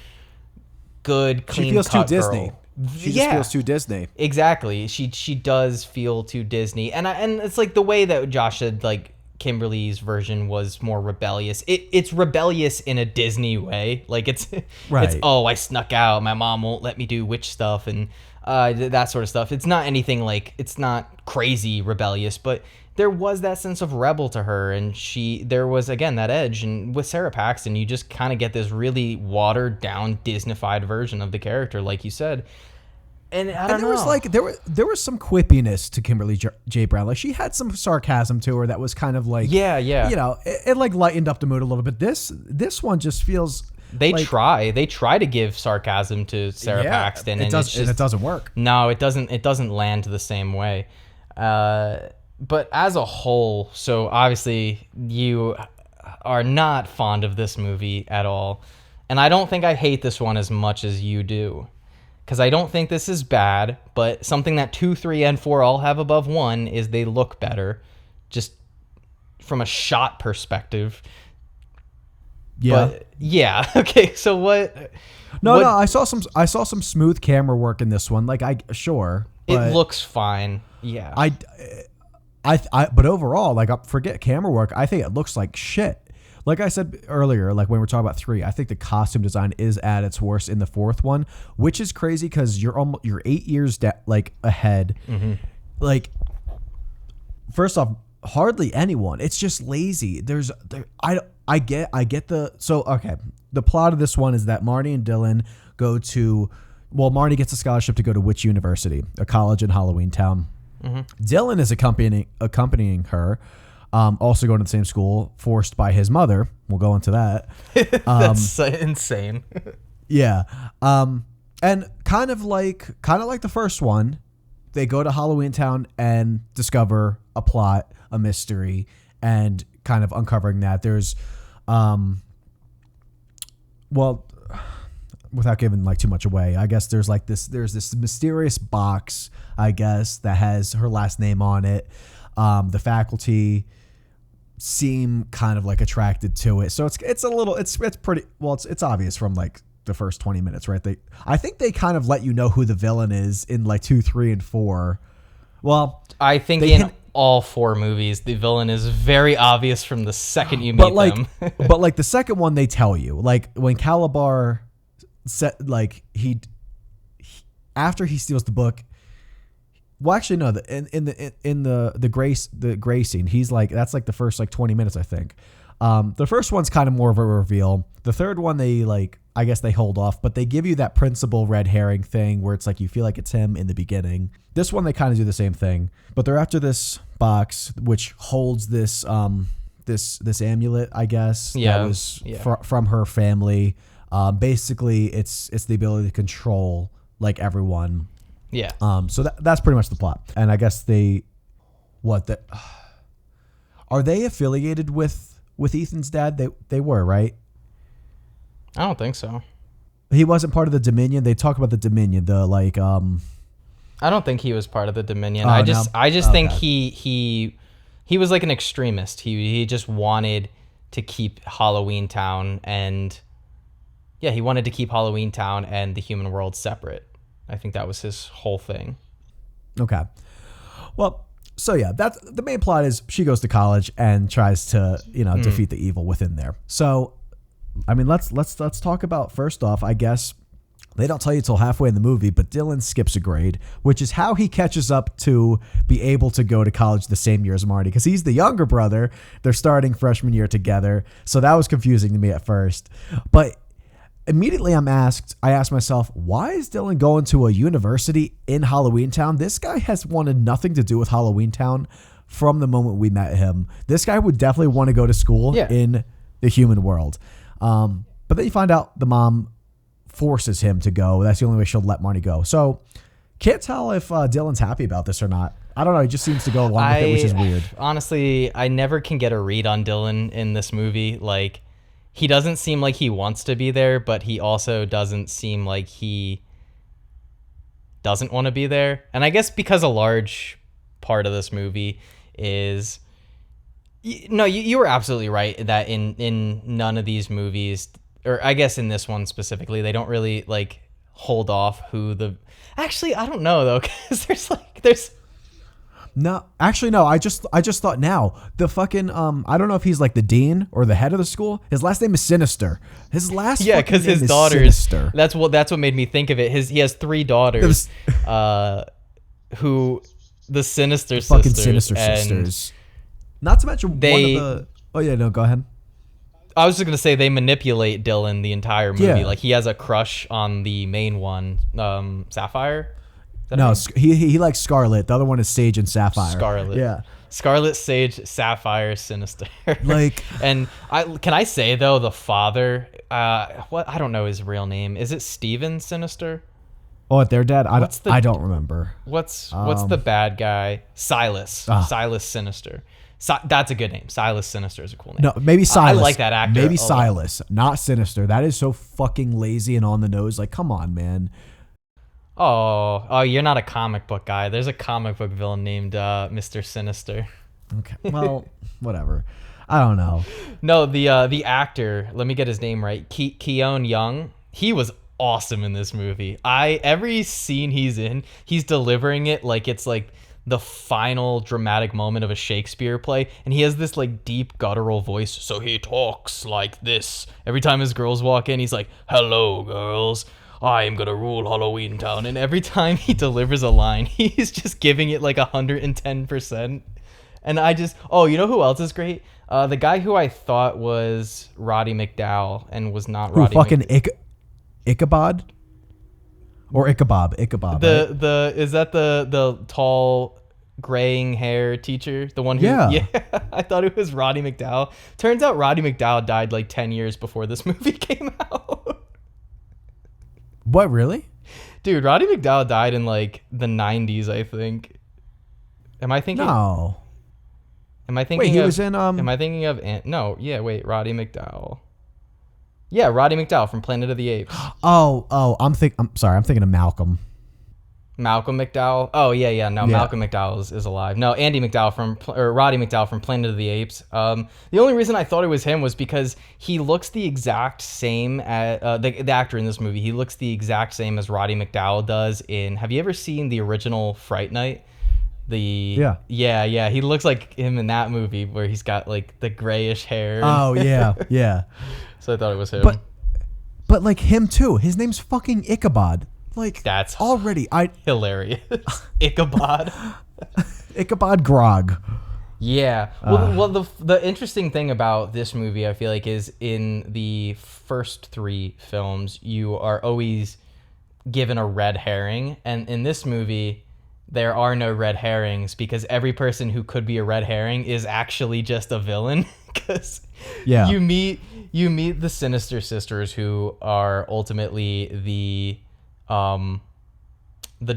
good, clean. She feels cut too girl. Disney. She just feels too Disney. Exactly. She does feel too Disney, and it's like the way that Josh said, like, Kimberly's version was more rebellious. It's rebellious in a Disney way. Like it's right. It's, oh, I snuck out. My mom won't let me do witch stuff, and that sort of stuff. It's not anything like, it's not crazy rebellious, but there was that sense of rebel to her, and there was, again, that edge. And with Sarah Paxton, you just kind of get this really watered down, Disneyfied version of the character, like you said. And I don't know. Was like there was some quippiness to Kimberly J. Brown. Like, she had some sarcasm to her that was kind of like, yeah. You know, it like lightened up the mood a little bit. This one just feels. They try to give sarcasm to Sarah Paxton, and it doesn't work. No, it doesn't. It doesn't land the same way. But as a whole, so obviously you are not fond of this movie at all, and I don't think I hate this one as much as you do, because I don't think this is bad. But something that 2, 3, and 4 all have above 1 is they look better, just from a shot perspective. Yeah. But, yeah. Okay. So what? No. I saw some smooth camera work in this one. Like, it looks fine. Yeah. But overall, like, forget camera work. I think it looks like shit. Like I said earlier, like when we were talking about 3, I think the costume design is at its worst in the 4th one, which is crazy because you're 8 years ahead. Mm-hmm. Like, first off, hardly anyone. It's just lazy. I get the plot of this one is that Marty and Dylan Marty gets a scholarship to go to which university? A college in Halloweentown. Mm-hmm. Dylan is accompanying her, also going to the same school, forced by his mother. We'll go into that. That's insane. Yeah. And kind of like the first one, they go to Halloweentown and discover a plot, a mystery, and kind of uncovering that. There's, without giving like too much away, I guess there's this mysterious box, I guess, that has her last name on it. The faculty seem kind of like attracted to it, so it's pretty well. It's obvious from like the first 20 minutes, right? I think they kind of let you know who the villain is in like 2, 3, and 4. Well, I think in all 4 movies, the villain is very obvious from the second you meet them. But like the second one, they tell you, like when Calabar said, like he after he steals the book. Well, actually, no. In the gray scene, he's like, that's like the first like 20 minutes, I think. The first one's kind of more of a reveal. The third one, I guess they hold off, but they give you that principal red herring thing where it's like you feel like it's him in the beginning. This one, they kind of do the same thing, but they're after this box which holds this this amulet, I guess. Yeah, that was from her family. Basically, it's the ability to control like everyone. Yeah. So that's pretty much the plot. And I guess are they affiliated with Ethan's dad? They were, right? I don't think so. He wasn't part of the Dominion. They talk about the Dominion, I don't think he was part of the Dominion. Oh, I just think okay. he was like an extremist. He just wanted to keep Halloweentown and he wanted to keep Halloweentown and the human world separate. I think that was his whole thing. Okay. Well, so yeah, that's the main plot is she goes to college and tries to, defeat the evil within there. So, I mean, let's talk about, first off, I guess they don't tell you till halfway in the movie, but Dylan skips a grade, which is how he catches up to be able to go to college the same year as Marty, because he's the younger brother. They're starting freshman year together. So that was confusing to me at first. But immediately I asked myself, why is Dylan going to a university in Halloweentown? This guy has wanted nothing to do with Halloweentown from the moment we met him. This guy would definitely want to go to school in the human world. But then you find out the mom forces him to go. That's the only way she'll let Marty go. So can't tell if Dylan's happy about this or not. I don't know. He just seems to go along with it, which is weird. Honestly, I never can get a read on Dylan in this movie. Like, he doesn't seem like he wants to be there, but he also doesn't seem like he doesn't want to be there. And I guess because a large part of this movie is... No, you were absolutely right that in none of these movies, or I guess in this one specifically, they don't really like hold off who the... Actually, I don't know though, because there's... No, actually, no. I just thought now the fucking I don't know if he's like the dean or the head of the school. His last name is Sinister. His last Yeah, because because his daughters. That's what made me think of it. He has 3 daughters, who the Sinister sisters. Fucking Sinister sisters. Not to mention one of the. Oh yeah, no, go ahead. I was just gonna say they manipulate Dylan the entire movie. Yeah. Like he has a crush on the main one, Sapphire. No, he likes Scarlet. The other one is Sage and Sapphire. Scarlet. Yeah. Scarlet, Sage, Sapphire, Sinister. Like, can I say though the father? What I don't know his real name. Is it Steven Sinister? Oh, their dad. I don't remember. What's the bad guy? Silas. Silas Sinister. That's a good name. Silas Sinister is a cool name. No, maybe Silas. I like that actor. Maybe Silas, not Sinister. That is so fucking lazy and on the nose. Like, come on, man. Oh, you're not a comic book guy. There's a comic book villain named Mr. Sinister. Okay, well, whatever. I don't know. No, the actor. Let me get his name right. Keone Young. He was awesome in this movie. Every scene he's in, he's delivering it like it's like the final dramatic moment of a Shakespeare play, and he has this like deep guttural voice. So he talks like this every time his girls walk in. He's like, "Hello, girls. I am gonna rule Halloweentown," and every time he delivers a line, he's just giving it like 110%. And you know who else is great? The guy who I thought was Roddy McDowall and was not Roddy. Fucking Ichabod or Ichabod? Ichabod. Is that the tall graying hair teacher? The one who yeah. I thought it was Roddy McDowall. Turns out Roddy McDowall died like 10 years before this movie came out. What, really? Dude, Roddy McDowall died in like the 90s, I think. Am I thinking? No. Am I thinking? Wait, he was in Am I thinking of? No, yeah. Wait, Roddy McDowall. Yeah, Roddy McDowall from Planet of the Apes. Oh, I'm sorry. I'm thinking of Malcolm. Malcolm McDowell. Oh yeah. No, yeah. Malcolm McDowell is alive. No, Roddy McDowall from Planet of the Apes. The only reason I thought it was him was because he looks the exact same as the actor in this movie. He looks the exact same as Roddy McDowall does in. Have you ever seen the original Fright Night? Yeah. He looks like him in that movie where he's got like the grayish hair. Oh yeah. So I thought it was him. But like him too. His name's fucking Ichabod. Like, that's already hilarious. Ichabod. Ichabod Grog. Yeah. Well, the interesting thing about this movie, I feel like, is in the first 3 films, you are always given a red herring, and in this movie, there are no red herrings because every person who could be a red herring is actually just a villain. Because you meet the Sinister Sisters, who are ultimately the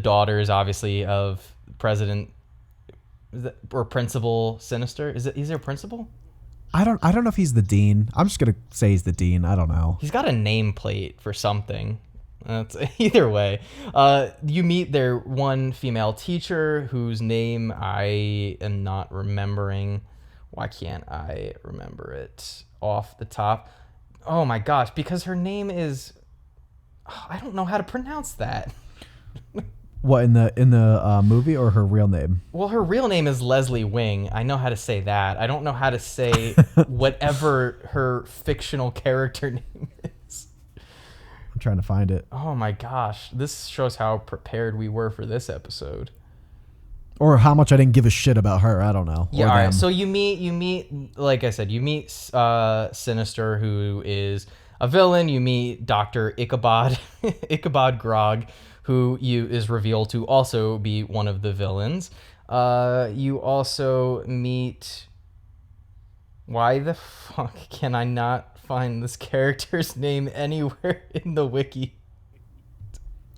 daughters, obviously, of President or Principal Sinister. Is there a principal? I don't know if he's the dean. I'm just gonna say he's the dean. I don't know. He's got a nameplate for something. Either way, you meet their one female teacher whose name I am not remembering. Why can't I remember it off the top? Oh my gosh, because her name is... I don't know how to pronounce that. What, in the movie, or her real name? Well, her real name is Leslie Wing. I know how to say that. I don't know how to say whatever her fictional character name is. I'm trying to find it. Oh my gosh. This shows how prepared we were for this episode. Or how much I didn't give a shit about her. I don't know. Yeah, all right. So you meet, like I said, you meet Sinister, who is a villain. You meet Dr. Ichabod Grog, who is revealed to also be one of the villains. You also meet... Why the fuck can I not find this character's name anywhere in the wiki?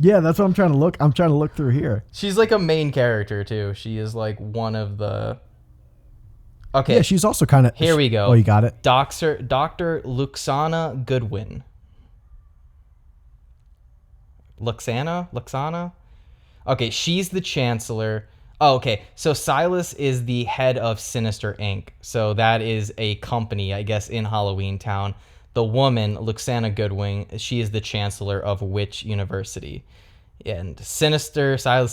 Yeah, that's what I'm trying to look. I'm trying to look through here. She's like a main character too. She is like one of the... Okay. Yeah, she's also kind of... Here we go. Oh, you got it? Dr. Luxana Goodwin. Luxana? Okay, she's the chancellor. Oh, okay. So Silas is the head of Sinister Inc. So that is a company, I guess, in Halloweentown. The woman, Luxana Goodwin, she is the chancellor of which university? and Silas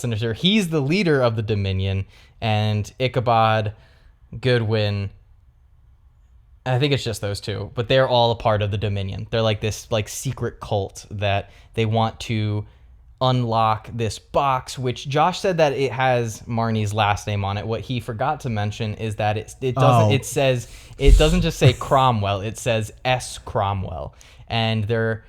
Sinister, he's the leader of the Dominion, and Ichabod, Goodwin, I think it's just those two, but they're all a part of the Dominion. They're like this like secret cult that they want to unlock this box, which Josh said that it has Marnie's last name on it. What he forgot to mention is that it doesn't just say Cromwell, it says S. Cromwell. And they're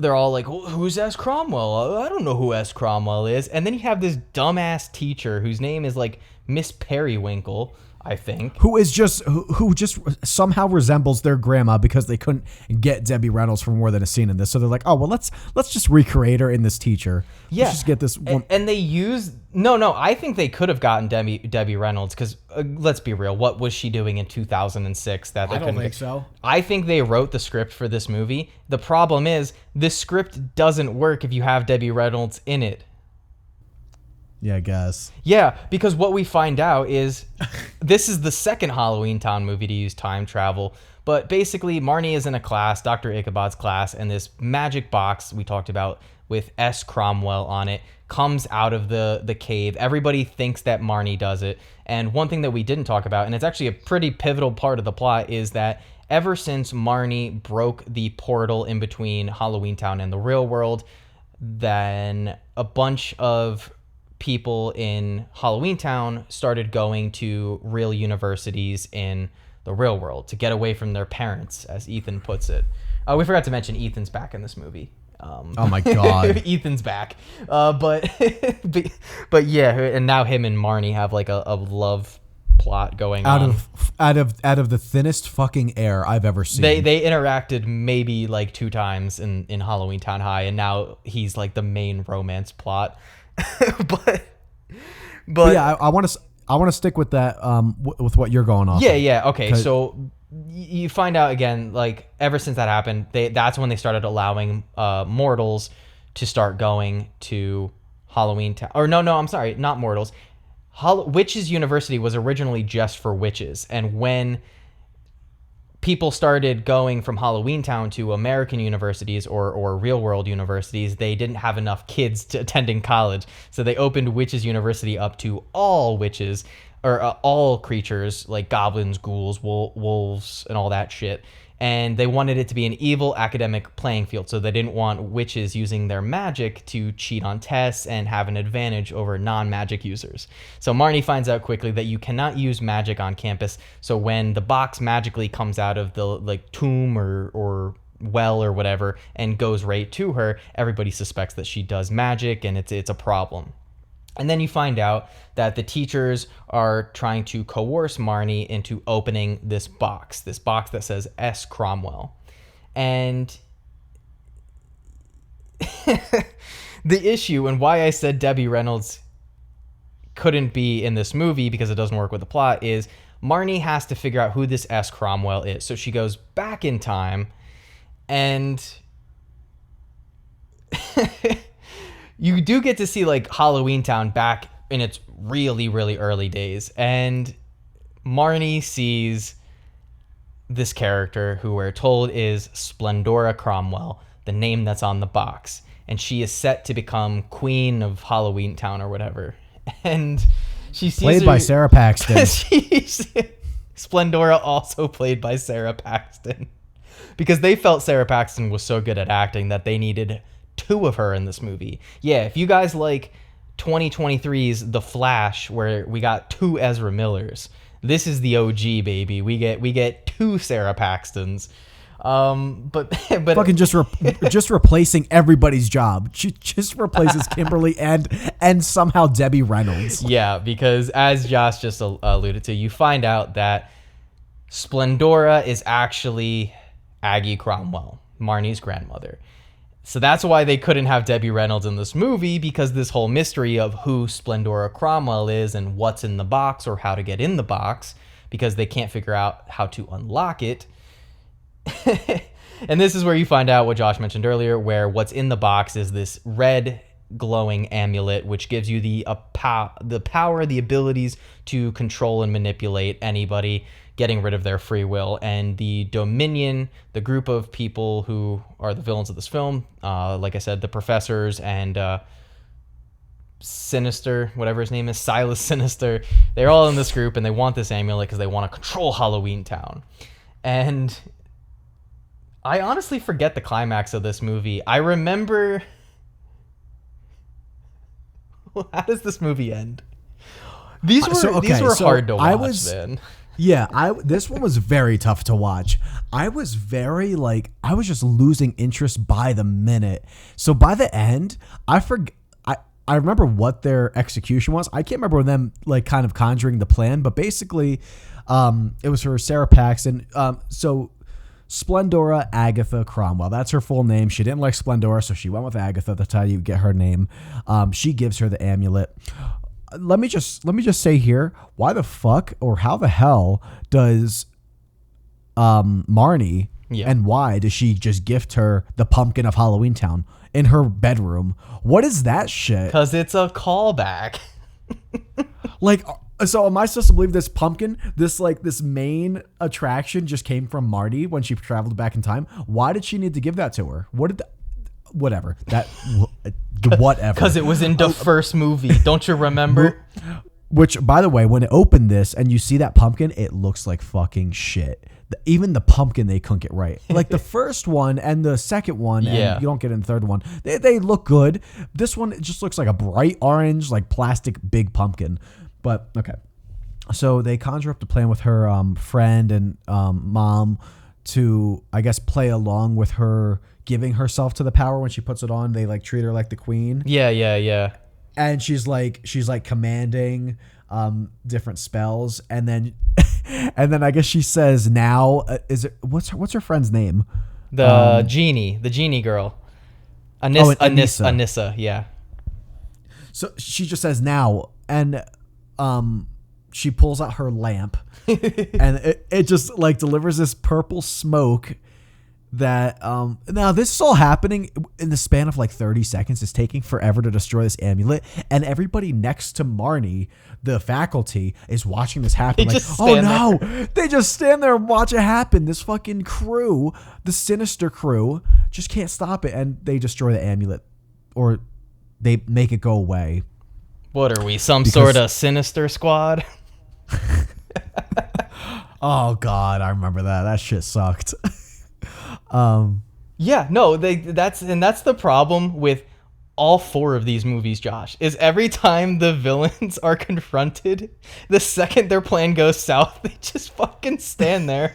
all like, who's S. Cromwell? I don't know who S. Cromwell is. And then you have this dumbass teacher whose name is like Miss Periwinkle, I think, who just somehow resembles their grandma because they couldn't get Debbie Reynolds for more than a scene in this. So they're like, oh well, let's just recreate her in this teacher. Yeah, let's just get this one. And they use I think they could have gotten Debbie Reynolds because let's be real, what was she doing in 2006 that they couldn't think so. I think they wrote the script for this movie. The problem is this script doesn't work if you have Debbie Reynolds in it. Yeah, I guess. Yeah, because what we find out is this is the second Halloweentown movie to use time travel. But basically, Marnie is in a class, Dr. Ichabod's class, and this magic box we talked about with S. Cromwell on it comes out of the cave. Everybody thinks that Marnie does it. And one thing that we didn't talk about, and it's actually a pretty pivotal part of the plot, is that ever since Marnie broke the portal in between Halloweentown and the real world, then a bunch of people in Halloweentown started going to real universities in the real world to get away from their parents, as Ethan puts it. We forgot to mention Ethan's back in this movie. Oh my god, Ethan's back. But yeah, and now him and Marnie have like a love plot going on. Out of the thinnest fucking air I've ever seen. They interacted maybe like 2 times in Halloweentown High, and now he's like the main romance plot. but yeah, I want to stick with that with what you're going off. Yeah. Okay, so you find out again, like ever since that happened, that's when they started allowing mortals to start going to Halloweentown. Or no, I'm sorry, not mortals. Witches University was originally just for witches, and when people started going from Halloweentown to American universities or real world universities, they didn't have enough kids to attending college. So they opened Witches University up to all witches, or all creatures like goblins, ghouls, wolves, and all that shit. And they wanted it to be an evil academic playing field. So they didn't want witches using their magic to cheat on tests and have an advantage over non-magic users. So Marnie finds out quickly that you cannot use magic on campus. So when the box magically comes out of the like tomb or well or whatever and goes right to her, everybody suspects that she does magic, and it's a problem. And then you find out that the teachers are trying to coerce Marnie into opening this box that says S. Cromwell. And the issue, and why I said Debbie Reynolds couldn't be in this movie because it doesn't work with the plot, is Marnie has to figure out who this S. Cromwell is. So she goes back in time, and you do get to see like Halloweentown back in its really, really early days. And Marnie sees this character who we're told is Splendora Cromwell, the name that's on the box. And she is set to become queen of Halloweentown or whatever. And she sees played by Sarah Paxton. Splendora also played by Sarah Paxton. Because they felt Sarah Paxton was so good at acting that they needed 2 of her in this movie. Yeah, if you guys like 2023's The Flash, where we got 2 Ezra Millers, this is the OG, baby. We get 2 Sarah Paxtons. But fucking just replacing everybody's job. She just replaces Kimberly and somehow Debbie Reynolds. Yeah, because as Josh just alluded to, you find out that Splendora is actually Aggie Cromwell, Marnie's grandmother. So that's why they couldn't have Debbie Reynolds in this movie, because this whole mystery of who Splendora Cromwell is and what's in the box or how to get in the box, because they can't figure out how to unlock it. And this is where you find out what Josh mentioned earlier, where what's in the box is this red glowing amulet, which gives you the power, the abilities to control and manipulate anybody, getting rid of their free will. And the Dominion, the group of people who are the villains of this film, like I said, the professors and Sinister, whatever his name is, Silas Sinister. They're all in this group and they want this amulet because they want to control Halloweentown. And I honestly forget the climax of this movie. I remember. How does this movie end? These were hard to watch, man. Yeah, this one was very tough to watch. I was just losing interest by the minute. So by the end, I remember what their execution was. I can't remember them like kind of conjuring the plan, but basically, it was for Sarah Paxton. So Splendora Agatha Cromwell, that's her full name. She didn't like Splendora, so she went with Agatha. That's how you get her name. She gives her the amulet. Let me just say here, why the fuck or how the hell does Marnie and why does she just gift her the pumpkin of Halloweentown in her bedroom? What is that shit? Because it's a callback. Like, so am I supposed to believe this pumpkin, this main attraction just came from Marty when she traveled back in time? Why did she need to give that to her? Whatever. Whatever. Because it was in the first movie. Don't you remember? Which, by the way, when it opened this and you see that pumpkin, it looks like fucking shit. Even the pumpkin, they couldn't get right. Like the first one and the second one, and you don't get in the third one, they look good. This one, it just looks like a bright orange, like plastic big pumpkin. But, okay. So they conjure up the plan with her friend and mom to, I guess, play along with her giving herself to the power. When she puts it on, they like treat her like the queen. Yeah. And she's like commanding different spells, and then I guess she says now, what's her friend's name? The genie girl. Anissa, yeah. So she just says now, and she pulls out her lamp and it just like delivers this purple smoke that now this is all happening in the span of like 30 seconds. It's taking forever to destroy this amulet, and everybody next to Marnie, the faculty, is watching this happen. They they just stand there and watch it happen. This fucking crew, the Sinister crew, just can't stop it, and they destroy the amulet, or they make it go away. What are we, some sort of Sinister Squad? Oh God, I remember that shit sucked. Yeah, no, that's the problem with all four of these movies, Josh, is every time the villains are confronted, the second their plan goes south, they just fucking stand there.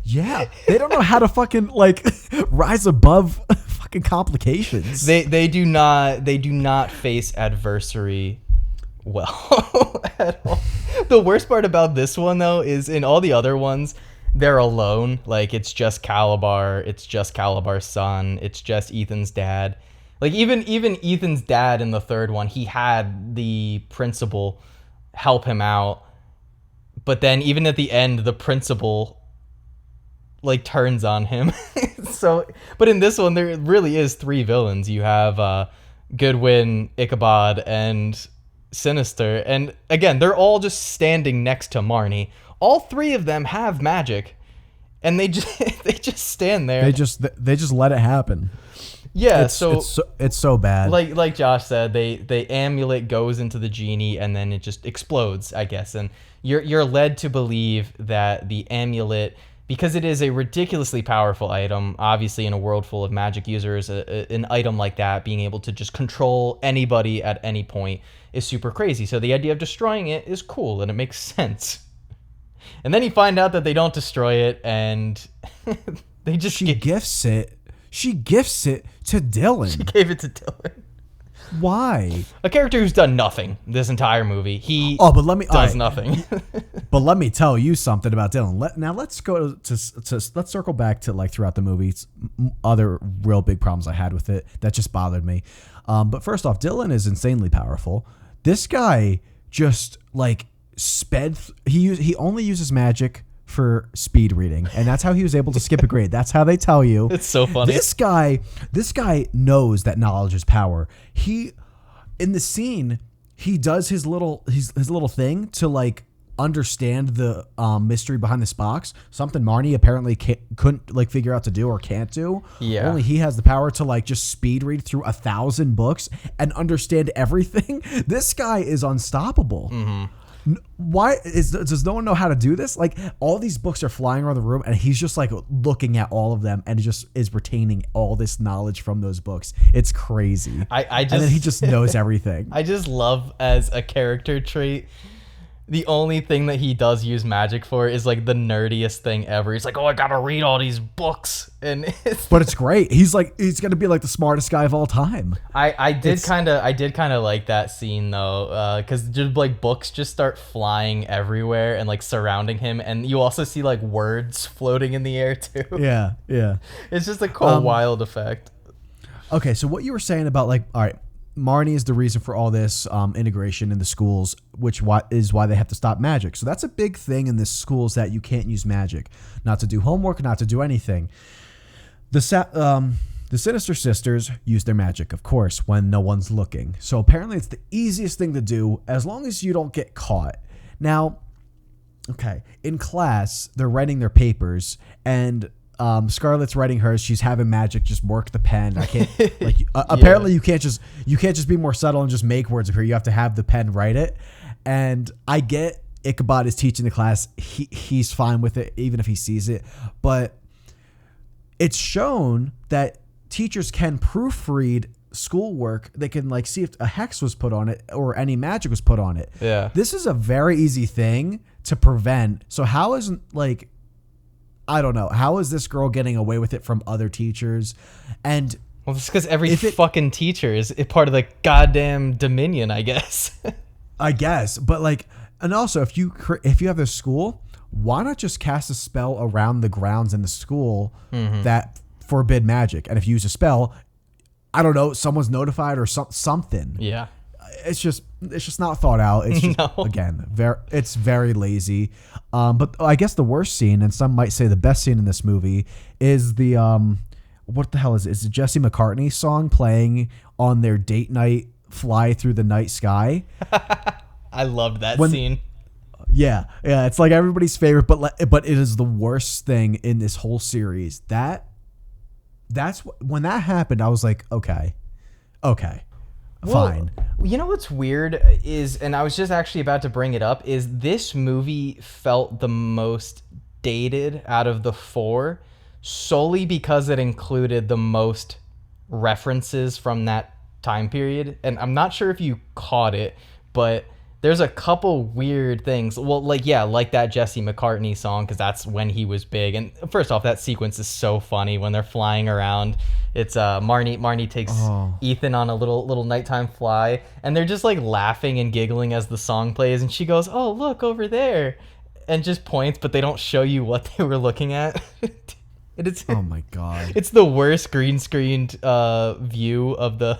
Yeah, they don't know how to fucking like rise above fucking complications. They do not face adversary well at all. The worst part about this one though is in all the other ones, they're alone. Like it's just Calabar, it's just Calabar's son, it's just Ethan's dad. Like even Ethan's dad in the third one, he had the principal help him out. But then even at the end, the principal like turns on him. So, but in this one, there really is three villains. You have Goodwin, Ichabod, and Sinister. And again, they're all just standing next to Marnie. All three of them have magic, and they just stand there. They just let it happen. Yeah, it's so bad. Like Josh said, the amulet goes into the genie and then it just explodes, I guess. And you're led to believe that the amulet, because it is a ridiculously powerful item, obviously in a world full of magic users, an item like that being able to just control anybody at any point is super crazy. So the idea of destroying it is cool and it makes sense. And then you find out that they don't destroy it and they just gifts it. She gifts it to Dylan. She gave it to Dylan. Why? A character who's done nothing this entire movie. Does nothing. But let me tell you something about Dylan. Let's circle back to like throughout the movie, other real big problems I had with it that just bothered me. But first off, Dylan is insanely powerful. This guy just like sped. He only uses magic for speed reading, and that's how he was able to skip a grade. That's how they tell you. It's so funny. This guy knows that knowledge is power. He, in the scene, he does his little thing to like understand the mystery behind this box, something Marnie apparently couldn't like figure out to do or can't do. Yeah. Only he has the power to like just speed read through 1,000 books and understand everything. This guy is unstoppable. Why does no one know how to do this? Like, all these books are flying around the room and he's just like looking at all of them and just is retaining all this knowledge from those books. It's crazy. I just, and then he just knows everything. I just love, as a character trait, the only thing that he does use magic for is like the nerdiest thing ever. He's like, oh, I gotta read all these books, and but it's great. He's gonna be like the smartest guy of all time. I did kind of like that scene though, because just like books just start flying everywhere and like surrounding him, and you also see like words floating in the air too. Yeah. It's just a cool, wild effect. Okay, so what you were saying about like, all right, Marnie is the reason for all this integration in the schools, which is why they have to stop magic. So that's a big thing in the schools, that you can't use magic, not to do homework, not to do anything. The Sinister Sisters use their magic, of course, when no one's looking. So apparently it's the easiest thing to do as long as you don't get caught. Now, okay, in class, they're writing their papers, and Scarlett's writing hers. She's having magic just work the pen. I can't like apparently you can't just be more subtle and just make words appear. You have to have the pen write it. And I get Ichabod is teaching the class. He's fine with it even if he sees it. But it's shown that teachers can proofread schoolwork. They can like see if a hex was put on it or any magic was put on it. Yeah. This is a very easy thing to prevent. So how is like, I don't know. How is this girl getting away with it from other teachers? And well, it's because every fucking teacher is part of the goddamn Dominion, I guess. I guess, but like, and also if you have a school, why not just cast a spell around the grounds in the school that forbid magic? And if you use a spell, I don't know, someone's notified or something. Yeah. It's just not thought out. It's just, again, it's very lazy. But I guess the worst scene, and some might say the best scene in this movie, is the what the hell is it? Is it Jesse McCartney song playing on their date night fly through the night sky? I loved that scene. Yeah, it's like everybody's favorite, but it is the worst thing in this whole series. That's when that happened. I was like, okay. Fine. Well, you know what's weird is, and I was just actually about to bring it up, is this movie felt the most dated out of the four solely because it included the most references from that time period. And I'm not sure if you caught it, but there's a couple weird things. Well, like that Jesse McCartney song, because that's when he was big. And first off, that sequence is so funny when they're flying around. It's Marnie takes Ethan on a little nighttime fly, and they're just like laughing and giggling as the song plays, and she goes, "Oh, look over there," and just points, but they don't show you what they were looking at. Oh my god! It's the worst green screened view of the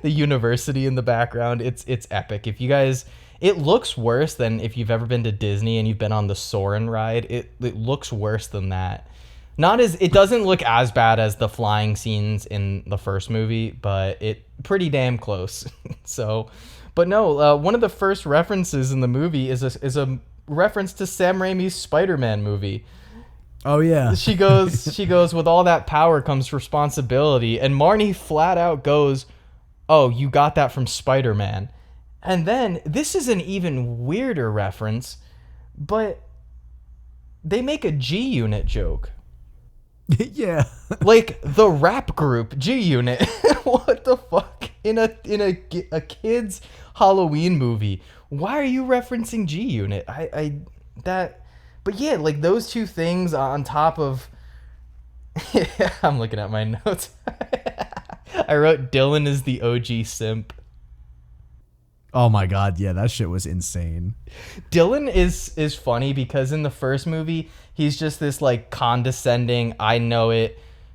university in the background. It's epic. If you guys, it looks worse than if you've ever been to Disney and you've been on the Soarin' ride. It looks worse than that. It doesn't look as bad as the flying scenes in the first movie, but it pretty damn close. So, but no, one of the first references in the movie is a reference to Sam Raimi's Spider-Man movie. Oh yeah. She goes, with all that power comes responsibility, and Marnie flat out goes, "Oh, you got that from Spider-Man." And then this is an even weirder reference, but they make a G-Unit joke. Yeah. Like the rap group G-Unit. What the fuck? In a kid's Halloween movie. Why are you referencing G-Unit? But yeah, like those two things on top of I'm looking at my notes. I wrote Dylan is the OG simp. Oh my god, yeah, that shit was insane. Dylan is funny because in the first movie, he's just this like condescending, I know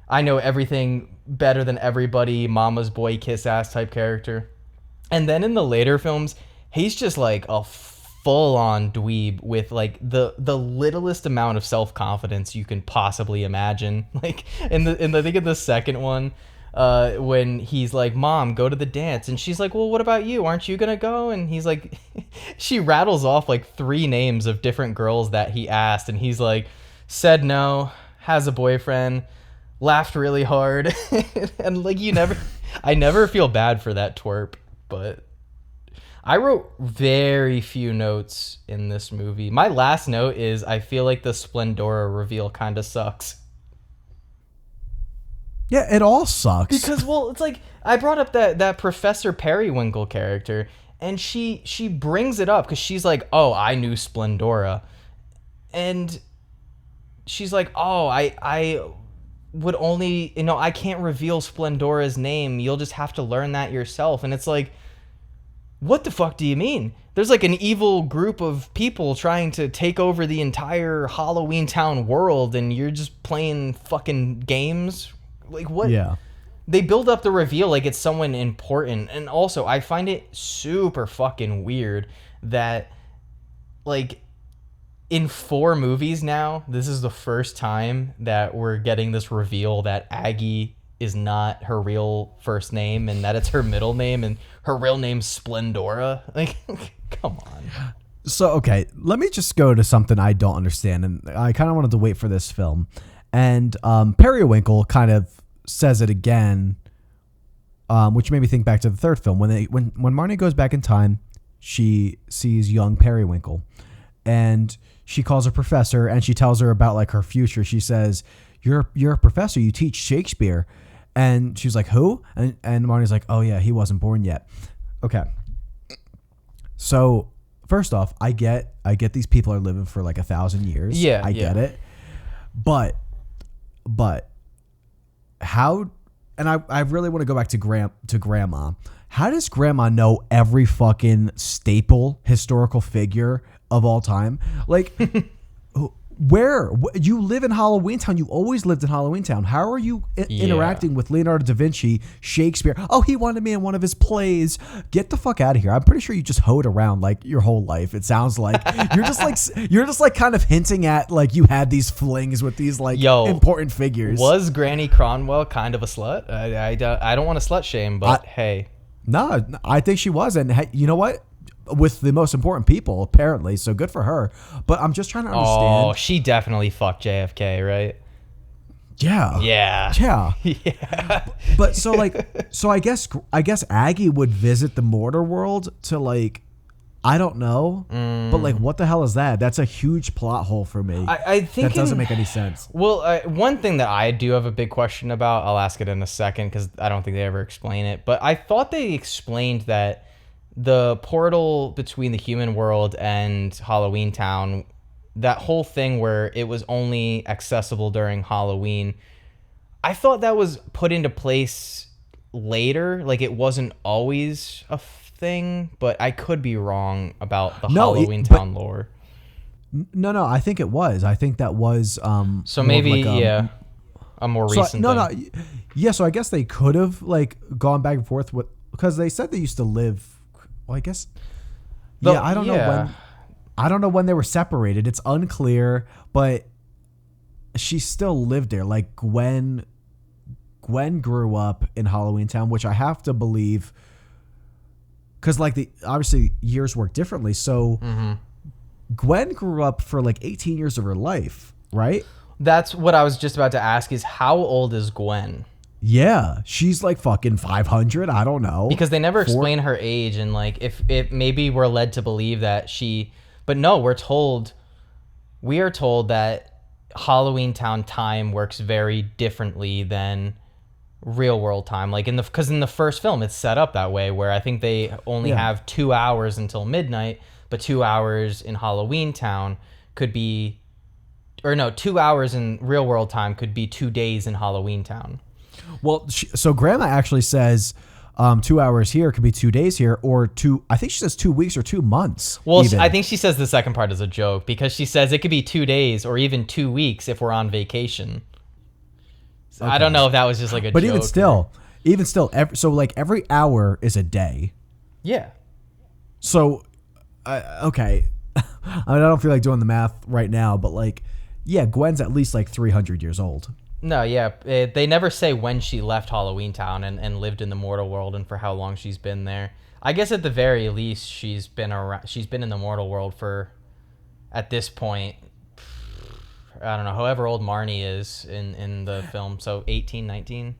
everything better than everybody, mama's boy, kiss ass type character. And then in the later films, he's just like a full-on dweeb with like the littlest amount of self-confidence you can possibly imagine. Like I think in the second one, when he's like, Mom, go to the dance. And she's like, well, what about you? Aren't you going to go? And he's like, she rattles off like 3 names of different girls that he asked. And he's like, said no, has a boyfriend, laughed really hard. And like, I never feel bad for that twerp, but I wrote very few notes in this movie. My last note is I feel like the Splendora reveal kind of sucks. Yeah, it all sucks. Because, well, it's like, I brought up that Professor Periwinkle character, and she brings it up because she's like, oh, I knew Splendora. And she's like, oh, I would only, I can't reveal Splendora's name. You'll just have to learn that yourself. And it's like, what the fuck do you mean? There's like an evil group of people trying to take over the entire Halloweentown world, and you're just playing fucking games? Like, what? Yeah. They build up the reveal like it's someone important. And also, I find it super fucking weird that, like, in 4 movies now, this is the first time that we're getting this reveal that Aggie is not her real first name and that it's her middle name and her real name's Splendora. Like, come on. So, okay, let me just go to something I don't understand. And I kind of wanted to wait for this film. And Periwinkle kind of says it again, which made me think back to the third film. When Marnie goes back in time, she sees young Periwinkle. And she calls her professor and she tells her about like her future. She says, you're a professor, you teach Shakespeare. And she's like, who? And Marnie's like, oh yeah, he wasn't born yet. Okay. So first off, I get these people are living for like 1,000 years. Yeah. I get it. But how, and I really want to go back to grandma. How does grandma know every fucking staple historical figure of all time? Like, where you live in Halloweentown, you always lived in Halloweentown. How are you interacting with Leonardo da Vinci, Shakespeare? Oh, he wanted me in one of his plays. Get the fuck out of here. I'm pretty sure you just hoed around like your whole life. It sounds like you're just like kind of hinting at like you had these flings with these like important figures. Was Granny Cronwell kind of a slut? I don't want to slut shame, but hey. No, I think she was. And hey, you know what? With the most important people, apparently. So good for her. But I'm just trying to understand. Oh, she definitely fucked JFK, right? Yeah. Yeah. Yeah. Yeah. But so I guess Aggie would visit the mortar world to like, I don't know. But like, what the hell is that? That's a huge plot hole for me. I think that doesn't make any sense. Well, one thing that I do have a big question about, I'll ask it in a second because I don't think they ever explain it. But I thought they explained that the portal between the human world and Halloweentown, that whole thing where it was only accessible during Halloween, I thought that was put into place later. Like, it wasn't always a thing, but I could be wrong about the Halloweentown lore. No, I think it was. I think that was so maybe like a more recent thing. Yeah, so I guess they could have like gone back and forth with, because they said they used to live. Well, I guess. I don't know when. I don't know when they were separated. It's unclear, but she still lived there. Like Gwen grew up in Halloweentown, which I have to believe, because like obviously years work differently. So Gwen grew up for like 18 years of her life, right? That's what I was just about to ask. Is how old is Gwen? Yeah, she's like fucking 500. I don't know. Because they never explain her age, and like if maybe we're led to believe that she, but no, we are told that Halloweentown time works very differently than real world time. Like because in the first film it's set up that way, where I think they only have 2 hours until midnight, but 2 hours in Halloweentown could be, or no, 2 hours in real world time could be 2 days in Halloweentown. Well, so Grandma actually says 2 hours here could be 2 days here, or I think she says 2 weeks or 2 months. Well, I think she says the second part is a joke, because she says it could be 2 days or even 2 weeks if we're on vacation. So okay. I don't know if that was just like a joke. But even still, every hour is a day. Yeah. So, okay. I don't feel like doing the math right now, but like, yeah, Gwen's at least like 300 years old. No, yeah, they never say when she left Halloweentown and lived in the mortal world and for how long she's been there. I guess at the very least she's been around. She's been in the mortal world for, at this point, I don't know, however old Marnie is in the film. So 18, 19.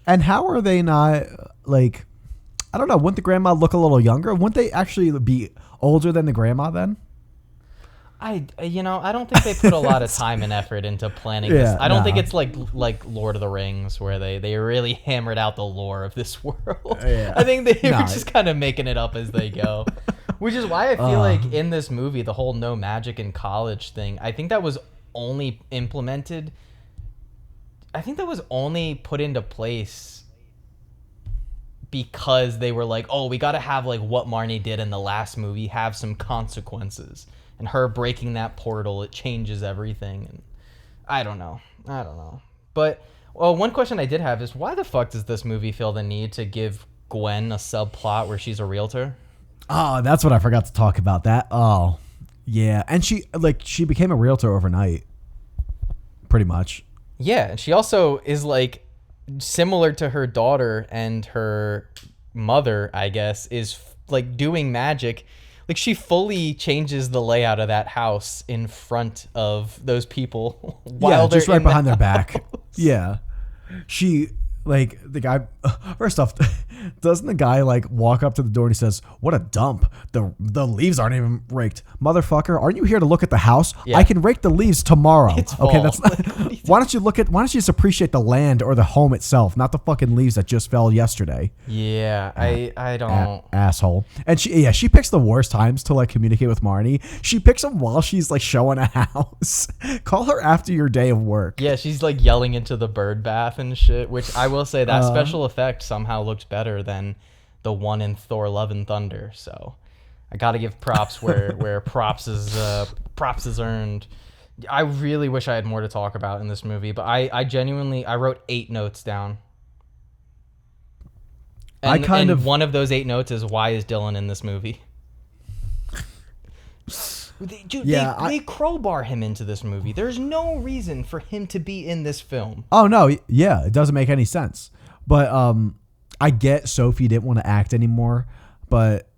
And how are they not like? I don't know. Wouldn't the grandma look a little younger? Wouldn't they actually be older than the grandma then? I don't think they put a lot of time and effort into planning this. I don't think it's like Lord of the Rings where they really hammered out the lore of this world. Yeah. I think they were just kind of making it up as they go. Which is why I feel like in this movie, the whole no magic in college thing, I think that was only implemented. I think that was only put into place because they were like, oh, we got to have like what Marnie did in the last movie have some consequences. And her breaking that portal, it changes everything. And I don't know. But one question I did have is, why the fuck does this movie feel the need to give Gwen a subplot where she's a realtor? Oh, that's what I forgot to talk about. That. Oh, yeah. And she became a realtor overnight, pretty much. Yeah, and she also is like similar to her daughter and her mother, I guess, is like doing magic. Like she fully changes the layout of that house in front of those people while they're just right in behind the their back. house. Yeah. She like the guy first off, doesn't the guy like walk up to the door and he says, "What a dump. The leaves aren't even raked. Motherfucker, aren't you here to look at the house? Yeah. I can rake the leaves tomorrow." It's okay, fall. that's why don't you just appreciate the land or the home itself, not the fucking leaves that just fell yesterday. Yeah, I don't. Asshole. And she picks the worst times to like communicate with Marnie. She picks them while she's like showing a house. Call her after your day of work. Yeah, she's like yelling into the bird bath and shit, which I will say that special effect somehow looked better than the one in Thor: Love and Thunder. So I got to give props where props is earned. I really wish I had more to talk about in this movie, but I genuinely wrote 8 notes down. And one of those 8 notes is, why is Dylan in this movie? They crowbar him into this movie. There's no reason for him to be in this film. Oh no, yeah, it doesn't make any sense. But I get Sophie didn't want to act anymore, but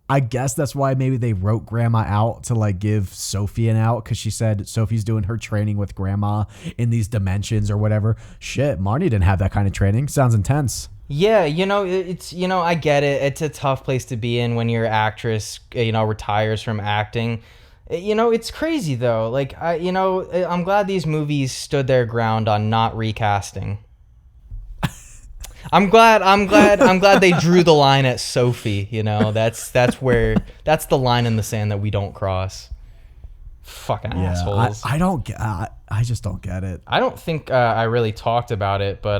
I guess that's why maybe they wrote Grandma out to like give Sophie an out, because she said Sophie's doing her training with Grandma in these dimensions or whatever. Shit, Marnie didn't have that kind of training. Sounds intense. Yeah, it's I get it. It's a tough place to be in when your actress, retires from acting. It's crazy though. Like I'm glad these movies stood their ground on not recasting. I'm glad they drew the line at Sophie. That's the line in the sand that we don't cross. Fucking assholes. I just don't get it. I don't think I really talked about it, but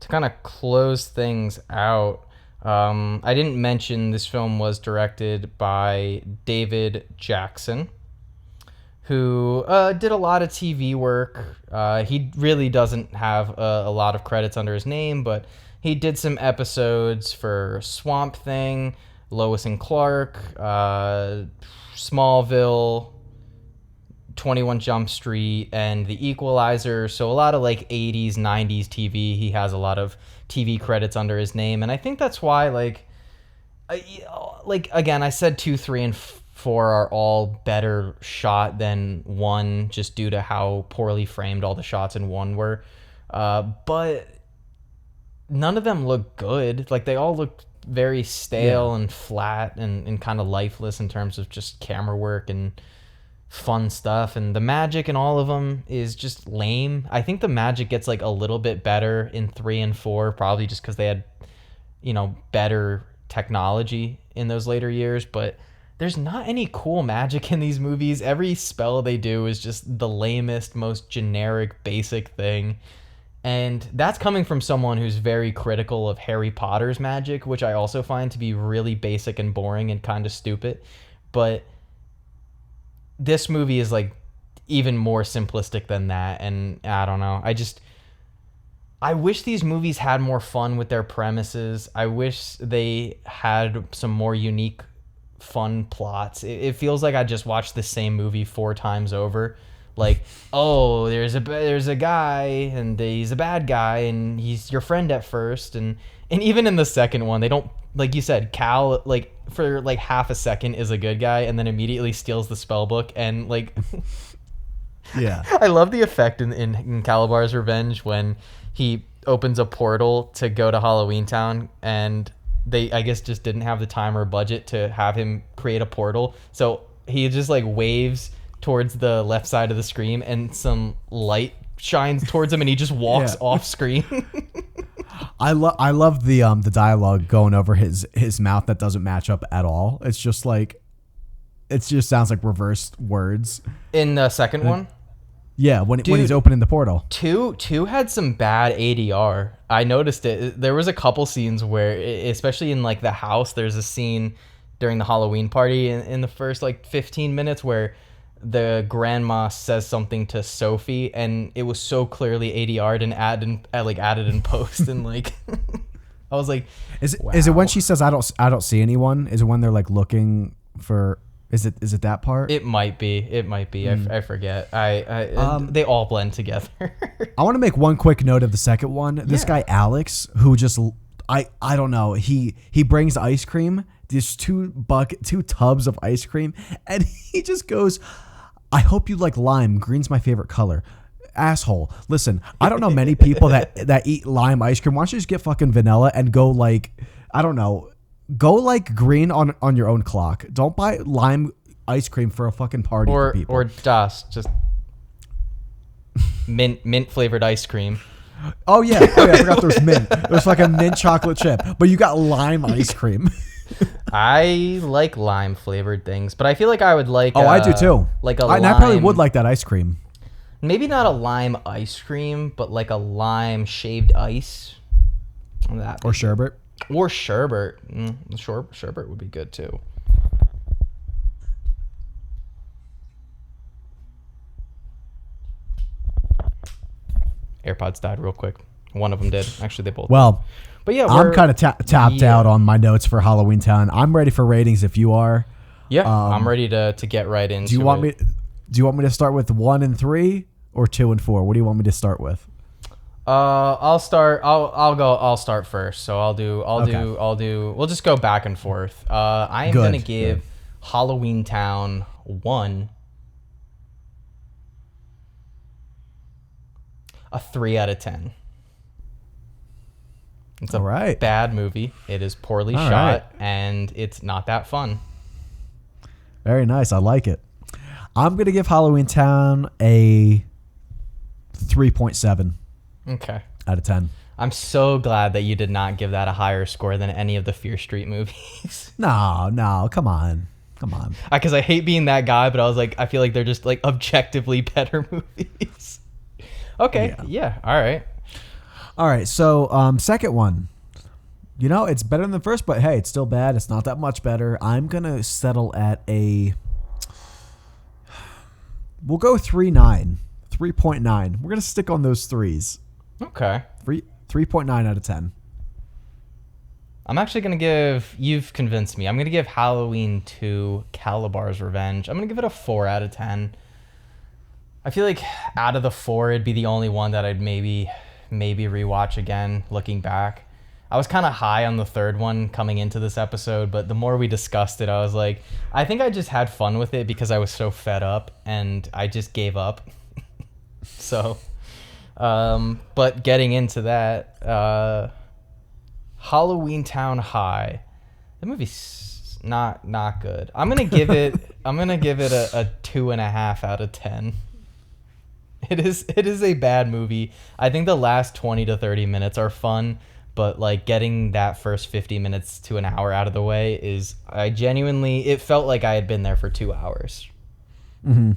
to kind of close things out, I didn't mention this film was directed by David Jackson, who did a lot of TV work. He really doesn't have a lot of credits under his name, but he did some episodes for Swamp Thing, Lois and Clark, Smallville, 21 Jump Street, and The Equalizer. So a lot of like 80s, 90s TV. He has a lot of TV credits under his name, and I think that's why again, I said 2, 3, and 4 are all better shot than 1, just due to how poorly framed all the shots in 1 were. But none of them look good. Like they all look very stale and flat and kind of lifeless in terms of just camera work and fun stuff, and the magic in all of them is just lame. I think the magic gets like a little bit better in 3 and 4, probably just because they had better technology in those later years, but there's not any cool magic in these movies. Every spell they do is just the lamest, most generic, basic thing, and that's coming from someone who's very critical of Harry Potter's magic, which I also find to be really basic and boring and kind of stupid. But this movie is like even more simplistic than that, and I don't know. I wish these movies had more fun with their premises. I wish they had some more unique, fun plots. It feels like I just watched the same movie 4 times over. like, oh, there's a guy and he's a bad guy and he's your friend at first, and even in the second one they don't, like you said, Cal, like for like half a second is a good guy and then immediately steals the spell book and like Yeah. I love the effect in Calabar's Revenge when he opens a portal to go to Halloweentown, and they, I guess, just didn't have the time or budget to have him create a portal. So he just like waves towards the left side of the screen and some light shines towards him and he just walks off screen. I love the dialogue going over his mouth that doesn't match up at all. It's just like, it just sounds like reversed words. In the second one? Yeah, when he's opening the portal. Two had some bad ADR. I noticed it. There was a couple scenes where, especially in like the house, there's a scene during the Halloween party in the first like 15 minutes where the grandma says something to Sophie and it was so clearly ADR'd and added in post and like I was like, is it when she says I don't see anyone? Is it when they're like looking for? Is it that part? It might be. I forget. They all blend together. I want to make one quick note of the second one. This guy Alex, who just I don't know. He brings ice cream. There's two tubs of ice cream, and he just goes, "I hope you like lime. Green's my favorite color." Asshole. Listen, I don't know many people that eat lime ice cream. Why don't you just get fucking vanilla and go like, I don't know. Go like green on your own clock. Don't buy lime ice cream for a fucking party for people. Or dust, just mint flavored ice cream. Oh yeah, I forgot there's mint. There's like a mint chocolate chip, but you got lime ice cream. I like lime flavored things, but I feel like I would like. I do too. Like a lime. lime, I probably would like that ice cream. Maybe not a lime ice cream, but like a lime shaved ice. Or sherbet. Or sherbet. Sherbet would be good too. AirPods died real quick. One of them did. Actually, they both did. Well, but yeah, I'm kind of tapped out on my notes for Halloweentown. I'm ready for ratings if you are. Yeah, I'm ready to get right into it. Do you want me to start with 1 and 3 or 2 and 4? What do you want me to start with? I'll start. I'll start first. So I'll do. We'll just go back and forth. I am gonna give Halloweentown 1 a 3 out of 10. It's a bad movie. It is poorly shot, and it's not that fun. Very nice. I like it. I'm gonna give Halloweentown a 3.7. Okay. Out of 10. I'm so glad that you did not give that a higher score than any of the Fear Street movies. No, come on. Because I hate being that guy, but I was like, I feel like they're just like objectively better movies. Okay. Yeah. All right. So, second one. You know, it's better than the first, but hey, it's still bad. It's not that much better. I'm going to settle at we'll go 3.9. 3.9. We're going to stick on those threes. Okay. 3.9 out of 10. I'm actually going to give, you've convinced me. I'm going to give Halloween 2 Calabar's Revenge. I'm going to give it a 4 out of 10. I feel like out of the 4, it'd be the only one that I'd maybe rewatch again looking back. I was kind of high on the third one coming into this episode, but the more we discussed it, I was like, I think I just had fun with it because I was so fed up and I just gave up. So, but getting into that, Halloweentown High, the movie's not good. I'm gonna give it a 2.5 out of 10. It is a bad movie. I think the last 20 to 30 minutes are fun, but like getting that first 50 minutes to an hour out of the way it felt like I had been there for 2 hours. Mm-hmm.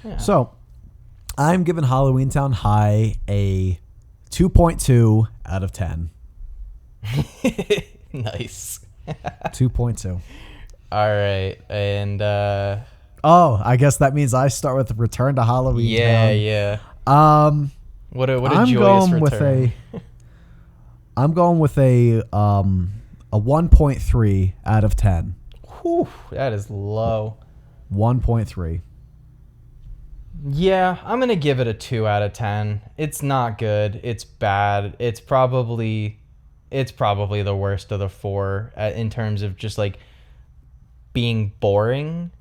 Yeah. So I'm giving Halloweentown High a 2.2 out of 10. Nice. 2.2. All right. And I guess that means I start with Return to Halloweentown. Yeah. What a I'm joyous going return. I'm going with a 1.3 out of 10. Whew, that is low. 1.3. Yeah, I'm gonna give it a 2 out of 10. It's not good. It's bad. It's probably the worst of the four in terms of just like being boring.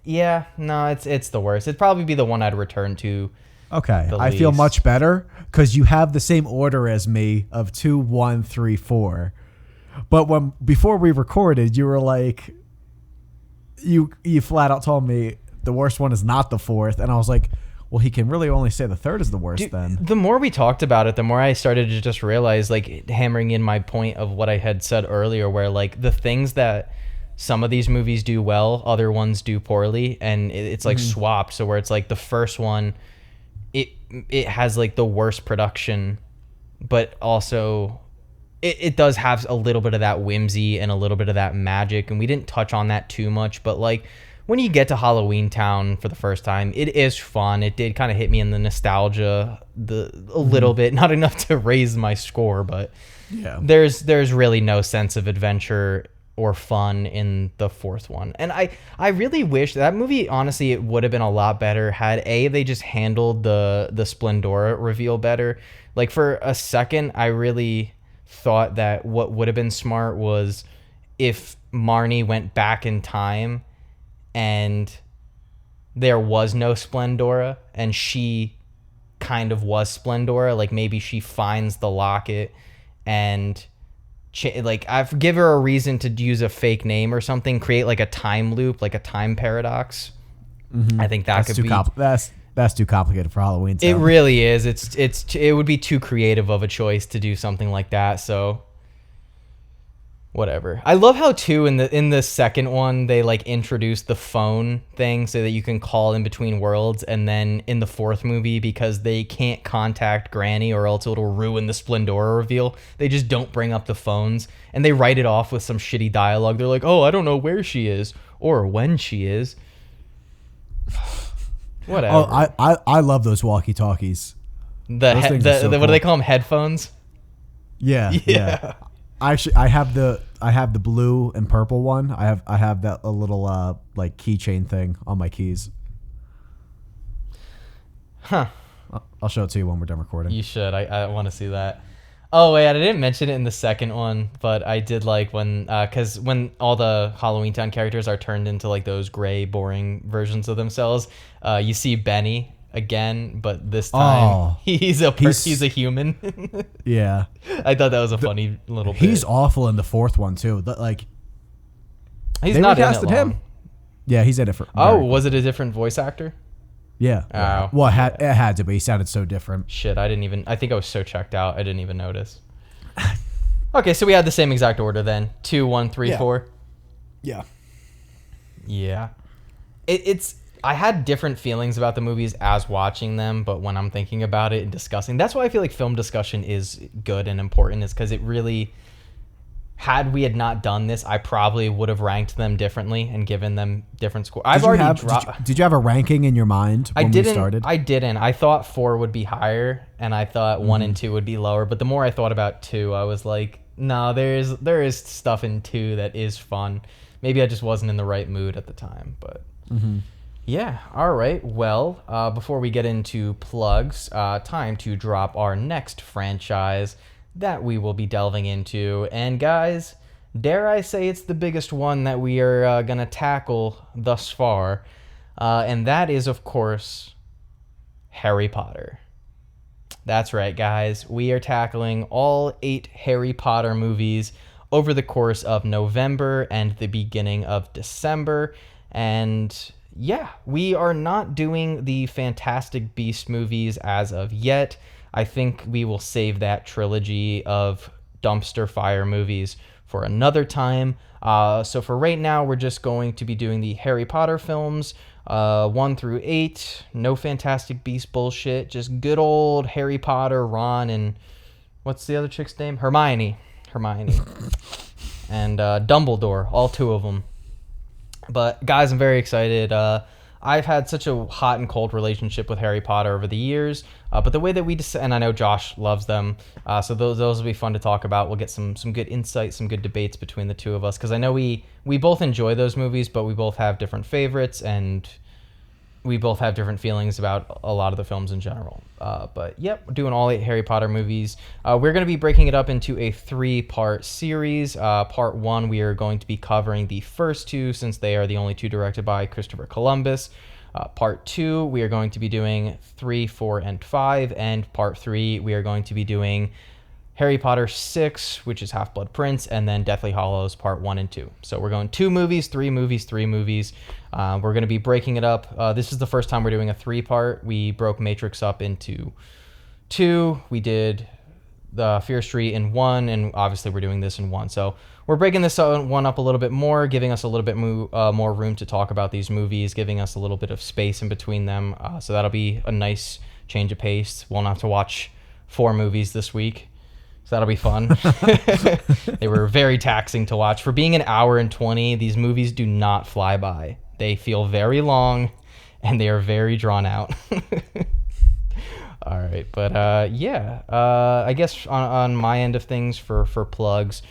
Yeah, no, it's the worst. It'd probably be the one I'd return to. Okay, The I feel least. much better because you have the same order as me of 2, 1, 3, 4. But before we recorded, you were like, you flat out told me the worst one is not the fourth, and I was like, well, he can really only say the third is the worst. Dude, then the more we talked about it, the more I started to just realize, like, hammering in my point of what I had said earlier, where like the things that some of these movies do well, other ones do poorly, and it's like swapped. So where it's like the first one, it has like the worst production, but also it does have a little bit of that whimsy and a little bit of that magic, and we didn't touch on that too much, but like when you get to Halloweentown for the first time, it is fun. It did kind of hit me in the nostalgia a little bit, not enough to raise my score, but yeah, there's really no sense of adventure or fun in the fourth one. And I really wish that movie, honestly, it would have been a lot better had they just handled the Splendora reveal better. Like for a second, I really thought that what would have been smart was if Marnie went back in time and there was no Splendora and she kind of was Splendora. Like maybe she finds the locket and like I give her a reason to use a fake name or something, create like a time loop, like a time paradox. I think that could be that's too complicated for Halloween. It really is. It would be too creative of a choice to do something like that. So whatever. I love how too in the second one they like introduced the phone thing so that you can call in between worlds, and then in the fourth movie, because they can't contact Granny or else it'll ruin the Splendora reveal, they just don't bring up the phones and they write it off with some shitty dialogue. They're like, "Oh, I don't know where she is or when she is." Whatever. Oh, I love those walkie-talkies. What do they call them? Headphones? Yeah. Actually, I have the blue and purple one. I have that a little like keychain thing on my keys. Huh. I'll show it to you when we're done recording. You should. I want to see that. Oh wait, I didn't mention it in the second one, but I did like when because when all the Halloweentown characters are turned into like those gray, boring versions of themselves, you see Benny again, but this time he's a human. Yeah, I thought that was a funny little bit. He's awful in the fourth one too. Like he's not in it long. Him. Yeah, he's in it for. Was it a different voice actor? Yeah. Oh. Well, it had to be. He sounded so different. Shit, I think I was so checked out, I didn't even notice. Okay, so we had the same exact order then. 2, 1, 3, 4. Yeah. Yeah. It's I had different feelings about the movies as watching them, but when I'm thinking about it and discussing, that's why I feel like film discussion is good and important, is because it really, had we had not done this, I probably would have ranked them differently and given them different scores. Did you have a ranking in your mind when we started? I didn't. I thought 4 would be higher, and I thought 1 and 2 would be lower. But the more I thought about 2, I was like, no, there is stuff in 2 that is fun. Maybe I just wasn't in the right mood at the time. But yeah, all right. Well, before we get into plugs, time to drop our next franchise that we will be delving into. And guys, dare I say it's the biggest one that we are going to tackle thus far. And that is, of course, Harry Potter. That's right, guys. We are tackling all 8 Harry Potter movies over the course of November and the beginning of December. And yeah, we are not doing the Fantastic Beasts movies as of yet. I think we will save that trilogy of dumpster fire movies for another time. So for right now, we're just going to be doing the Harry Potter films, 1 through 8. No Fantastic Beasts bullshit. Just good old Harry Potter, Ron, and what's the other chick's name? Hermione. And Dumbledore. All 2 of them. But guys, I'm very excited. I've had such a hot and cold relationship with Harry Potter over the years, but the way that we and I know Josh loves them, so those will be fun to talk about. We'll get some good insight, some good debates between the two of us, because I know we both enjoy those movies, but we both have different favorites, and we both have different feelings about a lot of the films in general. But yep, we're doing all 8 Harry Potter movies. We're going to be breaking it up into a 3-part series. Part 1, we are going to be covering the first 2, since they are the only 2 directed by Christopher Columbus. Part 2, we are going to be doing 3, 4, and 5. And part 3, we are going to be doing Harry Potter 6, which is Half-Blood Prince, and then Deathly Hallows Part 1 and 2. So we're going 2 movies, 3 movies, 3 movies. We're going to be breaking it up. This is the first time we're doing a 3-part. We broke Matrix up into 2. We did the Fear Street in 1, and obviously we're doing this in 1. So we're breaking this one up a little bit more, giving us a little bit more room to talk about these movies, giving us a little bit of space in between them. So that'll be a nice change of pace. We'll not have to watch 4 movies this week. So that'll be fun. They were very taxing to watch. For being an hour and 20, these movies do not fly by. They feel very long, and they are very drawn out. All right, but I guess on my end of things for plugs,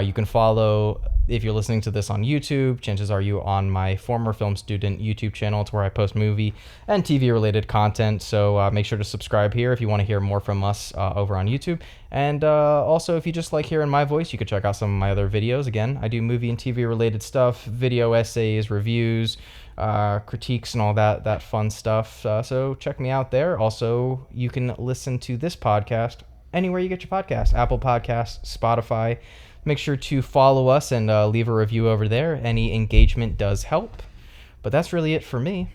you can follow, if you're listening to this on YouTube, chances are you on my former film student YouTube channel. It's where I post movie and TV related content. So make sure to subscribe here if you want to hear more from us over on YouTube. And also, if you just like hearing my voice, you could check out some of my other videos. Again, I do movie and TV related stuff, video essays, reviews, critiques, and all that fun stuff. So check me out there. Also, you can listen to this podcast anywhere you get your podcast, Apple Podcasts, Spotify. Make sure to follow us and leave a review over there. Any engagement does help. But that's really it for me.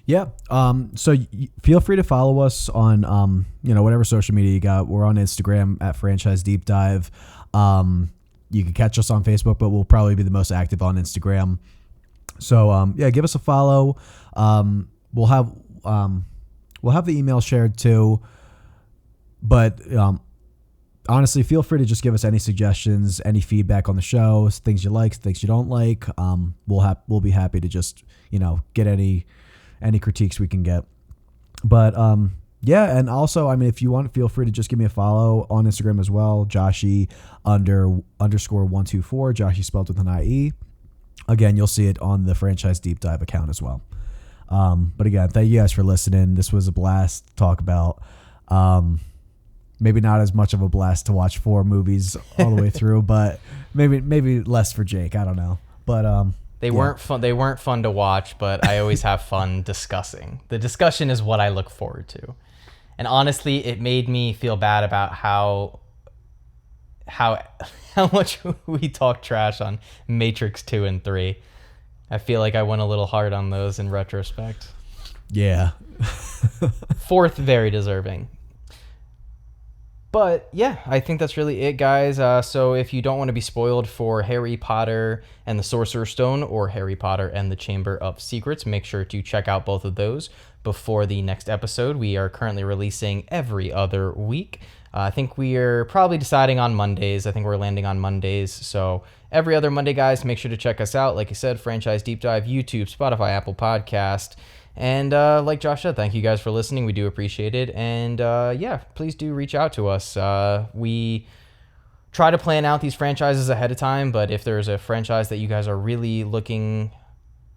Yeah. So feel free to follow us on, whatever social media you got. We're on Instagram at Franchise Deep Dive. You can catch us on Facebook, but we'll probably be the most active on Instagram. So, give us a follow. We'll have the email shared too, but, honestly, feel free to just give us any suggestions, any feedback on the show, things you like, things you don't like. We'll be happy to just, get any critiques we can get. But and also, if you want, feel free to just give me a follow on Instagram as well. Joshy _124. Joshy spelled with an IE. Again, you'll see it on the Franchise Deep Dive account as well. But again, thank you guys for listening. This was a blast to talk about. Maybe not as much of a blast to watch 4 movies all the way through, but maybe less for Jake. I don't know. But they weren't fun. They weren't fun to watch, but I always have fun discussing. The discussion is what I look forward to. And honestly, it made me feel bad about how much we talk trash on Matrix 2 and 3. I feel like I went a little hard on those in retrospect. Yeah. 4th, very deserving. But yeah, I think that's really it, guys. So if you don't want to be spoiled for Harry Potter and the Sorcerer's Stone or Harry Potter and the Chamber of Secrets, make sure to check out both of those before the next episode. We are currently releasing every other week. I think we are probably deciding on Mondays. I think we're landing on Mondays. So every other Monday, guys, make sure to check us out. Like I said, Franchise Deep Dive, YouTube, Spotify, Apple Podcast. And like Josh said, thank you guys for listening. We do appreciate it. And please do reach out to us. We try to plan out these franchises ahead of time, but if there's a franchise that you guys are really looking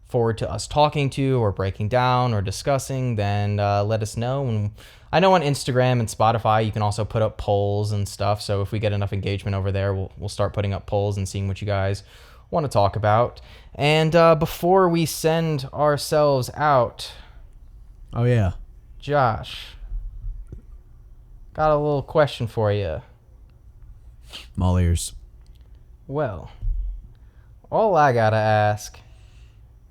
forward to us talking to or breaking down or discussing, then let us know. And I know on Instagram and Spotify, you can also put up polls and stuff. So if we get enough engagement over there, we'll start putting up polls and seeing what you guys want to talk about. And before we send ourselves out, oh yeah, Josh, got a little question for you. I'm all ears. Well, all I gotta ask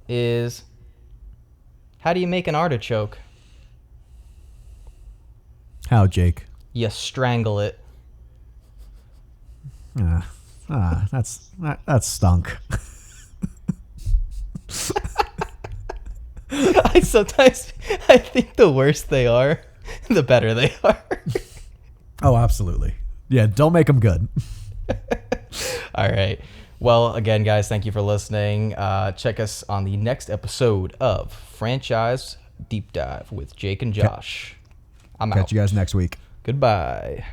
is, how do you make an artichoke? How, Jake? You strangle it. That stunk. I think the worse they are, the better they are. Oh, absolutely. Yeah, don't make them good. All right. Well, again, guys, thank you for listening. Check us on the next episode of Franchise Deep Dive with Jake and Josh. I'm out. Catch you guys next week. Goodbye.